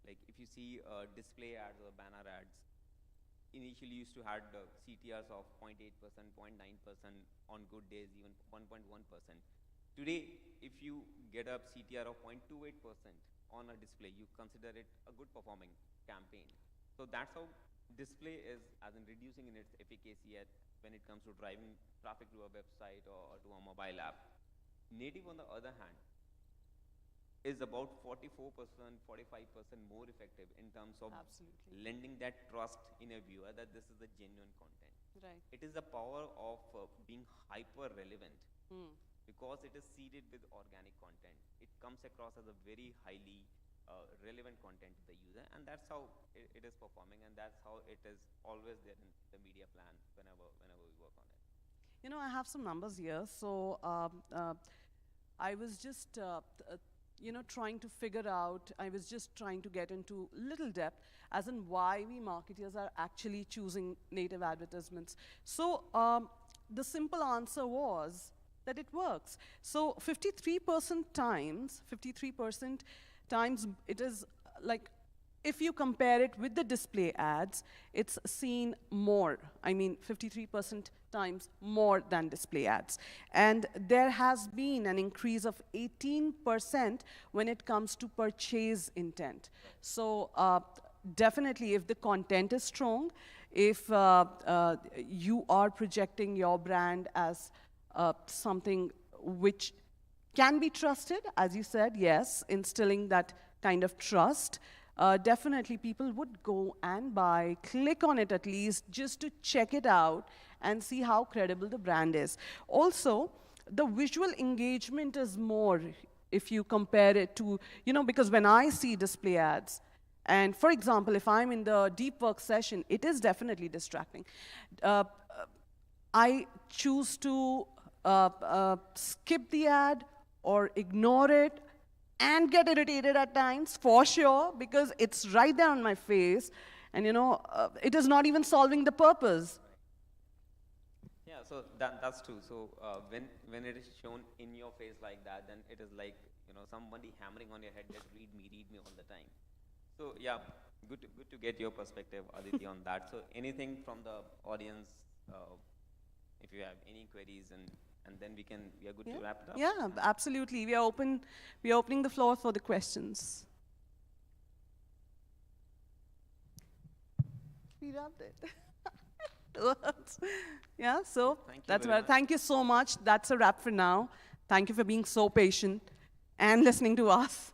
Like if you see display ads or banner ads, initially used to have CTRs of 0.8%, 0.9%, on good days even 1.1%. Today, if you get a CTR of 0.28% on a display, you consider it a good performing campaign. So that's how display is, as in reducing in its efficacy when it comes to driving traffic to a website or to a mobile app. Native, on the other hand, is about 44%, 45% more effective in terms of lending that trust in a viewer that this is the genuine content. Right. It is the power of being hyper relevant, because it is seeded with organic content. It comes across as a very highly relevant content to the user, and that's how it is performing, and that's how it is always there in the media plan whenever we work on it. You know, I have some numbers here. So I was just trying to figure out, I was just trying to get into little depth as in why we marketers are actually choosing native advertisements. So the simple answer was that it works. So 53% times it is like, if you compare it with the display ads, it's seen more. I mean, 53% times more than display ads. And there has been an increase of 18% when it comes to purchase intent. So definitely, if the content is strong, if you are projecting your brand as something which can be trusted, as you said, yes, instilling that kind of trust, definitely people would go and buy, click on it at least, just to check it out and see how credible the brand is. Also, the visual engagement is more if you compare it to, because when I see display ads, and for example, if I'm in the deep work session, it is definitely distracting. I choose to skip the ad or ignore it and get irritated at times, for sure, because it's right there on my face, and it is not even solving the purpose. Yeah, so that's true. So when it is shown in your face like that, then it is like somebody hammering on your head that read me all the time. So yeah, good to get your perspective, Aditi, on that. So anything from the audience, if you have any queries, and then we are good to wrap it up. Yeah, absolutely. We are opening the floor for the questions. We wrapped it. Yeah, so that's right. Thank you so much. That's a wrap for now. Thank you for being so patient and listening to us.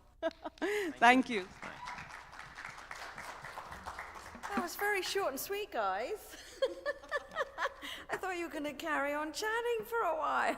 Thank you. That was very short and sweet, guys. I thought you were going to carry on chatting for a while.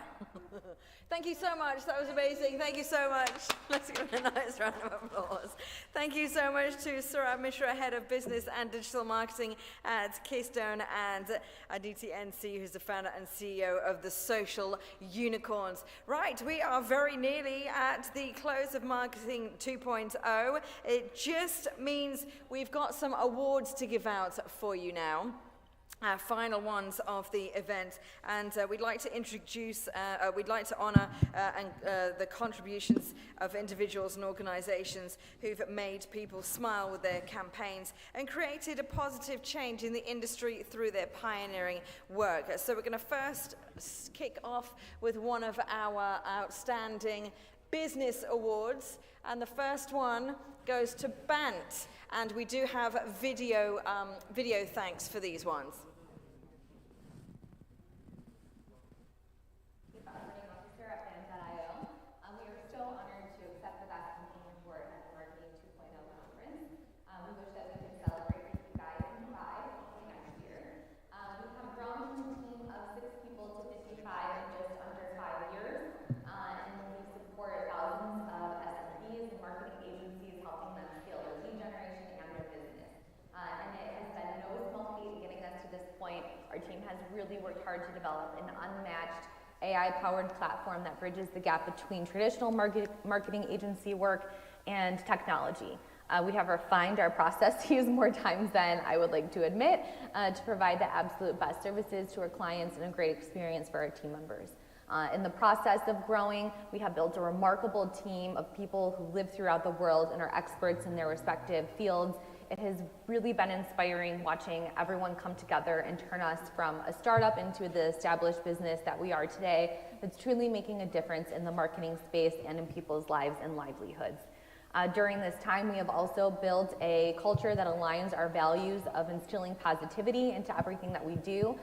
Thank you so much. That was amazing. Thank you so much. Let's give a nice round of applause. Thank you so much to Saurabh Mishra, Head of Business and Digital Marketing at Keystone, and Aditi NC, who's the founder and CEO of the Social Unicorns. Right, we are very nearly at the close of Marketing 2.0. It just means we've got some awards to give out for you now. Final ones of the event, and we'd like to honor the contributions of individuals and organizations who've made people smile with their campaigns and created a positive change in the industry through their pioneering work. So we're going to first kick off with one of our outstanding business awards, and the first one goes to Bant, and we do have video thanks for these ones. Our team has really worked hard to develop an unmatched AI-powered platform that bridges the gap between traditional marketing agency work and technology. We have refined our processes more times than I would like to admit to provide the absolute best services to our clients and a great experience for our team members. In the process of growing, we have built a remarkable team of people who live throughout the world and are experts in their respective fields. It has really been inspiring watching everyone come together and turn us from a startup into the established business that we are today that's truly making a difference in the marketing space and in people's lives and livelihoods. During this time, we have also built a culture that aligns our values of instilling positivity into everything that we do,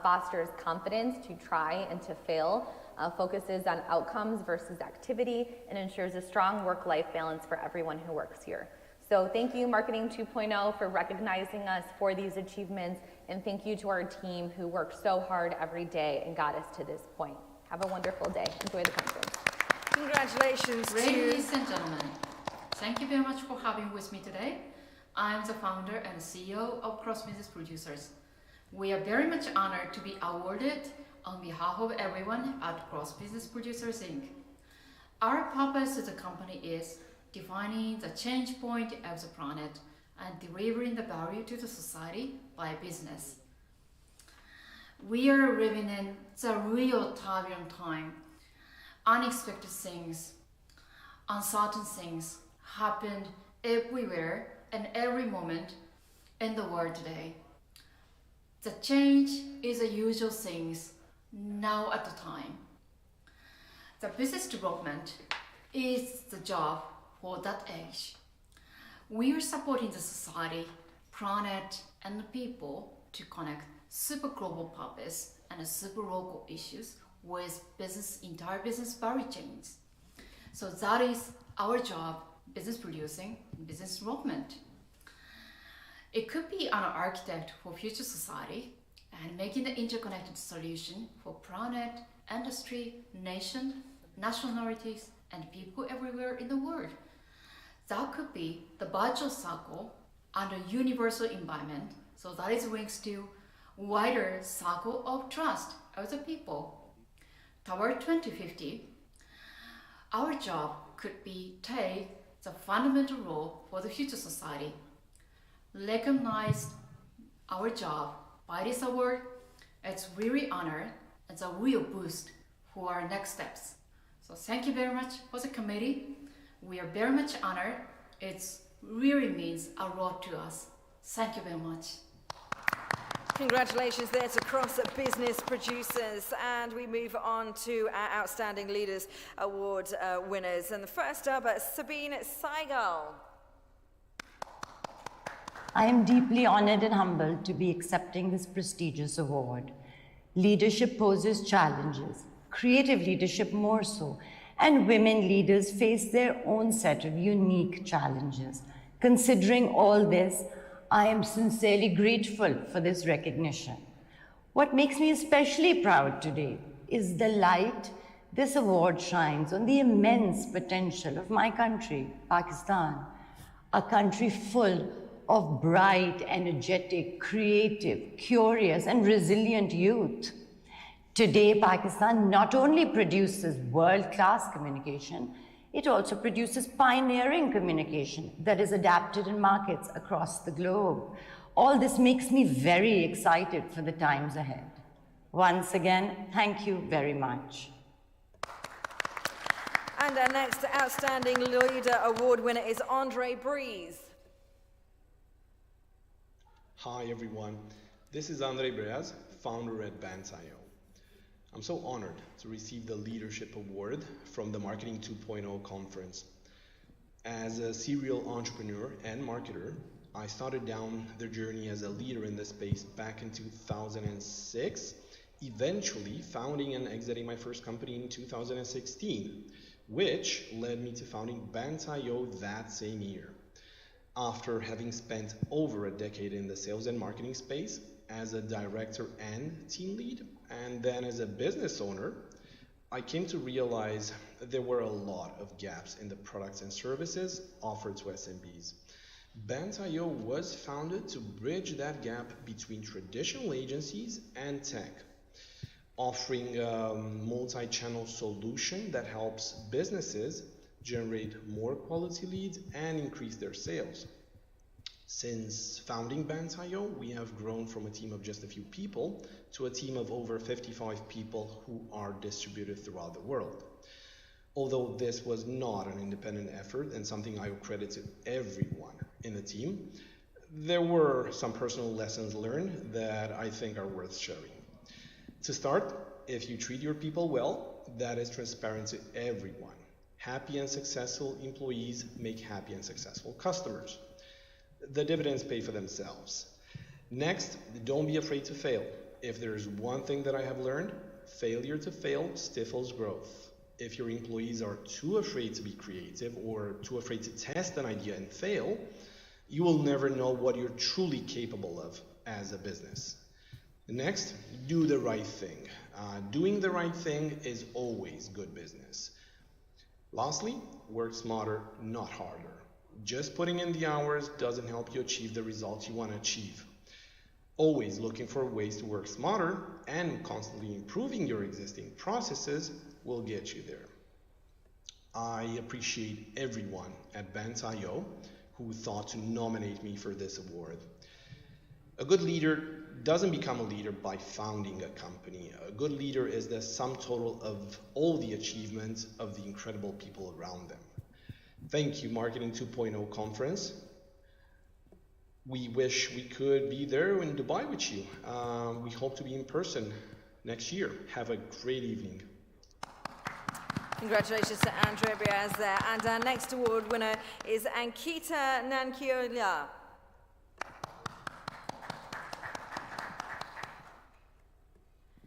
fosters confidence to try and to fail, focuses on outcomes versus activity, and ensures a strong work-life balance for everyone who works here. So thank you, Marketing 2.0, for recognizing us for these achievements, and thank you to our team who worked so hard every day and got us to this point. Have a wonderful day. Enjoy the conference. Congratulations. Ladies and gentlemen, thank you very much for having with me today. I'm the founder and CEO of Cross Business Producers. We are very much honored to be awarded on behalf of everyone at Cross Business Producers, Inc. Our purpose as a company is defining the change point of the planet and delivering the value to the society by business. We are living in the real turbulent time. Unexpected things, uncertain things happened everywhere and every moment in the world today. The change is the usual things now at the time. The business development is the job for that age. We are supporting the society, planet, and the people to connect super global purpose and super local issues with entire business value chains. So that is our job, business producing, business development. It could be an architect for future society and making the interconnected solution for planet, industry, nation, nationalities, and people everywhere in the world. That could be the virtual circle and a universal environment, so that is links to wider circle of trust of the people. Toward 2050, our job could be take the fundamental role for the future society. Recognize our job by this award. It's really honor. It's a real boost for our next steps. So thank you very much for the committee. We are very much honored. It really means a lot to us. Thank you very much. Congratulations there to Cross Business Producers. And we move on to our Outstanding Leaders Award winners. And the first up, Sabine Seigal. I am deeply honored and humbled to be accepting this prestigious award. Leadership poses challenges, creative leadership more so, and women leaders face their own set of unique challenges. Considering all this, I am sincerely grateful for this recognition. What makes me especially proud today is the light this award shines on the immense potential of my country, Pakistan, a country full of bright, energetic, creative, curious, and resilient youth. Today, Pakistan not only produces world-class communication, it also produces pioneering communication that is adapted in markets across the globe. All this makes me very excited for the times ahead. Once again, thank you very much. And our next Outstanding Leader Award winner is Andre Breeze. Hi everyone, this is Andre Breaz, founder at Bands.io. I'm so honored to receive the Leadership Award from the Marketing 2.0 conference. As a serial entrepreneur and marketer, I started down the journey as a leader in this space back in 2006, eventually founding and exiting my first company in 2016, which led me to founding Bands.io that same year. After having spent over a decade in the sales and marketing space as a director and team lead, and then as a business owner, I came to realize that there were a lot of gaps in the products and services offered to SMBs. Bands.io was founded to bridge that gap between traditional agencies and tech, offering a multi-channel solution that helps businesses generate more quality leads and increase their sales. Since founding Bands.io, we have grown from a team of just a few people to a team of over 55 people who are distributed throughout the world. Although this was not an independent effort and something I credit to everyone in the team, there were some personal lessons learned that I think are worth sharing. To start, if you treat your people well, that is transparent to everyone. Happy and successful employees make happy and successful customers. The dividends pay for themselves. Next, don't be afraid to fail. If there's one thing that I have learned, failure to fail stifles growth. If your employees are too afraid to be creative or too afraid to test an idea and fail, you will never know what you're truly capable of as a business. Next, do the right thing. Doing the right thing is always good business. Lastly, work smarter, not harder. Just putting in the hours doesn't help you achieve the results you want to achieve. Always looking for ways to work smarter and constantly improving your existing processes will get you there. I appreciate everyone at Bands.io who thought to nominate me for this award. A good leader doesn't become a leader by founding a company. A good leader is the sum total of all the achievements of the incredible people around them. Thank you, Marketing 2.0 conference. We wish we could be there in Dubai with you. We hope to be in person next year. Have a great evening. Congratulations to Andrea Biaz there. And our next award winner is Ankita Nankiolia.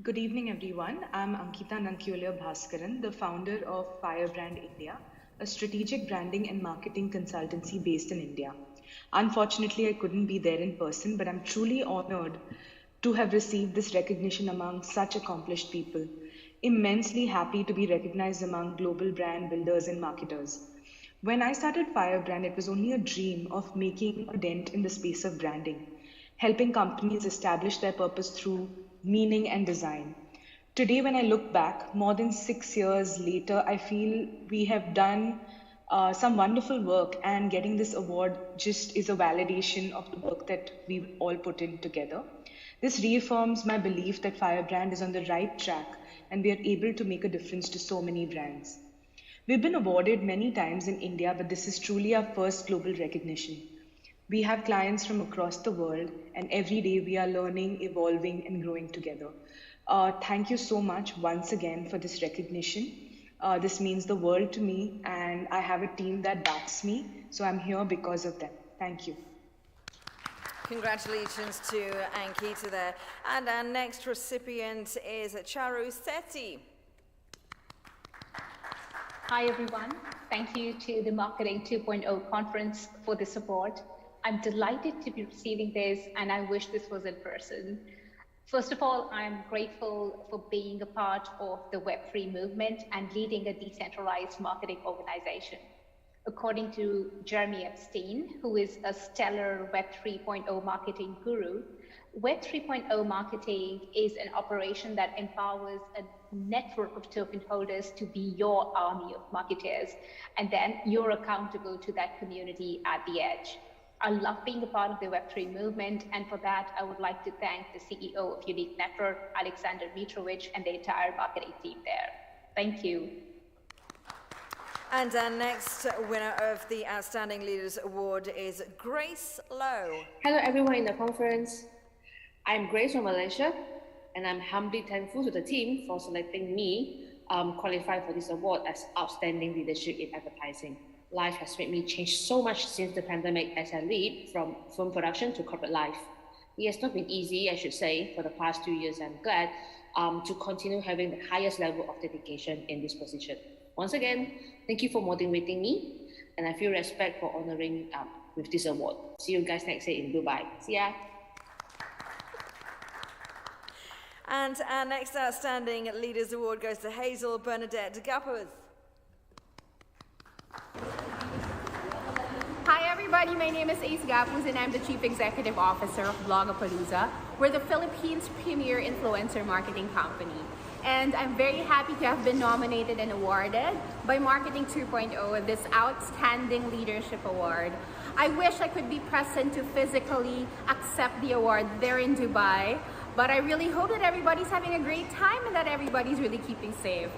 Good evening, everyone. I'm Ankita Nankiolia Bhaskaran, the founder of Firebrand India, a strategic branding and marketing consultancy based in India. Unfortunately, I couldn't be there in person, but I'm truly honored to have received this recognition among such accomplished people. Immensely happy to be recognized among global brand builders and marketers. When I started Firebrand, it was only a dream of making a dent in the space of branding, helping companies establish their purpose through meaning and design. Today, when I look back, more than 6 years later, I feel we have done some wonderful work, and getting this award just is a validation of the work that we've all put in together. This reaffirms my belief that Firebrand is on the right track and we are able to make a difference to so many brands. We've been awarded many times in India, but this is truly our first global recognition. We have clients from across the world, and every day we are learning, evolving, and growing together. Thank you so much once again for this recognition. This means the world to me, and I have a team that backs me, so I'm here because of them. Thank you. Congratulations to Ankita there. And our next recipient is Charu Sethi. Hi, everyone. Thank you to the Marketing 2.0 conference for the support. I'm delighted to be receiving this, and I wish this was in person. First of all, I'm grateful for being a part of the Web3 movement and leading a decentralized marketing organization. According to Jeremy Epstein, who is a stellar Web 3.0 marketing guru, Web 3.0 marketing is an operation that empowers a network of token holders to be your army of marketers, and then you're accountable to that community at the edge. I love being a part of the Web3 movement, and for that, I would like to thank the CEO of Unique Network, Alexander Mitrovic, and the entire marketing team there. Thank you. And our next winner of the Outstanding Leaders Award is Grace Lowe. Hello, everyone in the conference. I'm Grace from Malaysia, and I'm humbly thankful to the team for selecting me qualified for this award as Outstanding Leadership in Advertising. Life has made me change so much since the pandemic as I lead from film production to corporate life. It has not been easy, I should say, for the past 2 years. I'm glad to continue having the highest level of dedication in this position. Once again, thank you for motivating me, and I feel respect for honoring with this award. See you guys next year in Dubai. See ya. And our next Outstanding Leaders Award goes to Hazel Bernadette Gapuz. Hi everybody, my name is Ace Gapuz and I'm the Chief Executive Officer of Blogapalooza. We're the Philippines' premier influencer marketing company. And I'm very happy to have been nominated and awarded by Marketing 2.0 this Outstanding Leadership Award. I wish I could be present to physically accept the award there in Dubai, but I really hope that everybody's having a great time and that everybody's really keeping safe.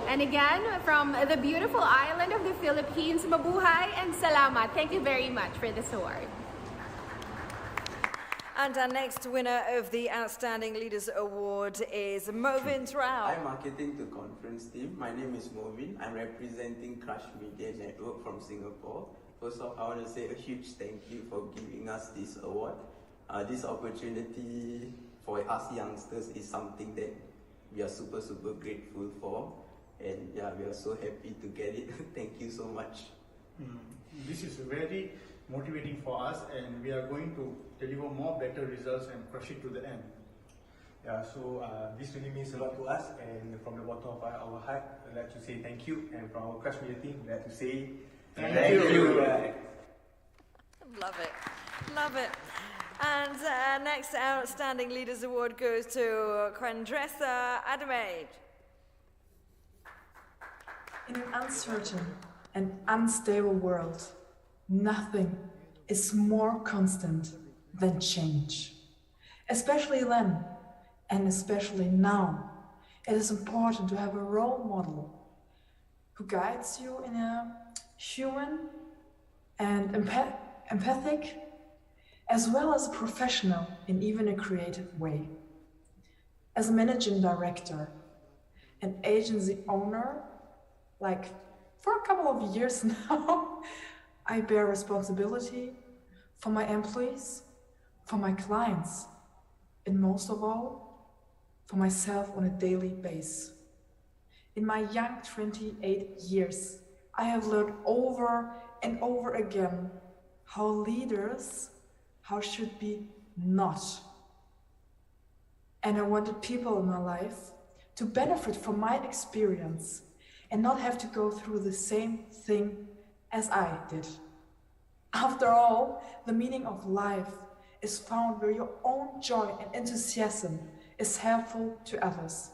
And again, from the beautiful island of the Philippines, mabuhay and salamat. Thank you very much for this award. And our next winner of the Outstanding Leaders Award is Movin Rao. Hi, Marketing to Conference team. My name is Movin. I'm representing Crush Media Network from Singapore. First off, I want to say a huge thank you for giving us this award. This opportunity for us youngsters is something that we are super grateful for. And yeah, we are so happy to get it. Thank you so much. This is very motivating for us, and we are going to deliver more better results and crush it to the end. Yeah, so this really means a lot to us, and from the bottom of our heart, I'd like to say thank you, and from our Crush Media team, I'd like to say thank you. Love it, love it. And next Outstanding Leaders Award goes to Quendresa Adamaid. In an uncertain and unstable world, nothing is more constant than change. Especially then, and especially now, it is important to have a role model who guides you in a human and empathic, as well as a professional in even a creative way. As a managing director, an agency owner, like for a couple of years now, I bear responsibility for my employees, for my clients, and most of all, for myself on a daily basis. In my young 28 years, I have learned over and over again how leaders, how should be not. And I wanted people in my life to benefit from my experience and not have to go through the same thing as I did. After all, the meaning of life is found where your own joy and enthusiasm is helpful to others.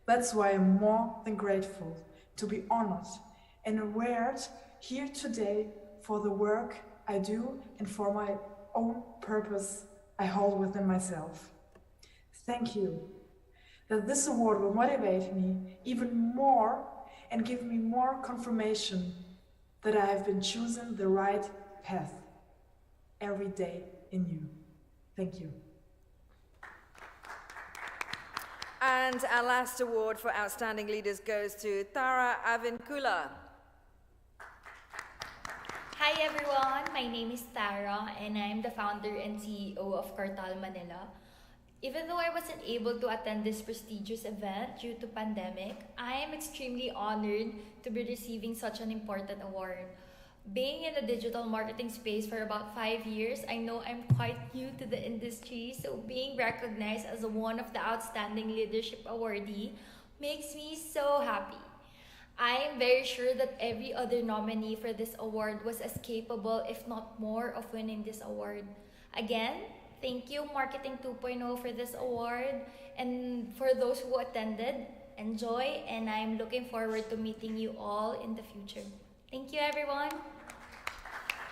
That's why I'm more than grateful to be honored and awarded here today for the work I do and for my own purpose I hold within myself. Thank you. That this award will motivate me even more and give me more confirmation that I have been choosing the right path every day in you. Thank you. And our last award for Outstanding Leaders goes to Tara Avincula. Hi everyone, my name is Tara and I'm the founder and CEO of Cartal Manila. Even though I wasn't able to attend this prestigious event due to pandemic, I am extremely honored to be receiving such an important award. Being in the digital marketing space for about 5 years, I know I'm quite new to the industry, so being recognized as one of the Outstanding Leadership Awardee makes me so happy. I am very sure that every other nominee for this award was as capable, if not more, of winning this award. Again, thank you Marketing 2.0 for this award, and for those who attended, enjoy, and I'm looking forward to meeting you all in the future. Thank you everyone.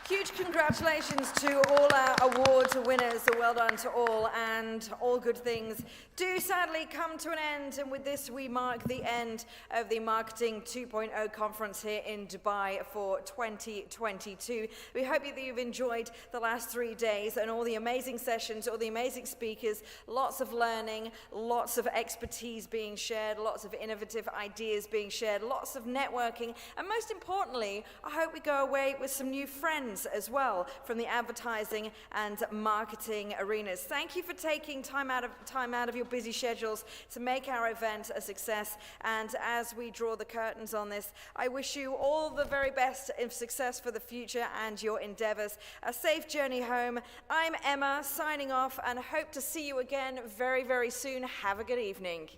Huge congratulations to all our award winners. Well done to all, and all good things do sadly come to an end. And with this, we mark the end of the Marketing 2.0 conference here in Dubai for 2022. We hope that you've enjoyed the last 3 days and all the amazing sessions, all the amazing speakers, lots of learning, lots of expertise being shared, lots of innovative ideas being shared, lots of networking, and most importantly, I hope we go away with some new friends as well from the advertising and marketing arenas. Thank you for taking time out of your busy schedules to make our event a success. And as we draw the curtains on this, I wish you all the very best of success for the future and your endeavors. A safe journey home. I'm Emma, signing off, and hope to see you again very, very soon. Have a good evening.